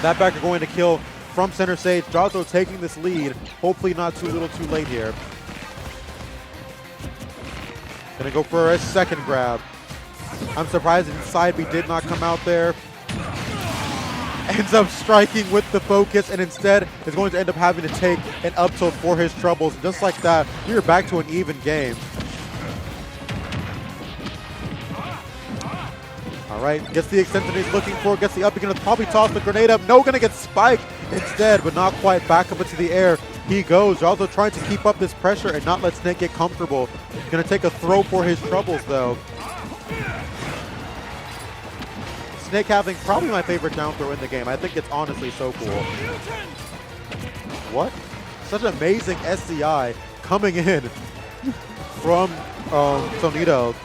Speaker 5: That back air going to kill from center stage. Drazo taking this lead. Hopefully not too little too late here. Gonna go for a second grab. I'm surprised that side B did not come out there. Ends up striking with the focus, and instead is going to end up having to take an up tilt for his troubles. Just like that, we're back to an even game. All right, gets the extension he's looking for, gets the up, he's gonna probably toss the grenade up. No, gonna get spiked instead, but not quite. Back up into the air he goes. Also trying to keep up this pressure and not let Snake get comfortable. Gonna take a throw for his troubles though. Snake having probably my favorite down throw in the game. I think it's honestly so cool. What? Such an amazing SCI coming in from Sonido.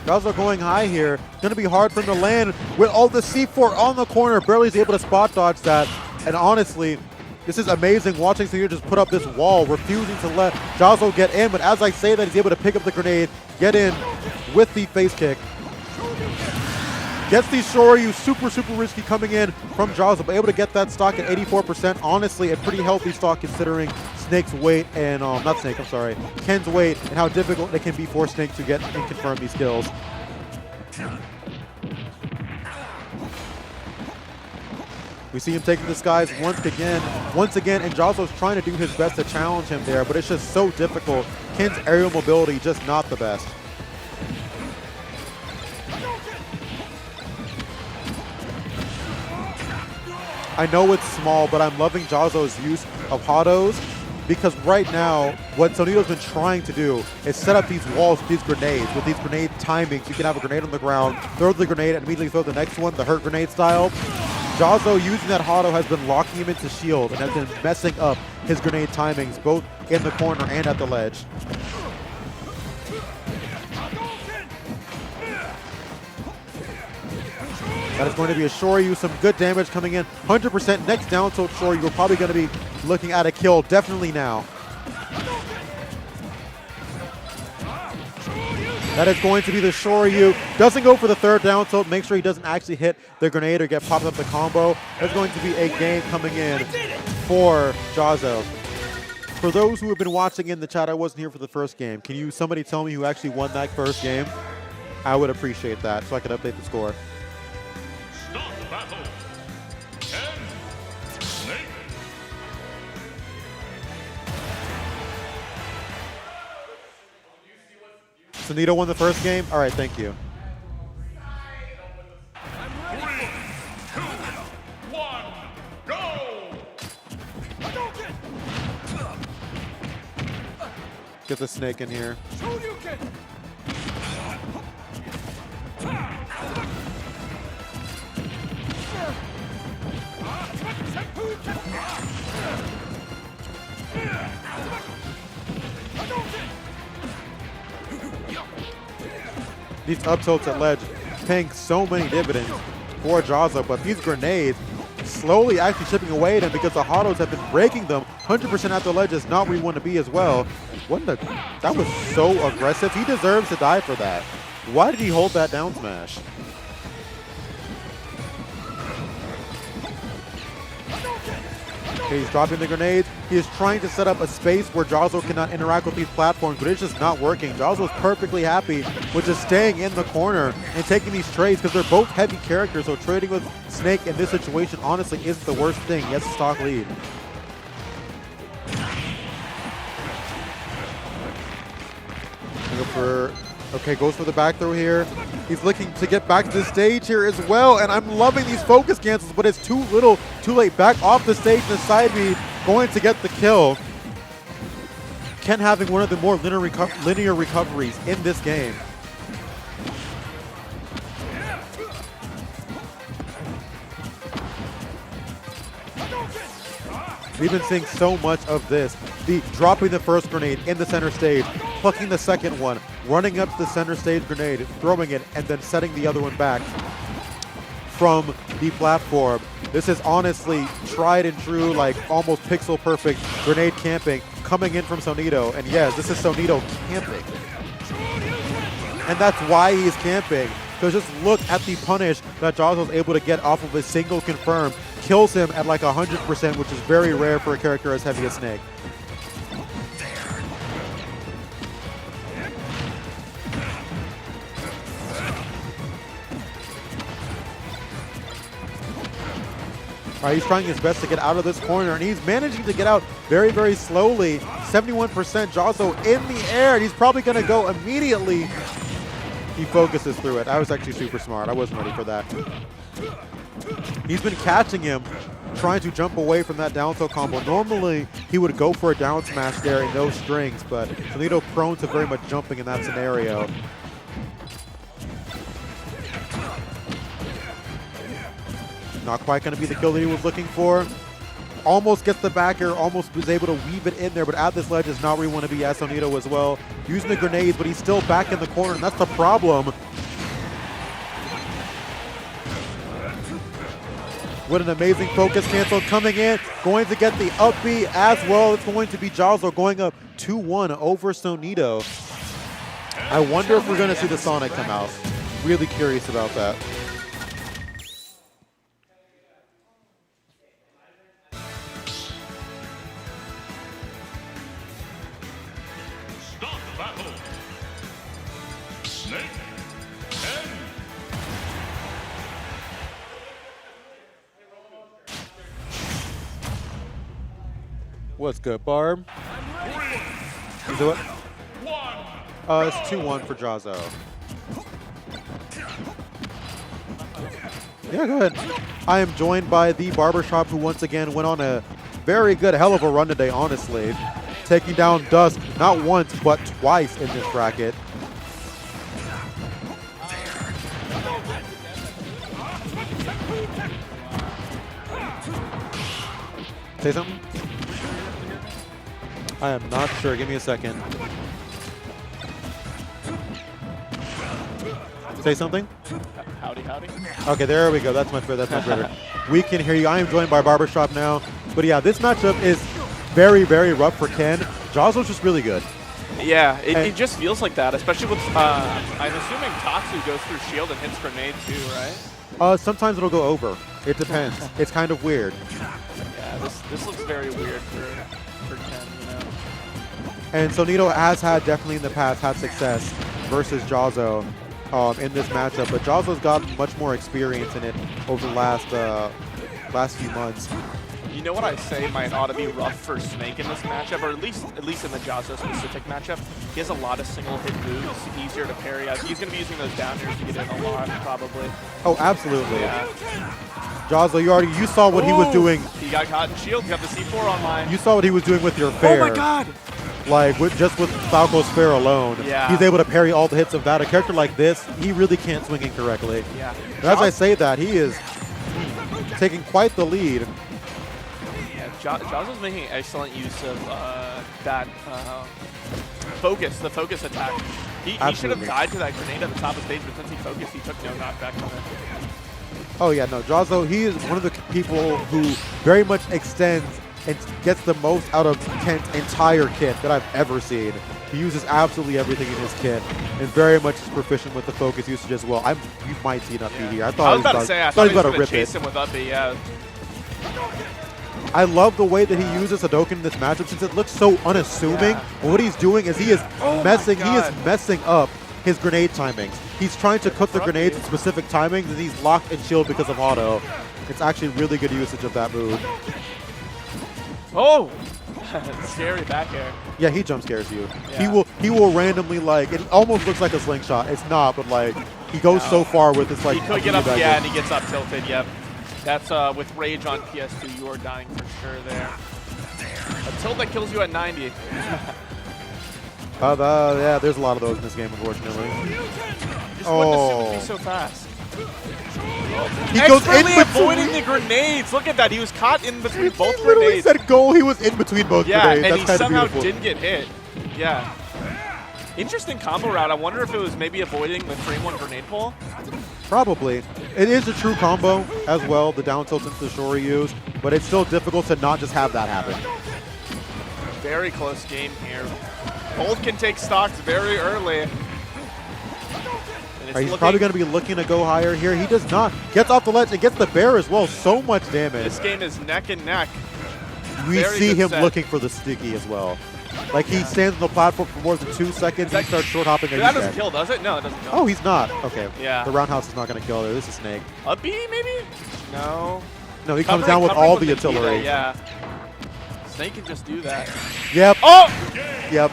Speaker 5: Jazo going high here. Going to be hard for him to land with all the C4 on the corner. Barely is able to spot dodge that. And honestly, this is amazing watching Sonido just put up this wall, refusing to let Jazo get in. But as I say that, he's able to pick up the grenade, get in with the face kick. Gets the Shoryu, super risky coming in from Jazo, but able to get that stock at 84%. Honestly, a pretty healthy stock considering Snake's weight and, not Snake, I'm sorry, Ken's weight and how difficult it can be for Snake to get and confirm these kills. We see him taking the skies once again, and Jazo's trying to do his best to challenge him there, but it's just so difficult. Ken's aerial mobility just not the best. I know it's small, but I'm loving Jazo's use of Hados because right now, what Sonido's been trying to do is set up these walls with these grenades, with these grenade timings. You can have a grenade on the ground, throw the grenade, and immediately throw the next one, the hurt grenade style. Jazo using that Hado has been locking him into shield and has been messing up his grenade timings, both in the corner and at the ledge. That is going to be a Shoryu, some good damage coming in. 100% next down tilt Shoryu. We're probably going to be looking at a kill definitely now. That is going to be the Shoryu. Doesn't go for the third down tilt. Make sure he doesn't actually hit the grenade or get popped up the combo. That's going to be a game coming in for Jazo. For those who have been watching in the chat, I wasn't here for the first game. Can somebody tell me who actually won that first game? I would appreciate that so I could update the score.
Speaker 1: Start battle. Ken. Snake.
Speaker 5: Sonido won the first game? All right, thank you.
Speaker 1: 3, 2, 1, go!
Speaker 5: Get the Snake in here. These up tilts at ledge paying so many dividends for Jazo, but these grenades slowly actually chipping away at him because the Hados have been breaking them. 100% at the ledge is not where you want to be as well. That was so aggressive. He deserves to die for that. Why did he hold that down smash? Okay, he's dropping the grenades. He is trying to set up a space where Jazo cannot interact with these platforms, but it's just not working. Jazo's perfectly happy with just staying in the corner and taking these trades because they're both heavy characters, so trading with Snake in this situation honestly isn't the worst thing. He has a stock lead. Okay, goes for the back throw here. He's looking to get back to the stage here as well, and I'm loving these focus cancels, but it's too little, too late. Back off the stage, the side B going to get the kill. Ken having one of the more linear recoveries in this game. We've been seeing so much of this. The dropping the first grenade in the center stage, plucking the second one, running up to the center stage grenade, throwing it, and then setting the other one back from the platform. This is honestly tried and true, like almost pixel perfect grenade camping coming in from Sonido. And yes, this is Sonido camping. And that's why he's camping. Because just look at the punish that Jazo was able to get off of a single confirm. Kills him at like 100%, which is very rare for a character as heavy as Snake. All right, he's trying his best to get out of this corner, and he's managing to get out very slowly. 71% Jazo in the air, and he's probably going to go immediately. He focuses through it. I was actually super smart. I wasn't ready for that. He's been catching him, trying to jump away from that down tilt combo. Normally, he would go for a down smash there in no strings, but Sonido prone to very much jumping in that scenario. Not quite going to be the kill that he was looking for. almost gets the back air, almost was able to weave it in there, but at this ledge is not where you want to be as Sonido as well. Using the grenades, but he's still back in the corner, and that's the problem. What an amazing focus cancel coming in, going to get the up B as well. It's going to be Joslo going up 2-1 over Sonido. I wonder if we're going to see the Sonic come out. Really curious about that.
Speaker 1: Start battle. Snake. End.
Speaker 5: What's good, Barb? Is it what? It's 2-1 for Joslo. Yeah, go ahead. I am joined by the Barbershop, who once again went on a very good, hell of a run today, honestly. Taking down Dusk not once, but twice in this bracket. Say something? I am not sure. Give me a second. Say something?
Speaker 2: Howdy, howdy.
Speaker 5: Okay, there we go. That's much better. That's much better. We can hear you. I am joined by Barbashop now. But yeah, this matchup is very, very rough for Ken. Joslo's just really good.
Speaker 2: Yeah, it just feels like that, especially with, I'm assuming Tatsu goes through shield and hits grenade too, right?
Speaker 5: Sometimes it'll go over. It depends. It's kind of weird.
Speaker 2: Yeah, this looks very weird for Ken, you know.
Speaker 5: And Sonido has definitely in the past had success versus Joslo in this matchup, but Joslo's gotten much more experience in it over the last few months.
Speaker 2: You know what I say might ought to be rough for Snake in this matchup, or at least in the Joslo specific matchup. He has a lot of single hit moves, easier to parry. He's going to be using those down airs to get in a lot, probably.
Speaker 5: Oh, absolutely.
Speaker 2: Yeah.
Speaker 5: Joslo, you saw what he was doing.
Speaker 2: He got caught in shield. He got the C4 online.
Speaker 5: You saw what he was doing with your fair.
Speaker 2: Oh my god!
Speaker 5: Like, just with Falco's fair alone,
Speaker 2: yeah.
Speaker 5: He's able to parry all the hits of that. A character like this, he really can't swing it correctly.
Speaker 2: Yeah.
Speaker 5: And as I say that, he is taking quite the lead.
Speaker 2: Yeah, Joslo's making excellent use of that the focus attack. He should have died to that grenade at the top of the stage, but since he focused, he took no knockback from it.
Speaker 5: Oh yeah, no, Joslo, he is one of the people who very much extends and gets the most out of Ken's entire kit that I've ever seen. He uses absolutely everything in his kit, and very much is proficient with the focus usage as well. You might see an up B here. I thought
Speaker 2: I was about to say, I thought he was going to chase him with up B, yeah.
Speaker 5: I love the way that he uses Hadoken in this matchup since it looks so unassuming.
Speaker 2: Yeah.
Speaker 5: But what he's doing is he is messing up his grenade timings. He's trying to cook the grenades in specific timings, and he's locked in shield because of auto. It's actually really good usage of that move.
Speaker 2: Oh! Scary back air.
Speaker 5: Yeah, he jump scares you.
Speaker 2: Yeah.
Speaker 5: He will randomly, like, it almost looks like a slingshot. It's not, but like he goes so far with this, like,
Speaker 2: he could get up, yeah, and he gets up tilted. Yep. That's with Rage on PS2, you are dying for sure there. A tilt that kills you at 90.
Speaker 5: Yeah, there's a lot of those in this game, unfortunately.
Speaker 2: Just wouldn't assume it'd be so fast.
Speaker 5: He goes in between.
Speaker 2: Avoiding the grenades. Look at that. He was caught in between both
Speaker 5: He literally
Speaker 2: grenades.
Speaker 5: said goal. He was in between both grenades.
Speaker 2: Yeah, and
Speaker 5: That's
Speaker 2: he somehow
Speaker 5: beautiful.
Speaker 2: didn't get hit. Yeah. Interesting combo route. I wonder if it was maybe avoiding the frame one grenade pull.
Speaker 5: Probably. It is a true combo as well, the down tilt into the Shori use, but it's still difficult to not just have that happen.
Speaker 2: Very close game here. Both can take stocks very early.
Speaker 5: He's probably going to be looking to go higher here. He does not. Gets off the ledge and gets the bear as well. So much damage.
Speaker 2: This game is neck and neck.
Speaker 5: We
Speaker 2: Very
Speaker 5: see
Speaker 2: good
Speaker 5: him
Speaker 2: set.
Speaker 5: looking for the sticky as well. Like he stands on the platform for more than 2 seconds and he starts short hopping.
Speaker 2: That doesn't kill, does it? No, it doesn't kill.
Speaker 5: Oh, he's not. Okay.
Speaker 2: Yeah.
Speaker 5: The roundhouse is not going to kill there. This is Snake.
Speaker 2: A B maybe? No.
Speaker 5: No, he comes down with all the artillery.
Speaker 2: Yeah. Snake can just do that.
Speaker 5: Yep.
Speaker 2: Oh!
Speaker 5: Yep.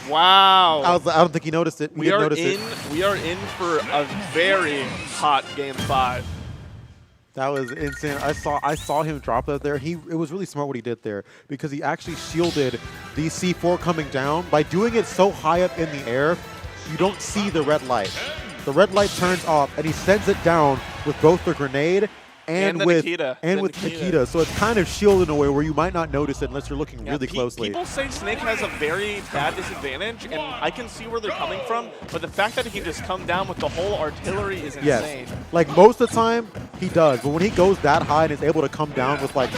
Speaker 2: Wow.
Speaker 5: I don't think he noticed it.
Speaker 2: We are in for a very hot game 5.
Speaker 5: That was insane. I saw him drop that there. It was really smart what he did there because he actually shielded the C4 coming down. By doing it so high up in the air, you don't see the red light. The red light turns off and he sends it down with both the grenade
Speaker 2: And the
Speaker 5: with
Speaker 2: Nikita.
Speaker 5: and
Speaker 2: The
Speaker 5: with
Speaker 2: Nikita.
Speaker 5: Nikita. So it's kind of shielded in a way where you might not notice it unless you're looking
Speaker 2: Yeah,
Speaker 5: really closely.
Speaker 2: People say Snake has a very bad disadvantage, and I can see where they're coming from, but the fact that he can just come down with the whole artillery is insane.
Speaker 5: Yes. Like most of the time, he does. But when he goes that high and is able to come down with like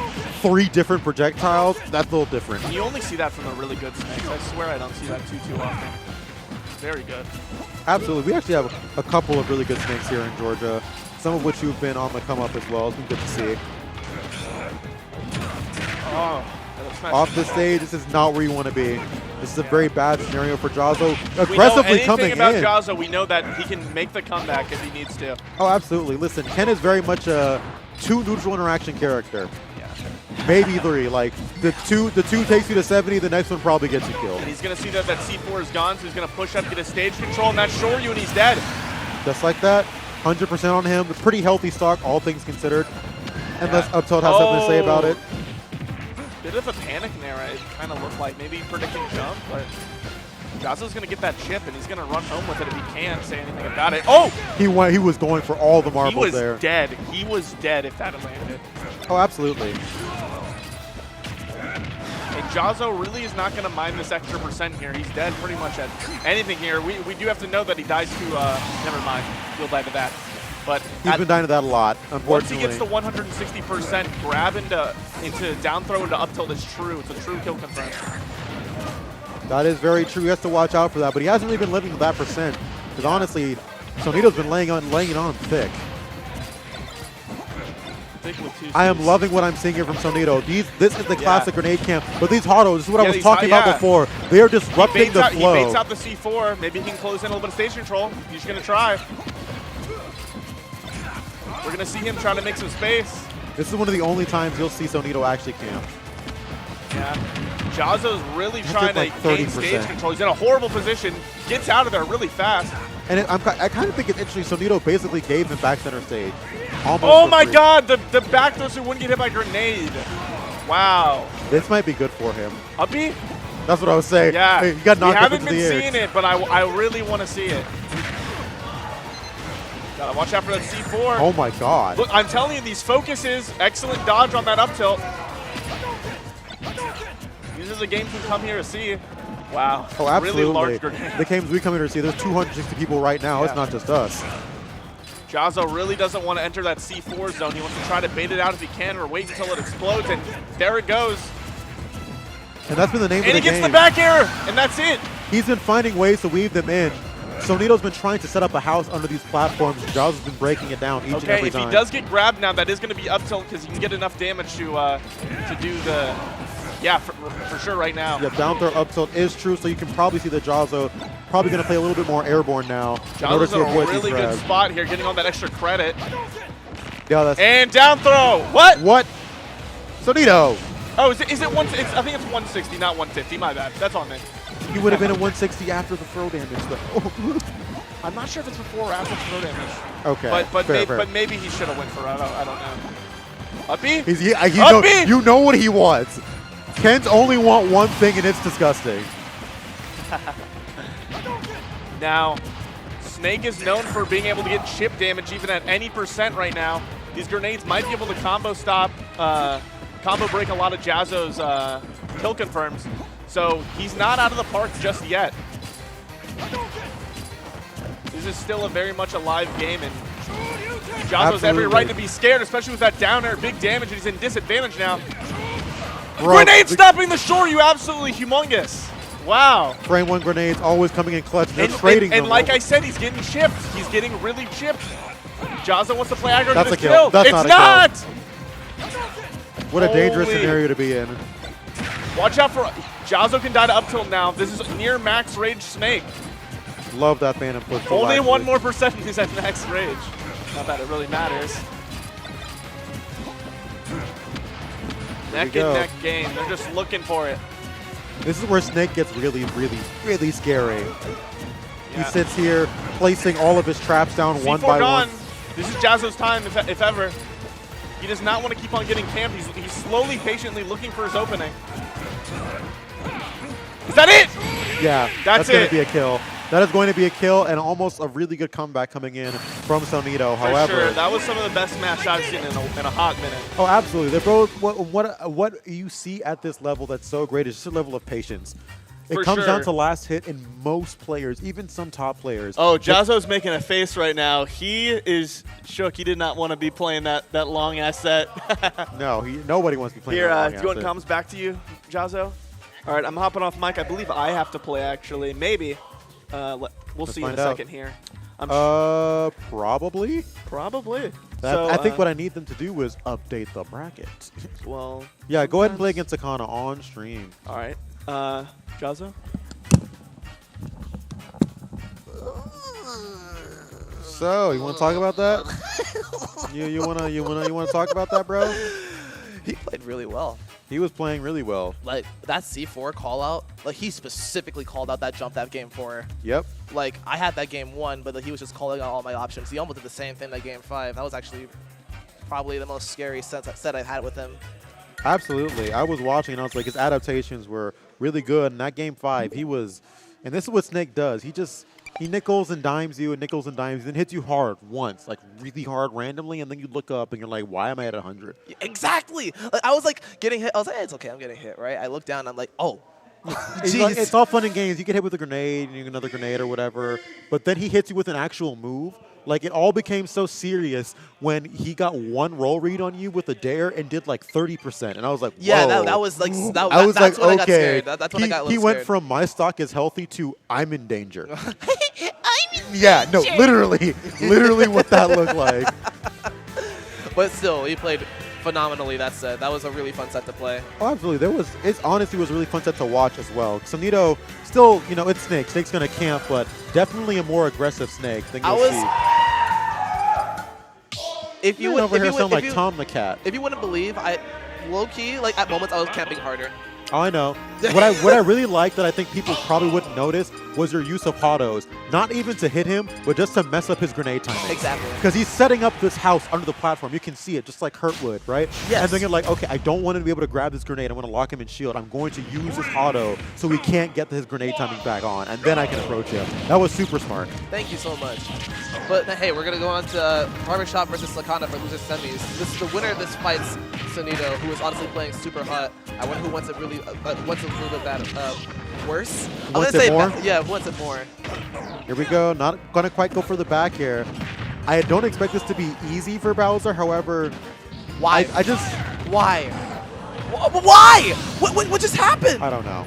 Speaker 5: 3 different projectiles, that's a little different.
Speaker 2: And you only see that from the really good Snakes. I swear I don't see that too often. Very good.
Speaker 5: Absolutely. We actually have a couple of really good Snakes here in Georgia, some of which you've been on the come up as well. It's been good to see.
Speaker 2: Oh, that's
Speaker 5: Off the stage, this is not where you want to be. This is a very bad scenario for Jazzo. Aggressively coming
Speaker 2: about
Speaker 5: in.
Speaker 2: Jazzo, we know that he can make the comeback if he needs to.
Speaker 5: Oh, absolutely. Listen, Ken is very much a 2 neutral interaction character.
Speaker 2: Yeah.
Speaker 5: Maybe 3. Like the two takes you to 70, the next one probably gets you killed.
Speaker 2: And he's going to see that C4 is gone, so he's going to push up, get a stage control, and that's Shoryu, and he's dead.
Speaker 5: Just like that, 100% on him. A pretty healthy stock, all things considered. Unless Up Tilt has something to say about it.
Speaker 2: Bit of a panic in there, it kind of looked like. Maybe predicting jump, but Jazzo's going to get that chip, and he's going to run home with it if he can't say anything about it. Oh!
Speaker 5: He was going for all the marbles there.
Speaker 2: He was dead. He was dead if that had landed.
Speaker 5: Oh, absolutely.
Speaker 2: And Jazzo really is not going to mind this extra percent here. He's dead pretty much at anything here. We do have to know that he dies to, never mind, we'll die to that. But
Speaker 5: he's been dying to that a lot, unfortunately.
Speaker 2: Once he gets the 160%, grab into down throw into up tilt is true. It's a true kill confirm.
Speaker 5: That is very true. He has to watch out for that, but he hasn't really been living to that percent. Because honestly, Sonido's been laying it on thick. I am loving what I'm seeing here from Sonido. This is the classic grenade camp, but these autos, this is what I was talking about before. They are disrupting the flow.
Speaker 2: He baits out the C4. Maybe he can close in a little bit of stage control. He's going to try. We're going to see him trying to make some space.
Speaker 5: This is one of the only times you'll see Sonido actually camp.
Speaker 2: Yeah. Jazzo's really trying to gain stage control. He's in a horrible position. Gets out of there really fast.
Speaker 5: And I kind of think it's interesting. Sonido basically gave him back center stage.
Speaker 2: Oh my God! The back throw so he wouldn't get hit by grenade. Wow.
Speaker 5: This might be good for him.
Speaker 2: Uppy?
Speaker 5: That's what I was saying.
Speaker 2: Yeah.
Speaker 5: Hey, he got knocked up into the air.
Speaker 2: We haven't been seeing it, but I really want to see it. Gotta watch out for that C4.
Speaker 5: Oh my God.
Speaker 2: Look, I'm telling you, these focuses, excellent dodge on that up tilt. These are the games we come here to see. Wow.
Speaker 5: Oh, absolutely.
Speaker 2: Really large grenade.
Speaker 5: The games we come here to see, there's 260 people right now. It's not just us.
Speaker 2: Jazzo really doesn't want to enter that C4 zone. He wants to try to bait it out if he can or wait until it explodes, and there it goes.
Speaker 5: And that's been the name of the game.
Speaker 2: And he gets the back air, and that's it.
Speaker 5: He's been finding ways to weave them in. Sonido's been trying to set up a house under these platforms. Jazzo's been breaking it down each and every time.
Speaker 2: If he does get grabbed now, that is going to be up tilt because he can get enough damage to do the... Yeah, for sure right now.
Speaker 5: Yeah, down throw up tilt is true, so you can probably see that Jazzo probably going to play a little bit more airborne now.
Speaker 2: Jazzo's in a really good spot here, getting all that extra credit.
Speaker 5: Yeah, that's
Speaker 2: and down throw. What?
Speaker 5: What? Sonido.
Speaker 2: Oh, is it one? I think it's 160, not 150. My bad. That's on me.
Speaker 5: He would have been at 160 after the throw damage, though.
Speaker 2: I'm not sure if it's before or after throw damage.
Speaker 5: Okay.
Speaker 2: But maybe he should have went for it. I don't know. Uppy?
Speaker 5: Uppy? You know what he wants. Ken's only want one thing, and it's disgusting.
Speaker 2: Now, Snake is known for being able to get chip damage even at any percent right now. These grenades might be able to combo break a lot of Jazzo's kill confirms. So he's not out of the park just yet. This is still a very much alive game, and Jazzo's every right to be scared, especially with that down air, big damage, and he's in disadvantage now. Grenade stopping the shore, you absolutely humongous. Wow.
Speaker 5: Frame 1 grenades always coming in clutch. They're trading them.
Speaker 2: And like I said, he's getting chipped. He's getting really chipped. Jazzo wants to play aggro.
Speaker 5: That's a kill. That's not a kill. What a dangerous
Speaker 2: Holy.
Speaker 5: scenario to be in.
Speaker 2: Watch out for... Jazzo can die to up tilt now. This is near max rage Snake.
Speaker 5: Love that Phantom push.
Speaker 2: Only 1 more percent and he's at max rage. Not that it really matters. Neck and neck game. They're just looking for it.
Speaker 5: This is where Snake gets really, really, really scary.
Speaker 2: Yeah.
Speaker 5: He sits here, placing all of his traps down one by
Speaker 2: gone.
Speaker 5: one.
Speaker 2: This is Jazzo's time, if ever. He does not want to keep on getting camped. He's slowly, patiently looking for his opening. Is that it?
Speaker 5: Yeah,
Speaker 2: that's
Speaker 5: going
Speaker 2: it.
Speaker 5: to be a kill. That is going to be a kill and almost a really good comeback coming in from Sonido. However,
Speaker 2: sure, that was some of the best Smash I've seen in a hot minute.
Speaker 5: Oh, absolutely. They're both what you see at this level that's so great is just a level of patience. It comes down to last hit in most players, even some top players.
Speaker 2: Oh, Jazzo's making a face right now. He is shook. He did not want to be playing that long ass set.
Speaker 5: No, nobody wants to be playing
Speaker 2: Here,
Speaker 5: that long
Speaker 2: do you want
Speaker 5: ass set.
Speaker 2: comms back to you, Jazzo? All right, I'm hopping off mic. I believe I have to play, actually. Maybe. We'll see in a second here.
Speaker 5: Probably.
Speaker 2: Probably.
Speaker 5: I think what I need them to do is update the bracket.
Speaker 2: Well.
Speaker 5: Yeah, go ahead and play against Sakana on stream.
Speaker 2: All right. Jazzo?
Speaker 5: So, you want to talk about that? you wanna talk about that, bro?
Speaker 4: He played really well.
Speaker 5: He was playing really well.
Speaker 4: Like, that C4 call out, like, he specifically called out that jump that game 4.
Speaker 5: Yep.
Speaker 4: Like, I had that game 1, but he was just calling out all my options. He almost did the same thing that game 5. That was actually probably the most scary set I've had with him.
Speaker 5: Absolutely. I was watching and I was like, his adaptations were really good. And that game 5, he was, and this is what Snake does. He nickels and dimes you and nickels and dimes you, then hits you hard once, like really hard randomly, and then you look up and you're like, why am I at 100?
Speaker 4: Exactly. Like, I was like getting hit. I was like, hey, it's okay, I'm getting hit, right? I look down, I'm like, oh.
Speaker 5: It's all fun and games. You get hit with a grenade and you get another grenade or whatever, but then he hits you with an actual move. Like, it all became so serious when he got one roll read on you with a dare and did like 30%. And I was like, whoa.
Speaker 4: Yeah, that was like,
Speaker 5: I was
Speaker 4: that's
Speaker 5: like,
Speaker 4: when I got
Speaker 5: okay.
Speaker 4: scared. That's when I got a little
Speaker 5: He went
Speaker 4: scared.
Speaker 5: from my stock is healthy to I'm in danger. Yeah, no, literally what that looked like.
Speaker 4: But still, he played phenomenally that set. That was a really fun set to play.
Speaker 5: Oh, absolutely. It honestly was a really fun set to watch as well. Sonido still, it's Snake. Snake's going to camp, but definitely a more aggressive Snake than you'll see.
Speaker 4: If you
Speaker 5: over here sound like
Speaker 4: you,
Speaker 5: Tom the Cat.
Speaker 4: If you wouldn't believe, low-key, like at moments I was camping harder.
Speaker 5: Oh, I know. What I really liked that I think people probably wouldn't notice was your use of autos. Not even to hit him, but just to mess up his grenade timing.
Speaker 4: Exactly.
Speaker 5: Because he's setting up this house under the platform. You can see it, just like Hurt would, right?
Speaker 4: Yes.
Speaker 5: And then you're like, okay, I don't want him to be able to grab this grenade. I'm going to lock him in shield. I'm going to use his auto so he can't get his grenade timing back on, and then I can approach him. That was super smart.
Speaker 4: Thank you so much. But hey, we're going to go on to Barbashop versus Sakana for loser semis. This is the winner of this fight's Sonido, who is honestly playing super hot. I wonder who wants it really, wants it a little bit bad, worse. I'm
Speaker 5: Wants
Speaker 4: gonna
Speaker 5: it
Speaker 4: say
Speaker 5: more?
Speaker 4: yeah, wants it more.
Speaker 5: Here we go. Not going to quite go for the back here. I don't expect this to be easy for Bowser. However,
Speaker 4: Why?
Speaker 5: Why?
Speaker 4: Why? What just happened?
Speaker 5: I don't know.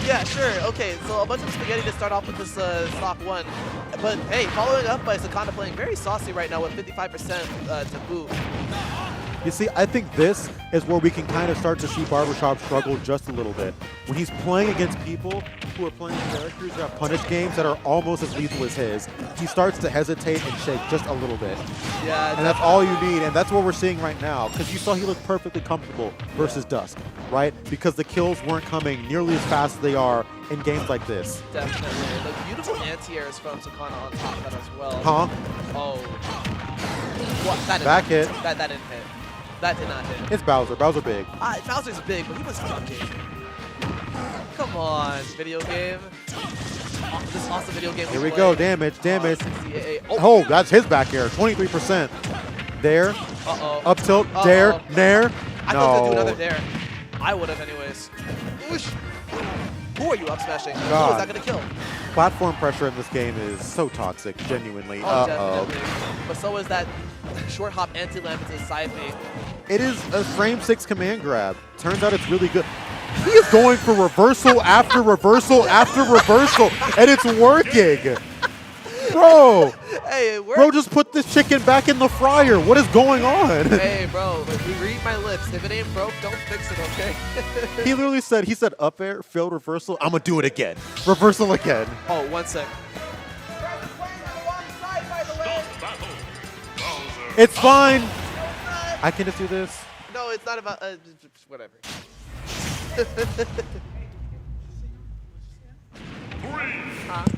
Speaker 4: Yeah, sure. Okay, so a bunch of spaghetti to start off with this stock 1. But hey, following up by Sakana playing very saucy right now with 55% to boot.
Speaker 5: You see, I think this is where we can kind of start to see Barbashop struggle just a little bit. When he's playing against people who are playing characters that have punish games that are almost as lethal as his, he starts to hesitate and shake just a little bit.
Speaker 4: Yeah,
Speaker 5: and that's all you need, and that's what we're seeing right now. Because you saw he looked perfectly comfortable versus Dusk, right? Because the kills weren't coming nearly as fast as they are in games like this.
Speaker 4: Definitely. The beautiful anti-airs from Sakana on top of that as well.
Speaker 5: Huh?
Speaker 4: Oh. What? That didn't
Speaker 5: Back hit.
Speaker 4: That didn't hit. That did not hit.
Speaker 5: It's Bowser. Bowser big.
Speaker 4: Bowser's big, but he was funky. Come on, video game. This awesome video game.
Speaker 5: Here we go. Damage.
Speaker 4: 68.
Speaker 5: Oh, that's his back air. 23%. There.
Speaker 4: Uh-oh.
Speaker 5: Up tilt. Dare. Nair.
Speaker 4: I thought he was going to do another dare. I would have anyways. Oosh. Who are you up smashing? Who is that going to kill?
Speaker 5: Platform pressure in this game is so toxic, genuinely.
Speaker 4: Definitely. But so is that short hop anti-lamp into the side B.
Speaker 5: It is a frame 6 command grab. Turns out it's really good. He is going for reversal after reversal after reversal, and it's working. Bro.
Speaker 4: Hey, it worked.
Speaker 5: Bro, just put this chicken back in the fryer. What is going on?
Speaker 4: Hey, bro, read my lips. If it ain't broke, don't fix it, okay?
Speaker 5: He literally said, up air, failed reversal. I'm going to do it again. Reversal again.
Speaker 4: Oh, 1 sec.
Speaker 5: It's fine. I can just do this.
Speaker 4: No, it's not about, whatever.
Speaker 1: 3,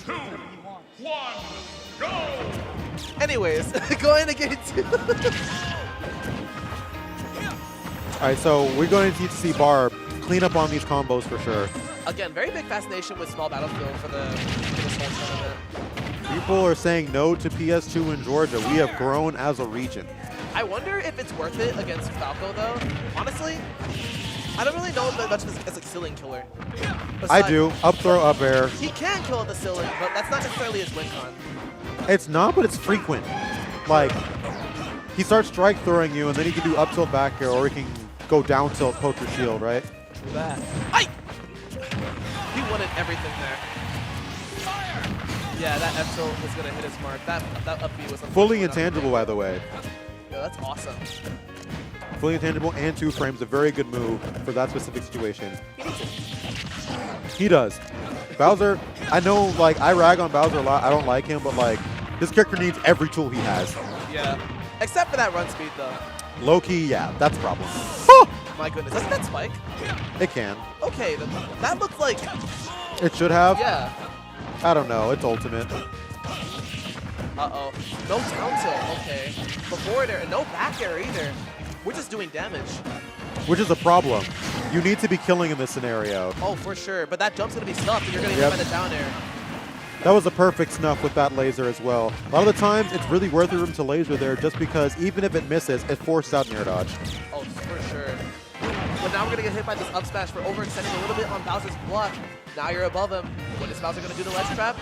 Speaker 1: 2, 1, go!
Speaker 4: Anyways, going to game 2.
Speaker 5: All right, so we're going to need to see Barb clean up on these combos for sure.
Speaker 4: Again, very big fascination with small battlefield for this whole tournament.
Speaker 5: People are saying no to PS2 in Georgia. We have grown as a region.
Speaker 4: I wonder if it's worth it against Falco, though. Honestly, I don't really know that much as a ceiling killer.
Speaker 5: I do. Up throw, up air.
Speaker 4: He can kill at the ceiling, but that's not necessarily his win con.
Speaker 5: It's not, but it's frequent. Like, he starts strike throwing you, and then he can do up tilt back air, or he can go down tilt, poke your shield, right?
Speaker 4: True that. Aye! He wanted everything there. Yeah, that F tilt was going to hit his mark. That up B was
Speaker 5: fully intangible, by the way.
Speaker 4: Yeah, that's awesome.
Speaker 5: Fully intangible and 2 frames, a very good move for that specific situation. He does. Bowser, I know, like, I rag on Bowser a lot. I don't like him, but, like, this character needs every tool he has.
Speaker 4: Yeah. Except for that run speed, though.
Speaker 5: Low-key, yeah, that's a problem.
Speaker 4: My goodness. Doesn't that spike?
Speaker 5: It can.
Speaker 4: Okay, that looks like...
Speaker 5: It should have.
Speaker 4: Yeah.
Speaker 5: I don't know. It's ultimate.
Speaker 4: Uh-oh. No down tilt. Okay. Before there, and no back air either. We're just doing damage.
Speaker 5: Which is a problem. You need to be killing in this scenario.
Speaker 4: Oh, for sure. But that jump's going to be stuffed, and you're going to get hit by the down air.
Speaker 5: That was a perfect snuff with that laser as well. A lot of the times, it's really worth it to laser there just because even if it misses, it forced out near dodge.
Speaker 4: Oh, for sure. But now we're going to get hit by this up smash for overextending a little bit on Bowser's block. Now you're above him. What is Bowser going to do the ledge trap?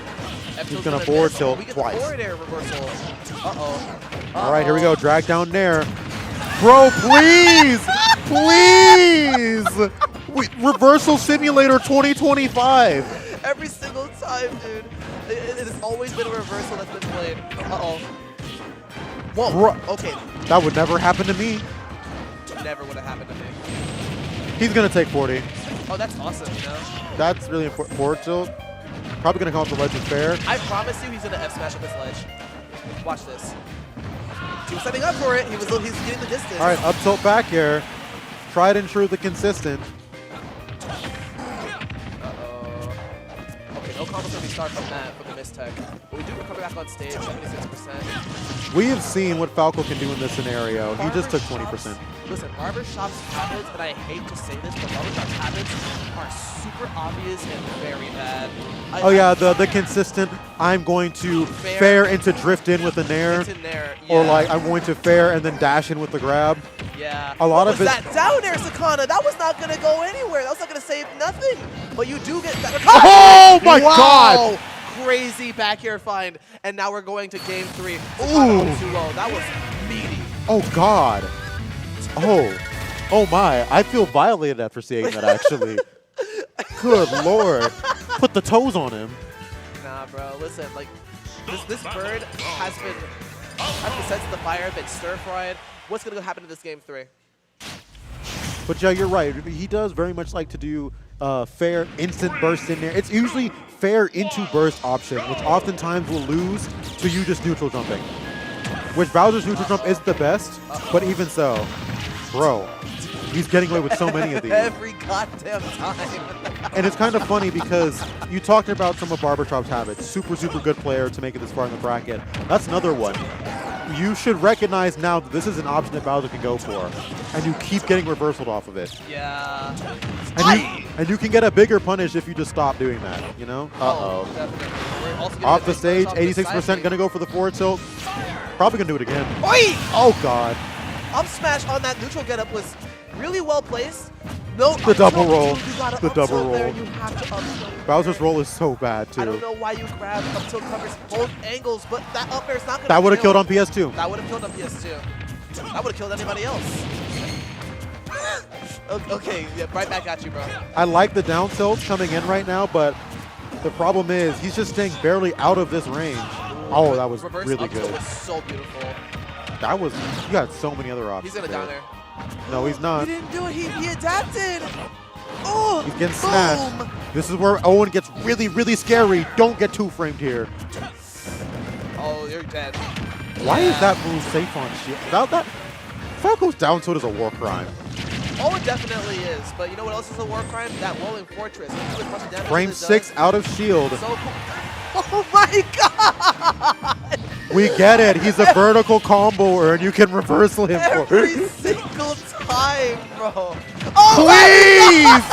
Speaker 5: He's going to forward tilt
Speaker 4: we get
Speaker 5: twice.
Speaker 4: The forward air reversal. Uh-oh.
Speaker 5: All right, here we go. Drag down Nair. Bro, please! Please! Reversal Simulator 2025.
Speaker 4: Every single time, dude. It has always been a reversal that's been played. Uh-oh. Whoa.
Speaker 5: Bro,
Speaker 4: okay.
Speaker 5: that would never happen to me.
Speaker 4: Never would have happened to me.
Speaker 5: He's going to take 40.
Speaker 4: Oh, that's awesome, you know?
Speaker 5: That's really important. Forward tilt. Probably going to come off the ledge with fair.
Speaker 4: I promise you he's going to F-smash at this ledge. Watch this. He was setting up for it. He's getting the distance.
Speaker 5: All right, up tilt back air. Tried and true, the consistent.
Speaker 4: Okay, no combos going to be start from that, from the mistech. But we do recover back on stage, 76%.
Speaker 5: We have seen what Falco can do in this scenario. He just took 20%.
Speaker 4: Listen, Barbashop's habits, and I hate to say this, but Barbashop's habits are super obvious and very bad.
Speaker 5: Oh yeah, the consistent, I'm going to fair into drift in with a nair.
Speaker 4: Yeah.
Speaker 5: Or like, I'm going to fair and then dash in with the grab.
Speaker 4: Yeah.
Speaker 5: A lot
Speaker 4: of
Speaker 5: of it.
Speaker 4: That down air, Sakana, that was not going to go anywhere. That was not going to save nothing. But you do get that.
Speaker 5: Oh my
Speaker 4: wow.
Speaker 5: God!
Speaker 4: Crazy back air find. And now we're going to game 3.
Speaker 5: Ooh.
Speaker 4: Too low. That was meaty.
Speaker 5: Oh God. Oh my. I feel violated after seeing that actually. Good Lord. Put the toes on him.
Speaker 4: Nah, bro. Listen, like, this bird has been set to the fire, been stir-fried. What's going to happen in this game 3?
Speaker 5: But yeah, you're right. He does very much like to do fair instant burst in there. It's usually fair into burst option, which oftentimes will lose to you just neutral jumping. Which Bowser's neutral jump is the best, but even so, bro, he's getting away with so many of these.
Speaker 4: Every goddamn time.
Speaker 5: And it's kind of funny because you talked about some of Barbashop's habits. Super, super good player to make it this far in the bracket. That's another one. You should recognize now that this is an option that Bowser can go for, and you keep getting reversaled off of it.
Speaker 4: Yeah.
Speaker 5: And you can get a bigger punish if you just stop doing that, you know? Uh-oh. Off the stage, 86% going to go for the forward tilt. Probably going to do it again.
Speaker 4: Oi!
Speaker 5: Oh, God.
Speaker 4: Up smash on that neutral getup was really well placed. No,
Speaker 5: The double roll.
Speaker 4: The
Speaker 5: double roll.
Speaker 4: There. You have to up tilt.
Speaker 5: Bowser's roll is so bad, too.
Speaker 4: I don't know why you grabbed up tilt covers both angles, but that up air is not going to
Speaker 5: That would have killed on PS2.
Speaker 4: That would have killed on PS2. That would have killed anybody else. Okay, yeah, right back at you, bro.
Speaker 5: I like the down tilts coming in right now, but the problem is he's just staying barely out of this range. Oh, that was
Speaker 4: Reverse
Speaker 5: really
Speaker 4: up tilt
Speaker 5: good.
Speaker 4: was so beautiful.
Speaker 5: That was, you got so many other options.
Speaker 4: He's going to down
Speaker 5: there.
Speaker 4: there.
Speaker 5: No, he's not.
Speaker 4: He didn't do it. He adapted. Oh,
Speaker 5: He's getting
Speaker 4: boom.
Speaker 5: smashed. This is where Owen gets really, really scary. Don't get two-framed here.
Speaker 4: Oh, you're dead.
Speaker 5: Why is that move safe on shield? That Falco's down tilt is a war crime.
Speaker 4: Oh, it definitely is. But you know what else is a war crime? That rolling fortress. You do as much damage
Speaker 5: Frame
Speaker 4: as it
Speaker 5: 6
Speaker 4: does.
Speaker 5: out of shield.
Speaker 4: So cool. Oh my God!
Speaker 5: We get it. He's a vertical comboer, and you can reversal him for
Speaker 4: Every
Speaker 5: it.
Speaker 4: single time, bro. Oh
Speaker 5: Please!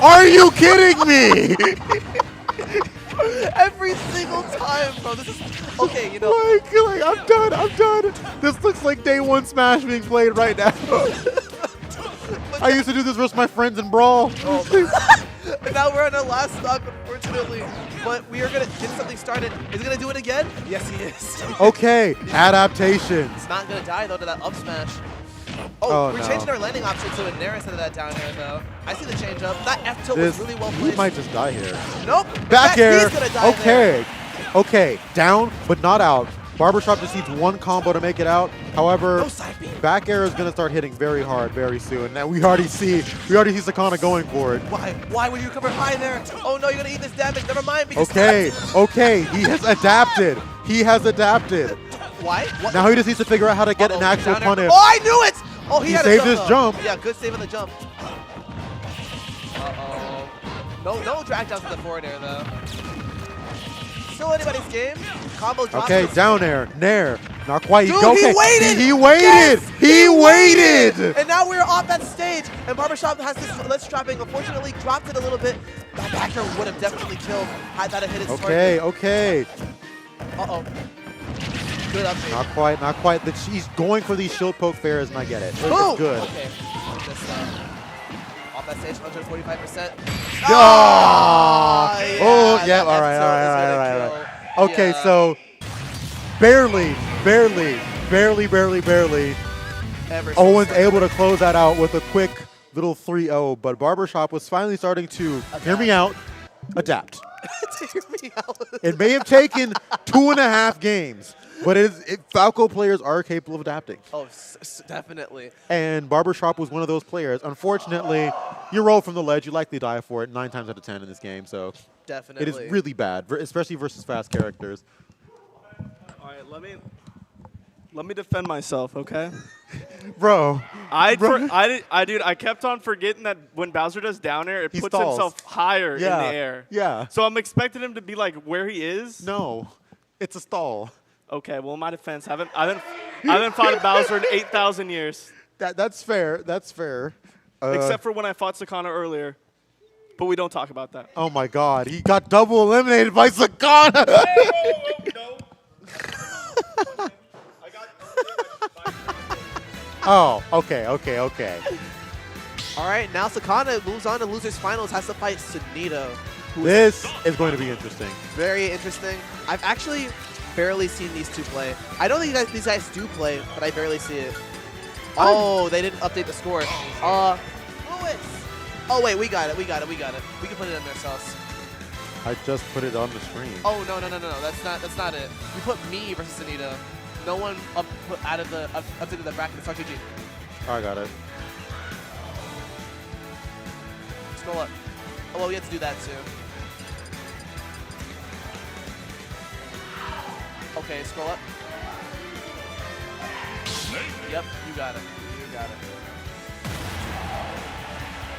Speaker 5: Are you kidding me?
Speaker 4: Every single time, bro. This is okay. You know.
Speaker 5: like, I'm done. I'm done. This looks like day one Smash being played right now. I used to do this versus my friends in Brawl.
Speaker 4: Oh, now we're on our last stock, unfortunately. But we are gonna get something started. Is he gonna do it again? Yes, he is.
Speaker 5: Okay, adaptations.
Speaker 4: It's not gonna die though to that up smash.
Speaker 5: Oh,
Speaker 4: we're
Speaker 5: no.
Speaker 4: changing our landing option to a Nair instead of that down air though. I see the change up. That F tilt was really well
Speaker 5: He
Speaker 4: placed.
Speaker 5: might just die here.
Speaker 4: Nope.
Speaker 5: Back air.
Speaker 4: He's gonna die
Speaker 5: Okay. Okay, down but not out. Barbershop just needs one combo to make it out. However,
Speaker 4: No side beam.
Speaker 5: back air is gonna start hitting very hard very soon. Now we already see Sakana going for it.
Speaker 4: Why? Why would you cover high there? Oh no, you're gonna eat this damage. Never mind. Because
Speaker 5: Okay, he has adapted. He has adapted.
Speaker 4: Why? What?
Speaker 5: Now he just needs to figure out how to get an actual
Speaker 4: Down air.
Speaker 5: punish.
Speaker 4: Oh, I knew it! Oh, he had
Speaker 5: saved
Speaker 4: a
Speaker 5: his
Speaker 4: though.
Speaker 5: jump.
Speaker 4: Yeah, good save on the jump. No drag down to the forward air though. Still anybody's game. Combo drop.
Speaker 5: Okay, down air, Nair. Not quite.
Speaker 4: Dude,
Speaker 5: Okay.
Speaker 4: he waited!
Speaker 5: He waited!
Speaker 4: Yes,
Speaker 5: he waited!
Speaker 4: And now we're off that stage, and Barbashop has this ledge trapping. Unfortunately, dropped it a little bit. That back air would have definitely killed had that hit its
Speaker 5: Okay,
Speaker 4: target.
Speaker 5: okay.
Speaker 4: Uh-oh. Good update.
Speaker 5: Not quite, not quite. He's going for these shield poke fairs, and I get it.
Speaker 4: Boom!
Speaker 5: It's good.
Speaker 4: Okay. Just, off that stage, 145%.
Speaker 5: Ah!
Speaker 4: Yeah,
Speaker 5: Oh, yeah,
Speaker 4: that
Speaker 5: all right,
Speaker 4: F
Speaker 5: all
Speaker 4: tilt is
Speaker 5: right,
Speaker 4: gonna
Speaker 5: all right, all
Speaker 4: kill.
Speaker 5: right. Okay,
Speaker 4: Yeah.
Speaker 5: so barely
Speaker 4: Ever so
Speaker 5: Owen's
Speaker 4: slightly.
Speaker 5: able to close that out with a quick little 3-0, but Barbershop was finally starting to, hear me out, adapt.
Speaker 4: Hear me out.
Speaker 5: It may have taken 2.5 games, but Falco players are capable of adapting.
Speaker 4: Oh, definitely.
Speaker 5: And Barbershop was one of those players. Unfortunately, you roll from the ledge, you likely die for it 9 times out of 10 in this game, so
Speaker 4: Definitely.
Speaker 5: it is really bad, especially versus fast characters.
Speaker 2: All right, let me defend myself, okay?
Speaker 5: Bro,
Speaker 2: I kept on forgetting that when Bowser does down air, it
Speaker 5: He
Speaker 2: puts
Speaker 5: stalls.
Speaker 2: himself higher in the air.
Speaker 5: Yeah.
Speaker 2: So I'm expecting him to be like where he is.
Speaker 5: No, it's a stall.
Speaker 2: Okay, well, in my defense, I haven't fought a Bowser in 8,000 years,
Speaker 5: That's fair. That's fair.
Speaker 2: except for when I fought Sakana earlier. But we don't talk about that.
Speaker 5: Oh my God, he got double eliminated by Sakana.
Speaker 2: No.
Speaker 5: Oh, okay.
Speaker 4: All right, now Sakana moves on to losers finals, has to fight Sonido, who is
Speaker 5: This is going to be interesting.
Speaker 4: very interesting. I've actually barely seen these two play. I know these guys do play, but I barely see it. Oh, they didn't update the score. Lewis. Oh wait, we got it. We can put it in ourselves.
Speaker 5: I just put it on the screen.
Speaker 4: Oh no, that's not it. We put me versus Sonido. No one updated the bracket. It's RGG.
Speaker 5: Oh, I got it.
Speaker 4: Scroll up. Oh well, we had to do that too. Okay, scroll up. Yep, you got it.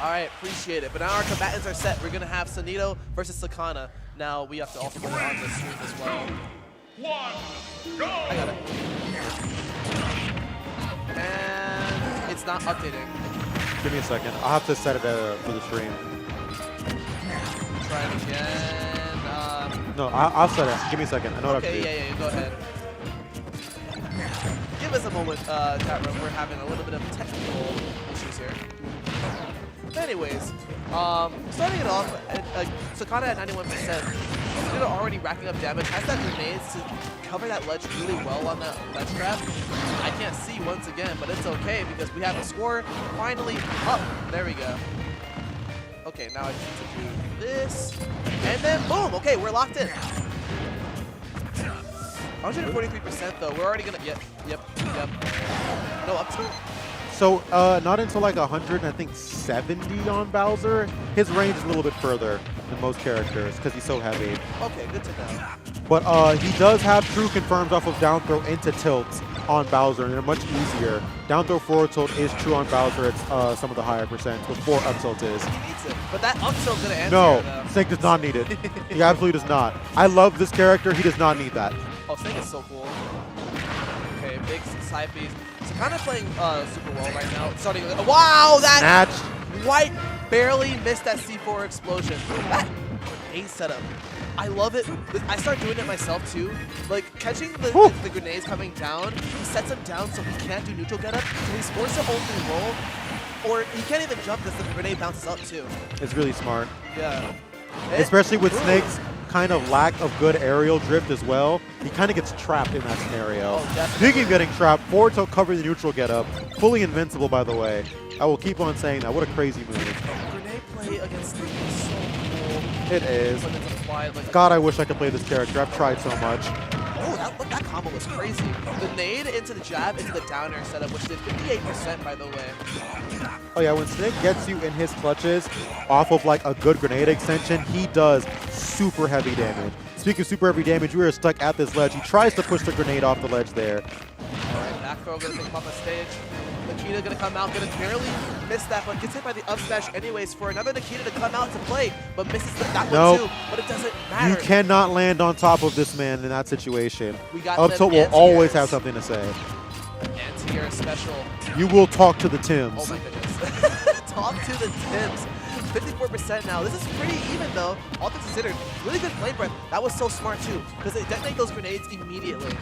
Speaker 4: All right, appreciate it. But now our combatants are set. We're gonna have Sonido versus Sakana. Now we have to also put it on the stream as well. I got it. And it's not updating.
Speaker 5: Give me a second. I'll have to set it for the stream.
Speaker 4: Try it again.
Speaker 5: No, I'll set it. Give me a second. I know what I have to do.
Speaker 4: Okay, yeah, go ahead. Give us a moment, chat room. We're having a little bit of technical issues here. But anyways, starting it off, Sakana at 91%. Sonido already racking up damage. Has that grenades to cover that ledge really well on that ledge trap. I can't see once again, but it's okay because we have a score finally up. There we go. Okay, now I just need to do this. And then boom! Okay, we're locked in. 143% though. We're already gonna. Yep. No, up to.
Speaker 5: So not until like 170 on Bowser. His range is a little bit further than most characters because he's so heavy.
Speaker 4: Okay, good to know.
Speaker 5: But he does have true confirms off of down throw into tilts on Bowser, and they're much easier. Down throw forward tilt is true on Bowser. It's some of the higher percents before up tilt is.
Speaker 4: He needs it, but that up tilt's gonna answer.
Speaker 5: No,
Speaker 4: though.
Speaker 5: Snake does not need it. He absolutely does not. I love this character. He does not need that.
Speaker 4: Oh, Snake is so cool. Okay, big side piece. So kind of playing super well right now. Starting. Wow, that.
Speaker 5: Snatch.
Speaker 4: White barely missed that C4 explosion. That grenade setup, I love it. I start doing it myself too. Like catching the grenades coming down, he sets them down so he can't do neutral get up, so he's forced to only roll, or he can't even jump because the grenade bounces up too.
Speaker 5: It's really smart.
Speaker 4: Yeah.
Speaker 5: Especially with Snake's kind of lack of good aerial drift as well. He kind of gets trapped in that scenario.
Speaker 4: Oh,
Speaker 5: Speaking of getting trapped, forward tilt cover the neutral get up. Fully invincible, by the way. I will keep on saying that. What a crazy move.
Speaker 4: Grenade play against Snake is so cool.
Speaker 5: It is.
Speaker 4: When it's applied, like,
Speaker 5: God, I wish I could play this character. I've tried so much.
Speaker 4: oh, that combo was crazy. The nade into the jab into the down air setup, which did 58% by the way.
Speaker 5: Oh yeah, when Snake gets you in his clutches off of like a good grenade extension, he does super heavy damage. Speaking of super heavy damage, we are stuck at this ledge. He tries to push the grenade off the ledge there.
Speaker 4: All right, back throw gonna take him off the stage. Nikita gonna come out, gonna barely miss that, but gets hit by the up smash anyways for another Nikita to come out to play, but misses that one too, but it doesn't matter.
Speaker 5: You cannot land on top of this man in that situation.
Speaker 4: We got
Speaker 5: Up
Speaker 4: them
Speaker 5: tilt will
Speaker 4: anti-airs.
Speaker 5: always have something to say.
Speaker 4: Anti-air special.
Speaker 5: You will talk to the Tims.
Speaker 4: Oh my goodness. Talk to the Tims. 54% now. This is pretty even though, all things considered. Really good flame breath. That was so smart too, because they detonate those grenades immediately.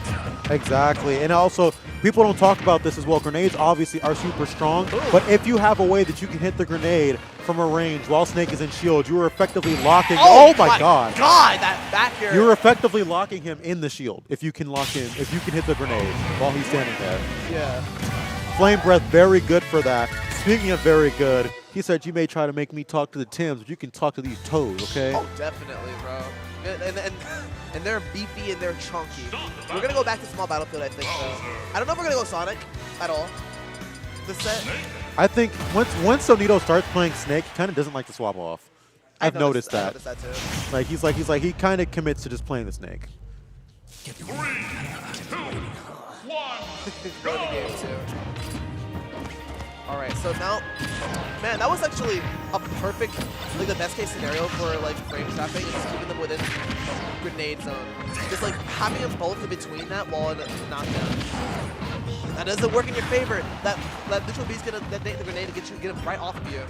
Speaker 5: Exactly. And also, people don't talk about this as well. Grenades obviously are super strong, but if you have a way that you can hit the grenade from a range while Snake is in shield, you are effectively locking. Oh my God!
Speaker 4: God, that back here.
Speaker 5: You're effectively locking him in the shield if you can lock him, if you can hit the grenade while he's standing there.
Speaker 4: Yeah.
Speaker 5: Flame breath, very good for that. Speaking of very good, he said you may try to make me talk to the Tims, but you can talk to these toes, okay?
Speaker 4: Oh, definitely, bro. And they're beefy and they're chunky. We're gonna go back to small battlefield, I think. I don't know if we're gonna go Sonic at all. The set.
Speaker 5: I think once Sonido starts playing Snake, he kind of doesn't like to swap off. I've noticed that.
Speaker 4: I noticed that too.
Speaker 5: Like he's like he kind of commits to just playing the Snake.
Speaker 1: 3, 2, 1,
Speaker 4: Go to game 2. All right, so now, man, that was actually a perfect, like the best case scenario for like frame trapping, is keeping them within grenade zone. Just like having them both in between that while in a knockdown. That doesn't work in your favor. That neutral B's gonna detonate the grenade to get him right off of you.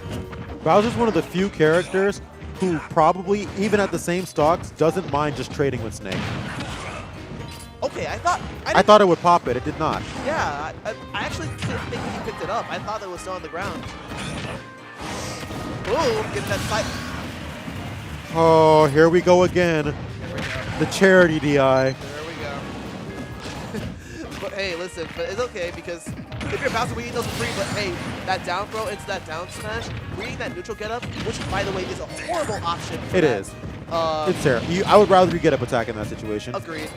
Speaker 5: Bowser's one of the few characters who probably, even at the same stocks, doesn't mind just trading with Snake.
Speaker 4: Okay, I
Speaker 5: thought it would pop it. It did not.
Speaker 4: Yeah, I actually didn't think he picked it up. I thought it was still on the ground. Ooh, get that fight.
Speaker 5: Oh, here we go again.
Speaker 4: There we go.
Speaker 5: The charity DI.
Speaker 4: There we go. But hey, listen, but it's okay because if you're Bowser, we eat those for free. But hey, that down throw into that down smash, reading that neutral get up, which by the way is a horrible option.
Speaker 5: It is. It's terrible. I would rather you get up attack in that situation.
Speaker 4: Agreed.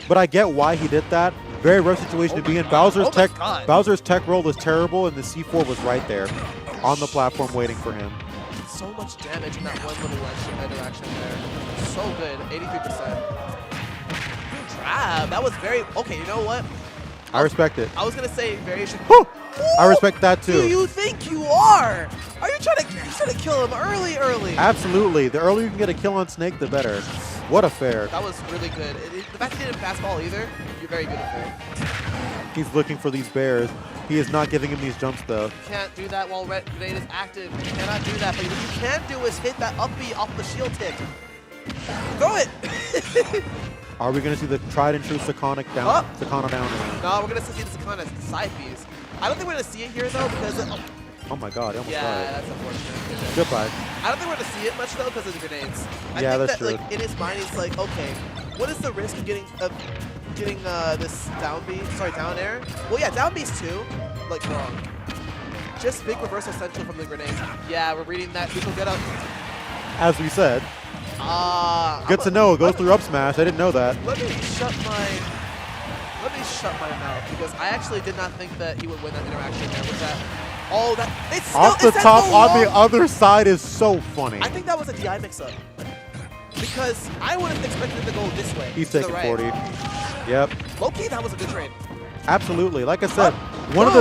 Speaker 5: But I get why he did that. Very rough situation to be in. Bowser's tech roll is terrible, and the C4 was right there on the platform waiting for him.
Speaker 4: So much damage in that one little interaction there. So good, 83%. Trap, that was very, okay, you know what?
Speaker 5: I respect it.
Speaker 4: I was going to say very...
Speaker 5: Whew! I respect that too.
Speaker 4: Do you think you are? Are you trying to kill him early?
Speaker 5: Absolutely. The earlier you can get a kill on Snake, the better. What a fair.
Speaker 4: That was really good. The fact he didn't fastball either, you're very good at fair.
Speaker 5: He's looking for these bears. He is not giving him these jumps though.
Speaker 4: You can't do that while Red Grenade is active. You cannot do that. But what you can do is hit that up B off the shield tip. Throw it!
Speaker 5: Are we going to see the tried and true Sakana down? Sakana down?
Speaker 4: No, we're going to see the Sakana side Bs. I don't think we're going to see it here though because...
Speaker 5: Oh my God, I almost
Speaker 4: yeah,
Speaker 5: died.
Speaker 4: that's unfortunate.
Speaker 5: Goodbye.
Speaker 4: I don't think we're going to see it much though because of the grenades. I
Speaker 5: Yeah,
Speaker 4: think
Speaker 5: that's
Speaker 4: that,
Speaker 5: true.
Speaker 4: Like, in his mind, he's like, okay, what is the risk of getting this down B? Sorry, down air? Well, yeah, down B's too. Like, wrong. Just big reversal central from the grenades. Yeah, we're reading that. People get up.
Speaker 5: As we said. Good to know. It goes through up smash. I didn't know that.
Speaker 4: Let me shut my mouth because I actually did not think that he would win that interaction there with that. Oh, that it's still,
Speaker 5: off the top on the other side is so funny.
Speaker 4: I think that was a DI mix-up because I would have expected it to go this way.
Speaker 5: He's
Speaker 4: to
Speaker 5: taking
Speaker 4: the right.
Speaker 5: 40. Yep.
Speaker 4: Low-key, that was a good trade.
Speaker 5: Absolutely. Like I said, one of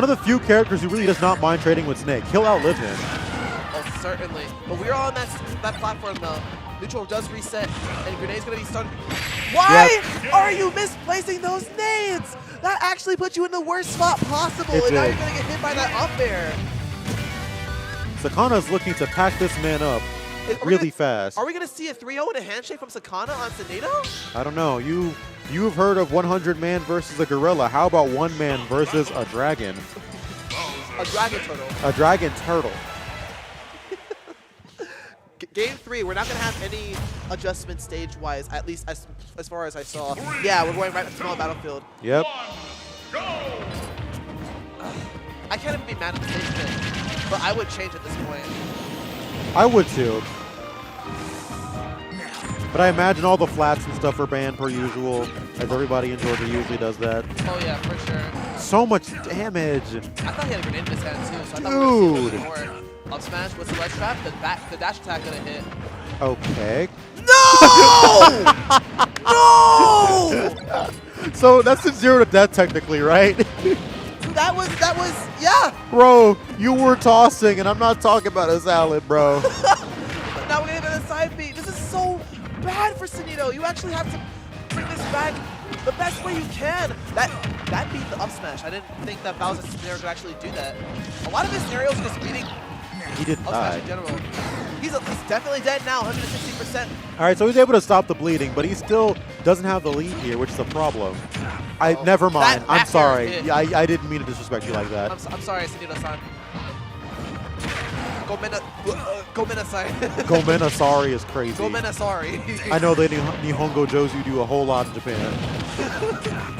Speaker 5: the few characters who really does not mind trading with Snake. He'll outlive him.
Speaker 4: Oh, certainly. But we're on that platform though. Neutral does reset, and Grenade's gonna be starting. Why are you misplacing those nades? That actually put you in the worst spot possible, and now you're gonna get hit by that up air.
Speaker 5: Sakana's looking to pack this man up really fast.
Speaker 4: Are we going to see a 3-0 and a handshake from Sakana on Sonido?
Speaker 5: I don't know. You've heard of 100 man versus a gorilla. How about 1 man versus a dragon?
Speaker 4: A dragon turtle.
Speaker 5: A dragon turtle.
Speaker 4: Game 3, we're not going to have any adjustments stage-wise, at least as far as I saw. Yeah, we're going right to small battlefield.
Speaker 5: Yep.
Speaker 4: I can't even be mad at the stage bit, but I would change at this point.
Speaker 5: I would too. But I imagine all the flats and stuff are banned per usual, as everybody in Georgia usually does that.
Speaker 4: Oh yeah, for sure.
Speaker 5: So much damage.
Speaker 4: I thought he had a grenade in his hand too, so I thought we were going to see a little bit more. Up smash, what's the ledge trap? The dash attack gonna hit.
Speaker 5: Okay.
Speaker 4: No! No!
Speaker 5: So that's a 0 to death technically, right?
Speaker 4: That was, yeah.
Speaker 5: Bro, you were tossing, and I'm not talking about a salad, bro.
Speaker 4: But now we're gonna get a side beat. This is so bad for Sonido. You actually have to bring this back the best way you can. That beat the up smash. I didn't think that Bowser's scenario could actually do that. A lot of his scenarios are just beating
Speaker 5: He didn't
Speaker 4: up
Speaker 5: die.
Speaker 4: smash in general. He's definitely dead now, 160%.
Speaker 5: All right, so he's able to stop the bleeding, but he still doesn't have the lead here, which is a problem. Never mind. I'm sorry.
Speaker 4: hit.
Speaker 5: Yeah, I didn't mean to disrespect you like that.
Speaker 4: I'm sorry, Sonido-san. Gomena-san.
Speaker 5: Gomena sorry is crazy.
Speaker 4: Gomena sorry.
Speaker 5: I know they Nihongo Jozu do a whole lot in Japan.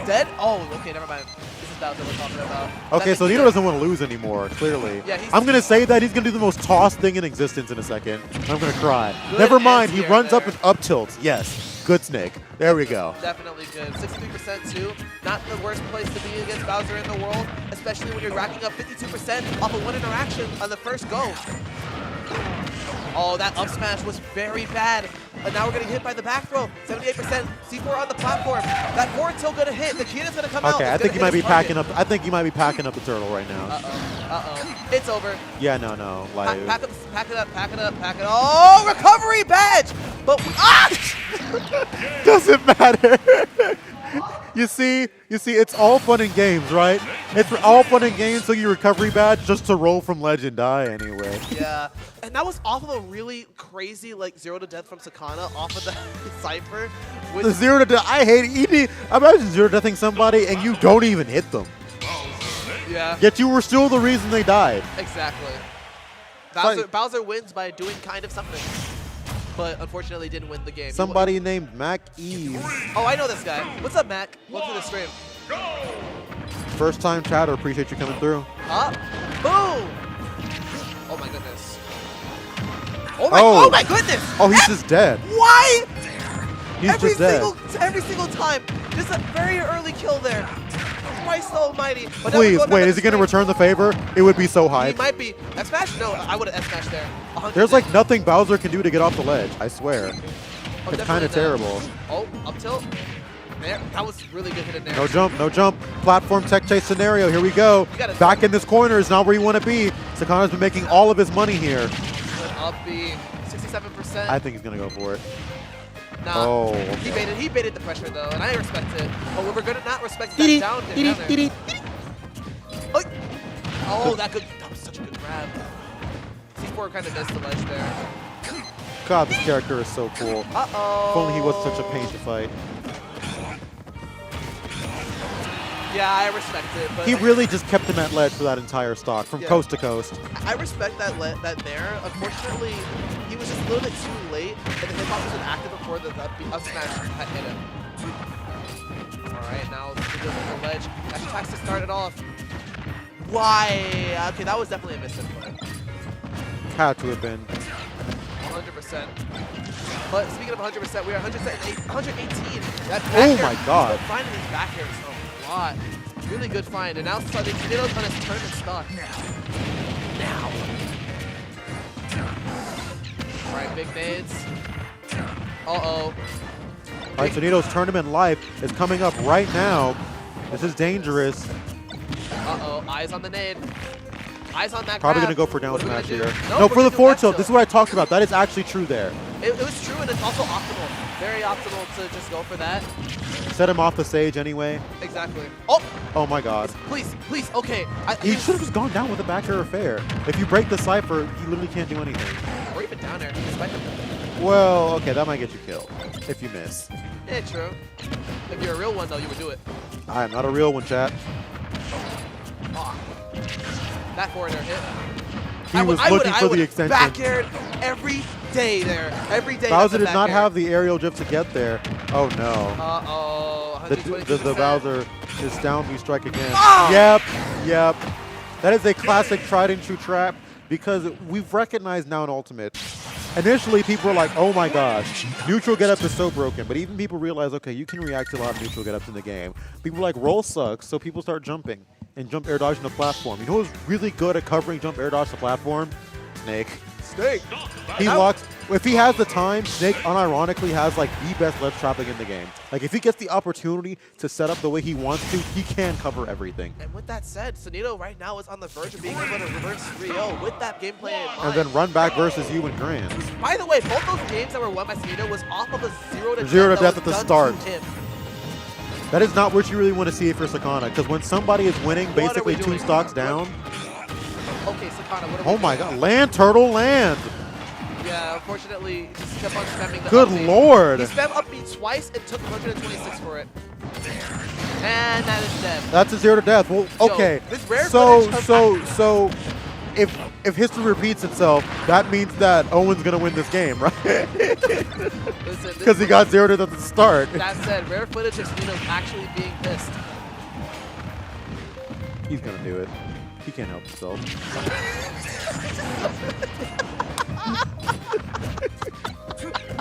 Speaker 4: Dead? Oh, okay, never mind. This is that we're talking about.
Speaker 5: Okay, so Nino doesn't want to lose anymore, clearly.
Speaker 4: Yeah,
Speaker 5: I'm going to say that he's going to do the most tossed thing in existence in a second. I'm going to cry.
Speaker 4: Good
Speaker 5: Never mind, he
Speaker 4: anti-air
Speaker 5: runs up
Speaker 4: there.
Speaker 5: and up tilts. Yes, good snake. There we go.
Speaker 4: Definitely good. 63% too. Not the worst place to be against Bowser in the world, especially when you're racking up 52% off of 1 interaction on the first go. Oh, that up smash was very bad. And now we're getting hit by the back throw. 78%. C4 on the platform. That forward tilt gonna hit. The Kina's gonna come out.
Speaker 5: Okay, I think he might be packing up. I think he might be packing up the turtle right now.
Speaker 4: Uh-oh. It's over.
Speaker 5: Yeah, no. Like,
Speaker 4: Pack it up. Oh, recovery badge! But,
Speaker 5: doesn't matter. You see, it's all fun and games, right? It's all fun and games, so your recovery badge just to roll from ledge and die anyway.
Speaker 4: Yeah, and that was off of a really crazy, like, 0 to death from Sakana off of the Cypher.
Speaker 5: The 0 to death, I hate it. Imagine 0 to deathing somebody and you don't even hit them.
Speaker 4: Yeah,
Speaker 5: Yet you were still the reason they died.
Speaker 4: exactly.
Speaker 5: like-
Speaker 4: Bowser wins by doing kind of something, but unfortunately didn't win the game.
Speaker 5: Somebody named Mac Eve.
Speaker 4: Oh, I know this guy. What's up, Mac? Welcome to the stream.
Speaker 5: First time chatter, appreciate you coming through.
Speaker 4: Up, boom! Oh my goodness.
Speaker 5: Oh.
Speaker 4: Oh my goodness!
Speaker 5: Oh, he's just dead.
Speaker 4: Why?
Speaker 5: He's just dead.
Speaker 4: Every single time. Just a very early kill there. Christ almighty. But now we're
Speaker 5: Please,
Speaker 4: going
Speaker 5: wait,
Speaker 4: back
Speaker 5: is he
Speaker 4: to
Speaker 5: going to
Speaker 4: the
Speaker 5: return the favor? It would be so
Speaker 4: He
Speaker 5: hype.
Speaker 4: might be. F-smash? No, I would have F-smashed there. 100%.
Speaker 5: There's like nothing Bowser can do to get off the ledge, I swear.
Speaker 4: Oh,
Speaker 5: It's
Speaker 4: definitely
Speaker 5: kind of
Speaker 4: not.
Speaker 5: terrible.
Speaker 4: Oh, up tilt. There. That was really good hit in there.
Speaker 5: No jump. Platform tech chase scenario. Here we go.
Speaker 4: You gotta
Speaker 5: Back in this corner is not where you want to be. Sakana's been making all of his money here.
Speaker 4: Good up B. 67%.
Speaker 5: I think he's going to go for it.
Speaker 4: Nah.
Speaker 5: Oh,
Speaker 4: He baited the pressure though, and I respect it. But we're gonna not respect that down there. Oh, that was such a good grab. C4 kind of missed the ledge there.
Speaker 5: God, this character is so cool.
Speaker 4: Uh-oh.
Speaker 5: If only he wasn't such a pain to fight.
Speaker 4: Yeah, I respect it, but
Speaker 5: He really just kept him at ledge for that entire stock, from
Speaker 4: Yeah.
Speaker 5: coast to coast.
Speaker 4: I respect that there. Unfortunately, he was just a little bit too late, and the hitbox wasn't active before the up smash had hit him. Alright, now he goes on the ledge. Dash attacks to start it off. Why? Okay, that was definitely a misinput.
Speaker 5: Had to have been.
Speaker 4: 100%. But speaking of 100%, we are 118. That back
Speaker 5: Oh
Speaker 4: air,
Speaker 5: my God.
Speaker 4: he's been finding these back airs a lot. Really good find. And now Sonido's on his turn and stock. Now. All right, big nades. Uh-oh.
Speaker 5: All right, Sonido's tournament life is coming up right now. This is dangerous.
Speaker 4: Uh-oh. Eyes on the nade. Eyes on that
Speaker 5: Probably
Speaker 4: grab.
Speaker 5: going to go for down
Speaker 4: What are we
Speaker 5: smash
Speaker 4: gonna do?
Speaker 5: here.
Speaker 4: Nope,
Speaker 5: No,
Speaker 4: we're
Speaker 5: for
Speaker 4: gonna
Speaker 5: the
Speaker 4: do
Speaker 5: forward
Speaker 4: left
Speaker 5: tilt. This is what I talked about. That is actually true there.
Speaker 4: It was true, and it's also optimal. Very optimal to just go for that.
Speaker 5: Set him off the stage anyway.
Speaker 4: Exactly. Oh!
Speaker 5: Oh my god.
Speaker 4: Please, please, okay.
Speaker 5: He should have just gone down with a back air fair. If you break the Cypher, you literally can't do anything.
Speaker 4: Or even down air, despite the...
Speaker 5: Well, okay, that might get you killed if you miss.
Speaker 4: Yeah, true. If you're a real one, though, you would do it.
Speaker 5: I am not a real one, chat.
Speaker 4: Oh. That forward air hit.
Speaker 5: He was looking for the extension.
Speaker 4: Back aired every day there. Every day.
Speaker 5: Bowser did not have the aerial drift to get there. Oh no.
Speaker 4: Uh-oh.
Speaker 5: The Bowser is down B strike again.
Speaker 4: Oh!
Speaker 5: Yep. That is a classic tried and true trap because we've recognized now in Ultimate. Initially, people were like, oh my gosh, neutral get-up is so broken. But even people realize, okay, you can react to a lot of neutral get-ups in the game. People are like, roll sucks, so people start jumping and jump air dodging the platform. You know who's really good at covering jump air dodge the platform? Snake. He locks. If he has the time, Snake unironically has like the best ledge trapping in the game. Like if he gets the opportunity to set up the way he wants to, he can cover everything.
Speaker 4: And with that said, Sonido right now is on the verge of being able to reverse 3-0 with that gameplay in mind.
Speaker 5: And then run back versus you in Grand.
Speaker 4: By the way, both those games that were won by Sonido was off of a 0-to-death
Speaker 5: at the start. That is not what you really want to see for Sakana, because when somebody is winning basically 2 stocks down.
Speaker 4: Okay, Sakana, what are we
Speaker 5: Oh my god, land, turtle, land!
Speaker 4: Yeah, unfortunately, he just kept on spamming the
Speaker 5: Good
Speaker 4: up-B.
Speaker 5: lord!
Speaker 4: He spammed up B twice and took 126 for it. And that is dead.
Speaker 5: That's a 0-to-death. Well, okay.
Speaker 4: This rare
Speaker 5: So if history repeats itself, that means that Owen's gonna win this game, right? Because he got 0-to-death at the start.
Speaker 4: That said, rare footage of Sonido actually being pissed.
Speaker 5: He's gonna do it. He can't help himself.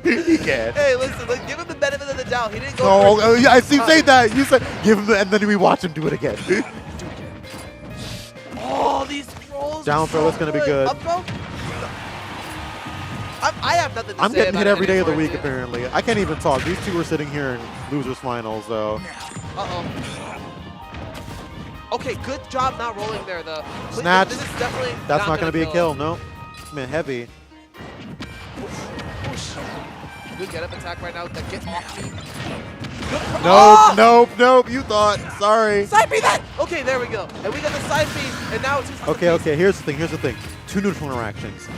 Speaker 5: He can.
Speaker 4: Hey, listen, give him the benefit of the doubt. He didn't go.
Speaker 5: Oh, yeah, I see you say that. You said give him, and then we watch him do it again.
Speaker 4: Oh, these rolls.
Speaker 5: Down throw is gonna be good.
Speaker 4: Up throw? I have nothing to say.
Speaker 5: I'm getting hit every day of the week,
Speaker 4: anymore,
Speaker 5: apparently. I can't even talk. These two are sitting here in losers finals, though.
Speaker 4: Uh-oh. Okay, good job not rolling there, though.
Speaker 5: Snatch.
Speaker 4: This is definitely
Speaker 5: That's not going to be a kill.
Speaker 4: No.
Speaker 5: No. Man, heavy.
Speaker 4: Good get-up attack right now. Get off me.
Speaker 5: Nope. You thought. Sorry.
Speaker 4: Side B that! Okay, there we go. And we got the side B, and now it's just...
Speaker 5: Okay. Here's the thing. 2 neutral interactions.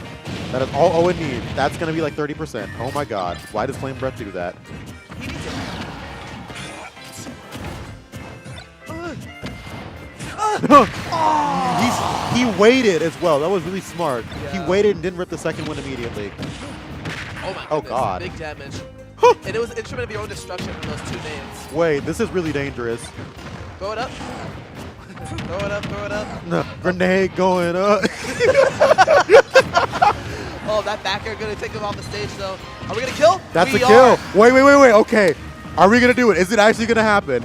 Speaker 5: That is all Owen needs. That's going to be like 30%. Oh my god. Why does Flame Breath do that?
Speaker 4: He needs it.
Speaker 5: He waited as well. That was really smart.
Speaker 4: Yeah.
Speaker 5: He waited and didn't rip the second one immediately.
Speaker 4: Oh my goodness.
Speaker 5: Oh god.
Speaker 4: Big damage. And it was an instrument of your own destruction from those 2 names.
Speaker 5: Wait, this is really dangerous.
Speaker 4: Throw it up. Throw it up.
Speaker 5: No, grenade going up.
Speaker 4: Oh, that back air going to take him off the stage, though. Are we going to kill?
Speaker 5: That's
Speaker 4: we
Speaker 5: a kill.
Speaker 4: are.
Speaker 5: Wait. Okay. Are we going to do it? Is it actually going to happen?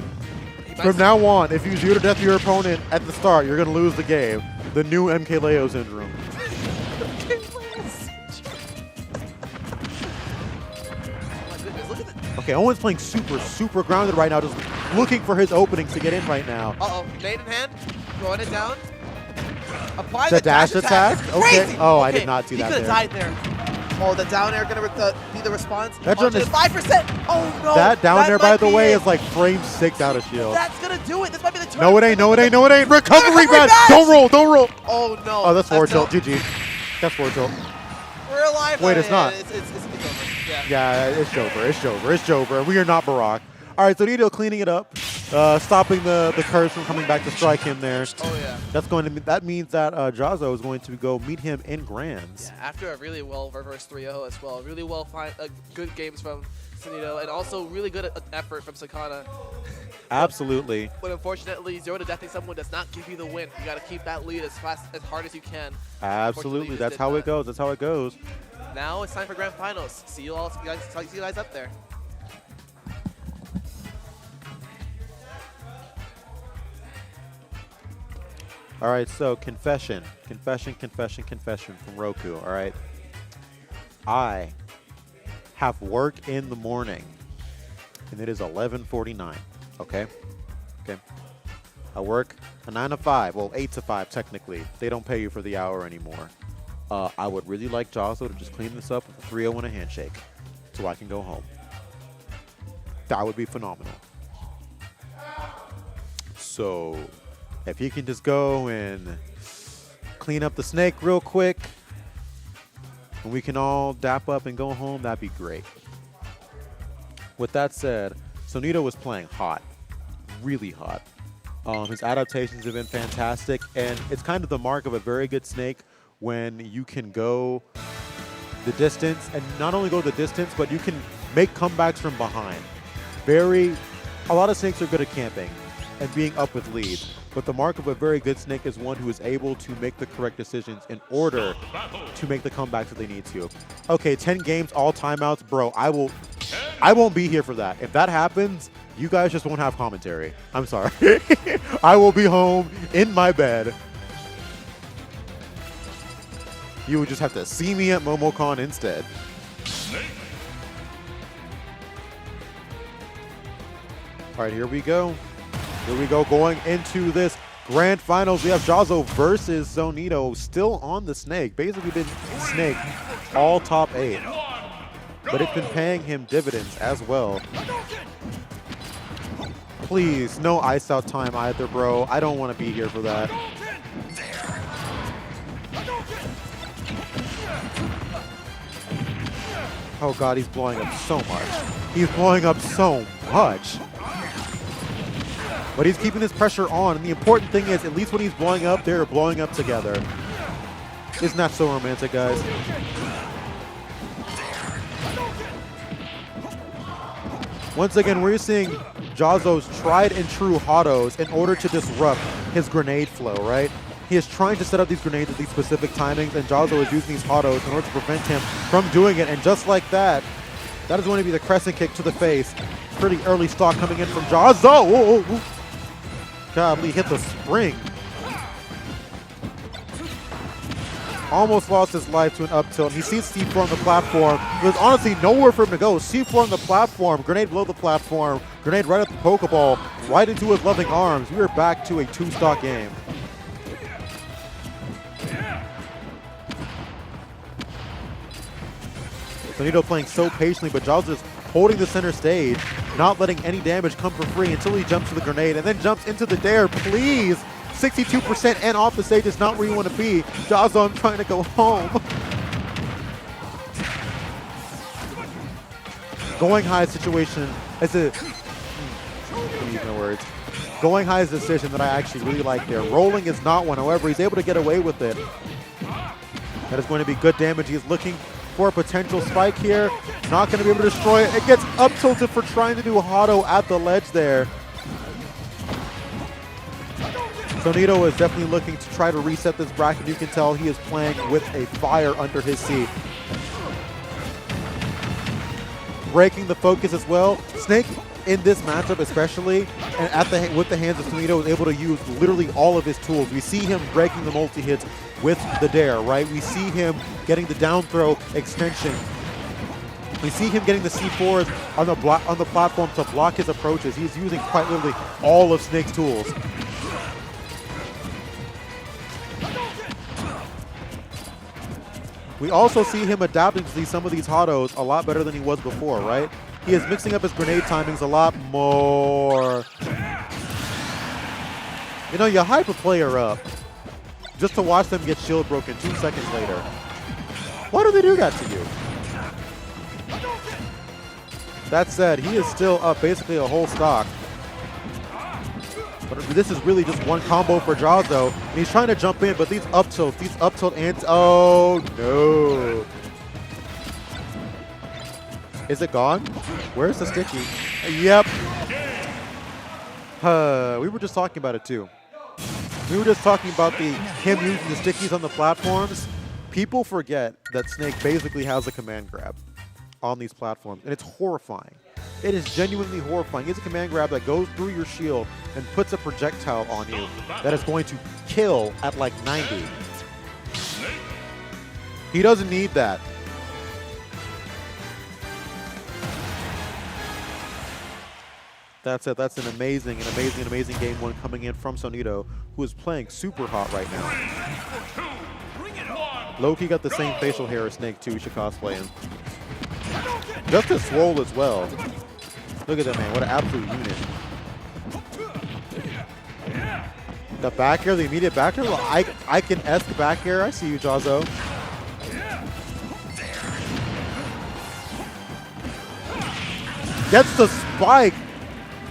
Speaker 5: From now on, if you 0-to-death your opponent at the start, you're going to lose the game. The new MK Leo syndrome. Okay, Owen's playing super grounded right now, just looking for his openings to get in right now.
Speaker 4: Uh-oh, nade in hand, throwing it down. Apply
Speaker 5: The dash attack? Okay.
Speaker 4: Crazy.
Speaker 5: Oh, I did not see that
Speaker 4: He could
Speaker 5: there.
Speaker 4: have died there. Oh, the down air going to be the response.
Speaker 5: That jump is
Speaker 4: 5%. Oh, no.
Speaker 5: That down air, by
Speaker 4: might
Speaker 5: the
Speaker 4: be
Speaker 5: way,
Speaker 4: it.
Speaker 5: is like frame 6 out of shield.
Speaker 4: That's going to do it. This might be the turn.
Speaker 5: No, it ain't. Recovery
Speaker 4: Recovery
Speaker 5: badge.
Speaker 4: badge!
Speaker 5: Don't roll.
Speaker 4: Oh, no.
Speaker 5: Oh, that's forward tilt. GG. That's forward tilt.
Speaker 4: We're alive.
Speaker 5: Wait, it's not.
Speaker 4: It's over. Yeah.
Speaker 5: Yeah, it's Jover. And we are not Barack. All right, so Sonido cleaning it up, stopping the curse from coming back to strike him there.
Speaker 4: Oh, yeah.
Speaker 5: That means that Jazo is going to go meet him in Grands.
Speaker 4: Yeah, after a really well reverse 3-0 as well. Really well good games from Sonido, and also really good effort from Sakana.
Speaker 5: Absolutely.
Speaker 4: But unfortunately, 0-to-deathing someone does not give you the win. You got to keep that lead as hard as you can.
Speaker 5: Absolutely. That's how it goes.
Speaker 4: Now it's time for grand finals. See you guys up there.
Speaker 5: All right, so confession from Roku, all right? I have work in the morning, and it is 11:49, okay? I work a 9 to 5, well, 8 to 5 technically. They don't pay you for the hour anymore. I would really like Jazzo to just clean this up with a 3-0 and a handshake so I can go home. That would be phenomenal. So if he can just go and clean up the snake real quick and we can all dap up and go home, that'd be great. With that said, Sonido was playing hot, really hot. His adaptations have been fantastic, and it's kind of the mark of a very good snake when you can go the distance, and not only go the distance, but you can make comebacks from behind. A lot of snakes are good at camping and being up with leads, but the mark of a very good snake is one who is able to make the correct decisions in order to make the comebacks that they need to. Okay, 10 games, all timeouts, bro, I won't be here for that. If that happens, you guys just won't have commentary. I'm sorry. I will be home in my bed. You would just have to see me at MomoCon instead. All right, here we go. Here we go, going into this grand finals. We have Jazzo versus Sonido, still on the snake. Basically been snake all top 8. But it's been paying him dividends as well. Please, no ice out time either, bro. I don't want to be here for that. Oh god, he's blowing up so much. He's blowing up so much. But he's keeping this pressure on, and the important thing is, at least when he's blowing up, they're blowing up together. Isn't that so romantic, guys? Once again, we're seeing Jazzo's tried and true Hados in order to disrupt his grenade flow, right? He is trying to set up these grenades at these specific timings, and Jazzo is using these Hados in order to prevent him from doing it. And just like that, that is going to be the crescent kick to the face. Pretty early stock coming in from Jazzo. Whoa, whoa. God, Lee hit the spring. Almost lost his life to an up tilt. He sees C4 on the platform. There's honestly nowhere for him to go. C4 on the platform, grenade below the platform, grenade right at the Pokeball, right into his loving arms. We are back to a 2-stock game. Sonido playing so patiently, but Jazzo is holding the center stage, not letting any damage come for free until he jumps to the grenade and then jumps into the dare. Please! 62% and off the stage is not where you want to be. Jazzo, I'm trying to go home. Going high situation is no words. Going high is a decision that I actually really like there. Rolling is not one. However, he's able to get away with it. That is going to be good damage. He's looking for a potential spike here. Not going to be able to destroy it. It gets up tilted for trying to do a Hado at the ledge there. Sonido is definitely looking to try to reset this bracket. You can tell he is playing with a fire under his seat. Breaking the focus as well. Snake in this matchup especially, and with the hands of Sonido, is able to use literally all of his tools. We see him breaking the multi-hits with the dare, right? We see him getting the down throw extension. We see him getting the C4s on the platform to block his approaches. He's using quite literally all of Snake's tools. We also see him adapting to some of these Hados a lot better than he was before, right? He is mixing up his grenade timings a lot more. You know, you hype a player up just to watch them get shield broken 2 seconds later. Why do they do that to you? That said, he is still up basically a whole stock. But this is really just one combo for Jazzo, and he's trying to jump in, but these up tilt ants, oh no. Is it gone? Where's the sticky? Yep. We were just talking about it too. We were just talking about him using the stickies on the platforms. People forget that Snake basically has a command grab on these platforms, and it's horrifying. It is genuinely horrifying. It's a command grab that goes through your shield and puts a projectile on you that is going to kill at like 90. He doesn't need that. That's it. That's an amazing game one coming in from Sonido, who is playing super hot right now. Loki got the same facial hair as Snake too. We should cosplay him. Just as swole as well. Look at that man. What an absolute unit. The back air, the immediate back air. I can-esque back air. I see you, Jazo. Gets the spike.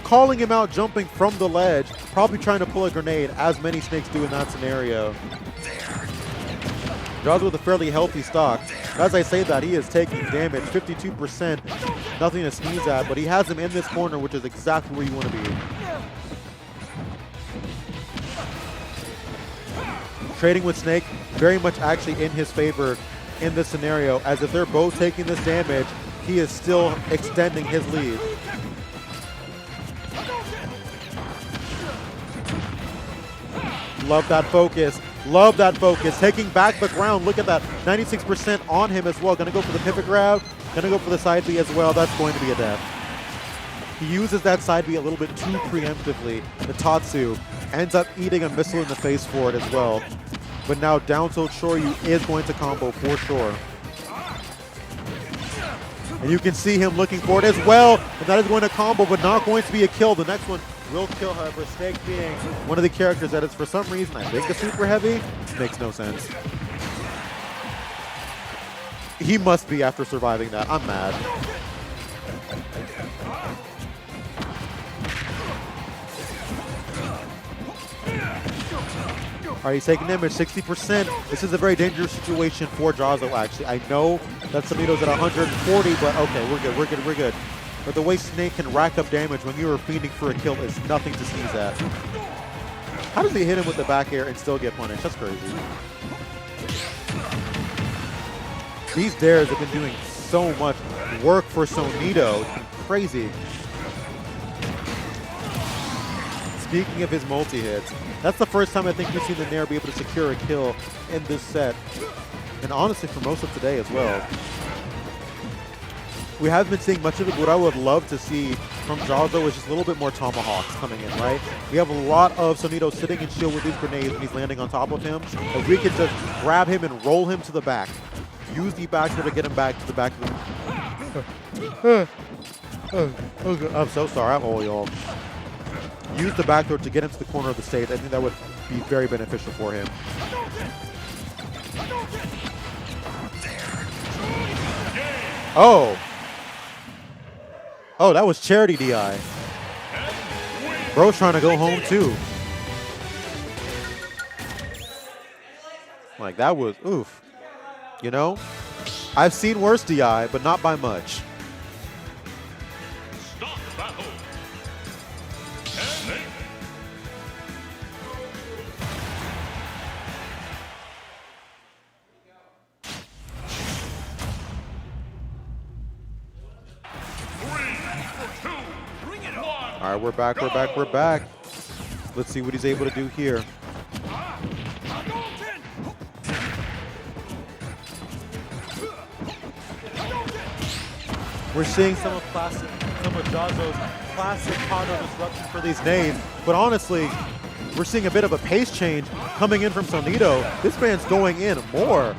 Speaker 5: Calling him out, jumping from the ledge. Probably trying to pull a grenade, as many Snakes do in that scenario. Jaws with a fairly healthy stock. As I say that, he is taking damage, 52%, nothing to sneeze at, but he has him in this corner, which is exactly where you want to be. Trading with Snake, very much actually in his favor in this scenario, as if they're both taking this damage, he is still extending his lead. Love that focus. Love that focus. Taking back the ground. Look at that. 96% on him as well. Going to go for the pivot grab. Going to go for the side B as well. That's going to be a death. He uses that side B a little bit too preemptively. The Tatsu ends up eating a missile in the face for it as well. But now down tilt Shoryu is going to combo for sure. And you can see him looking for it as well. And that is going to combo, but not going to be a kill. The next one will kill, however, Snake being one of the characters that is, for some reason, I think a super heavy. Makes no sense. He must be after surviving that. I'm mad. All right, he's taking damage, 60%. This is a very dangerous situation for Jazo, actually. I know that Sonido's at 140, but okay, we're good. But the way Snake can rack up damage when you are fiending for a kill is nothing to sneeze at. How does he hit him with the back air and still get punished? That's crazy. These dares have been doing so much work for Sonido. It's been crazy. Speaking of his multi-hits, that's the first time I think we've seen the Nair be able to secure a kill in this set. And honestly, for most of today as well. We haven't been seeing much of it, but what I would love to see from Jazo is just a little bit more tomahawks coming in, right? We have a lot of Sonido sitting in shield with these grenades when he's landing on top of him. If we can just grab him and roll him to the back, use the back to get him back to the back of the... I'm so sorry, I'm all y'all. Use the back throw to get him to the corner of the stage. I think that would be very beneficial for him. Oh. Oh, that was charity DI. Bro's trying to go home too. Like, that was, oof. You know, I've seen worse DI, but not by much.
Speaker 1: Stop battle.
Speaker 5: All right, we're back. Let's see what he's able to do here. We're seeing some of Jazo's classic auto disruption for these nades, but honestly, we're seeing a bit of a pace change coming in from Sonido. This man's going in more.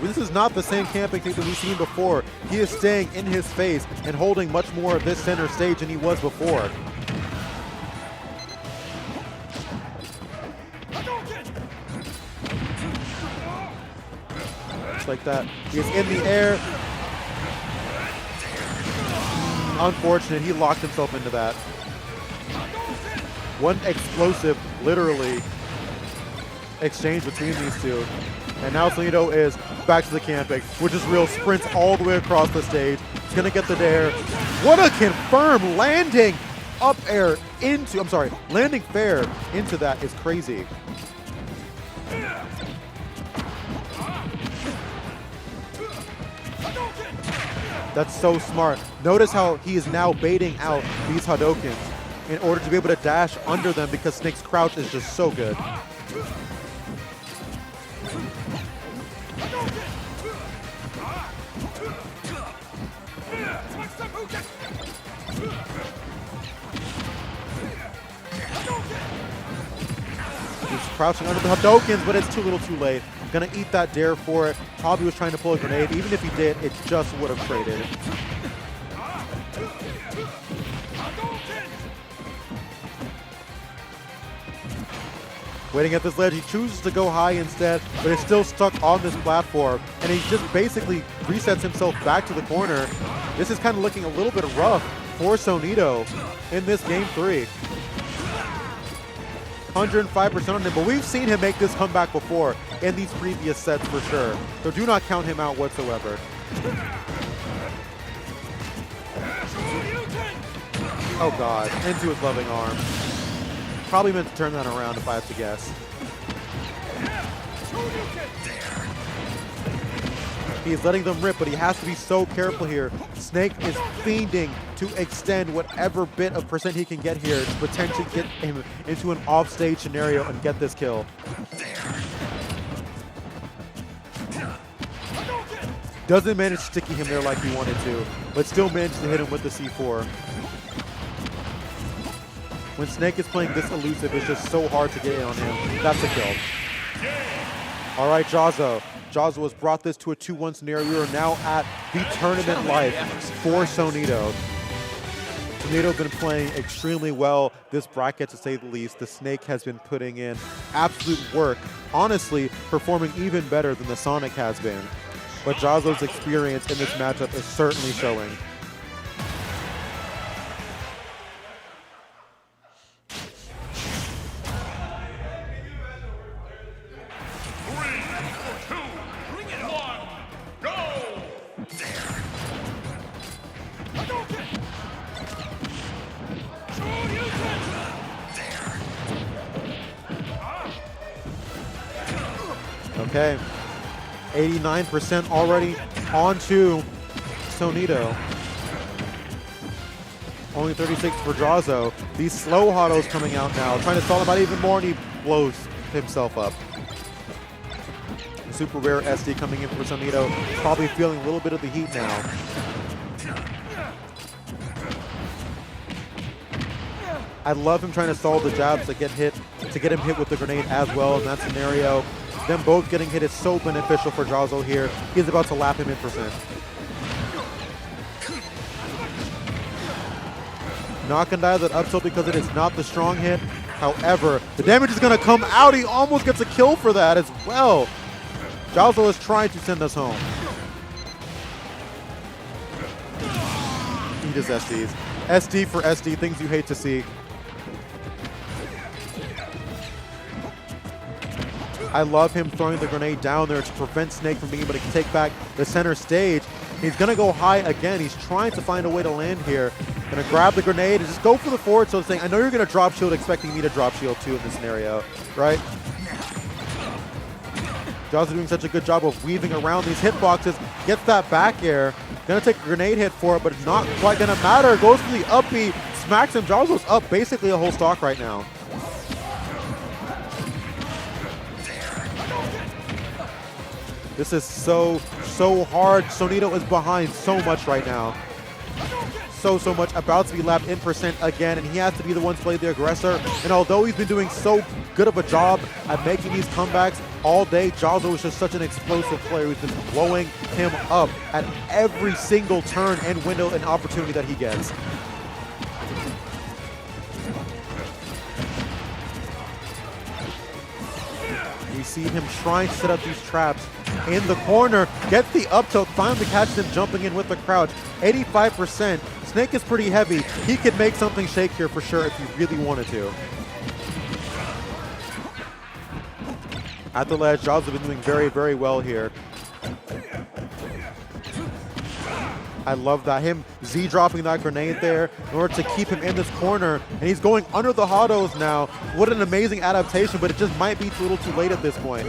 Speaker 5: This is not the same camping thing that we've seen before. He is staying in his face and holding much more of this center stage than he was before. Just like that. He is in the air. Unfortunate, he locked himself into that. One explosive, literally, exchange between these two. And now Sonido is back to the camping, which is real, sprints all the way across the stage. He's gonna get the dare. What a confirmed landing up air into, I'm sorry, landing fair into that is crazy. That's so smart. Notice how he is now baiting out these Hadokens in order to be able to dash under them because Snake's crouch is just so good. crouching under the Hadokens, but it's too little too late. Gonna eat that dare for it. Probably was trying to pull a grenade. Even if he did, it just would have traded. Waiting at this ledge, he chooses to go high instead, but is still stuck on this platform, and he just basically resets himself back to the corner. This is kind of looking a little bit rough for Sonido in this game 3. 105% on him, but we've seen him make this comeback before in these previous sets for sure. So do not count him out whatsoever. Oh God, into his loving arm. Probably meant to turn that around if I have to guess. He's letting them rip, but he has to be so careful here. Snake is fiending to extend whatever bit of percent he can get here to potentially get him into an offstage scenario and get this kill. Doesn't manage to sticky him there like he wanted to, but still manages to hit him with the C4. When Snake is playing this elusive, it's just so hard to get in on him. That's a kill. All right, Jazo. Jazo has brought this to a 2-1 scenario. We are now at the tournament life for Sonido. Sonido been playing extremely well this bracket, to say the least. The Snake has been putting in absolute work, honestly performing even better than the Sonic has been. But Jazo's experience in this matchup is certainly showing. Okay, 89% already onto Sonido. Only 36 for Jazo. These slow autos coming out now, trying to stall him out even more, and he blows himself up. Super rare SD coming in for Sonido, probably feeling a little bit of the heat now. I love him trying to stall the jabs to get him hit with the grenade as well in that scenario. Them both getting hit is so beneficial for Jazo here. He's about to lap him in percent. Not gonna die that up tilt because it is not the strong hit. However, the damage is gonna come out. He almost gets a kill for that as well. Jazo is trying to send us home. Eat his SDs. SD for SD, things you hate to see. I love him throwing the grenade down there to prevent Snake from being able to take back the center stage. He's going to go high again. He's trying to find a way to land here. Going to grab the grenade and just go for the forward. So saying, I know you're going to drop shield, expecting me to drop shield too in this scenario, right? Jaws doing such a good job of weaving around these hitboxes. Gets that back air. Going to take a grenade hit for it, but not quite going to matter. Goes for the up B, smacks him. Jaws up basically a whole stock right now. This is so hard. Sonido is behind so much right now. So much. About to be lapped in percent again, and he has to be the one to play the aggressor. And although he's been doing so good of a job at making these comebacks all day, Jazo is just such an explosive player who's been blowing him up at every single turn and window and opportunity that he gets. We see him trying to set up these traps in the corner, gets the up tilt, finally catches him jumping in with the crouch. 85%. Snake is pretty heavy. He could make something shake here for sure if he really wanted to. At the ledge, Jaws have been doing very well here. I love that. Him Z dropping that grenade there in order to keep him in this corner. And he's going under the autos now. What an amazing adaptation, but it just might be a little too late at this point.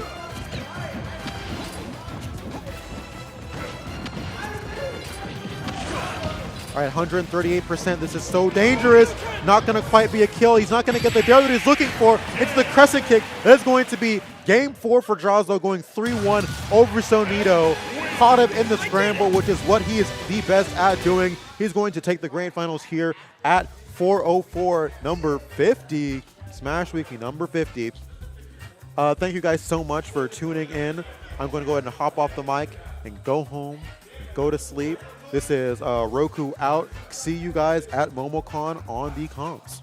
Speaker 5: All right, 138%. This is so dangerous. Not going to quite be a kill. He's not going to get the dare that he's looking for. It's the crescent kick. That is going to be game 4 for Jazo, going 3-1 over Sonido. Caught him in the scramble, which is what he is the best at doing. He's going to take the grand finals here at 404, number 50. Smash Weekly, number 50. Thank you guys so much for tuning in. I'm going to go ahead and hop off the mic and go home, go to sleep. This is Roku out. See you guys at MomoCon on the comps.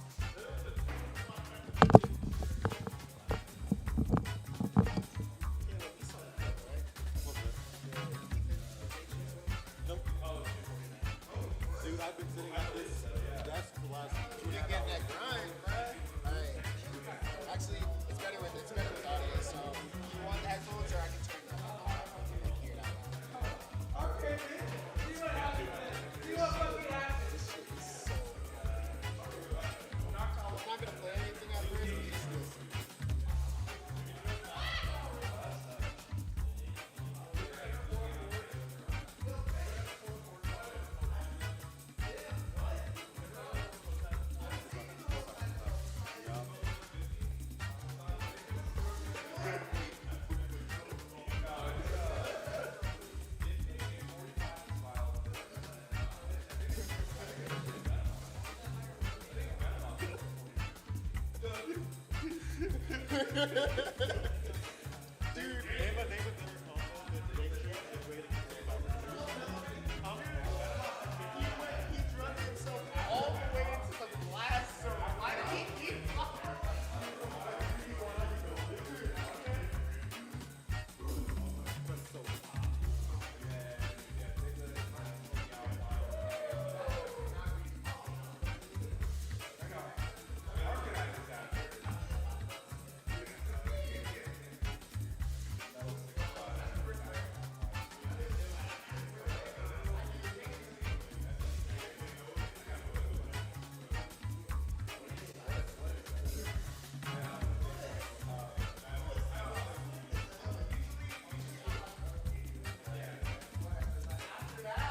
Speaker 1: Dude, I've been sitting at this desk for the last 2 and a half hours. That grind, bro. Hey, actually, it's better with audio. So, you want the headphones, or I can turn them on? I can hear it out loud. Okay, see what happens. See what fucking happens. This shit is so. I'm not gonna play anything after this. Just listen. Ha ha ha ha!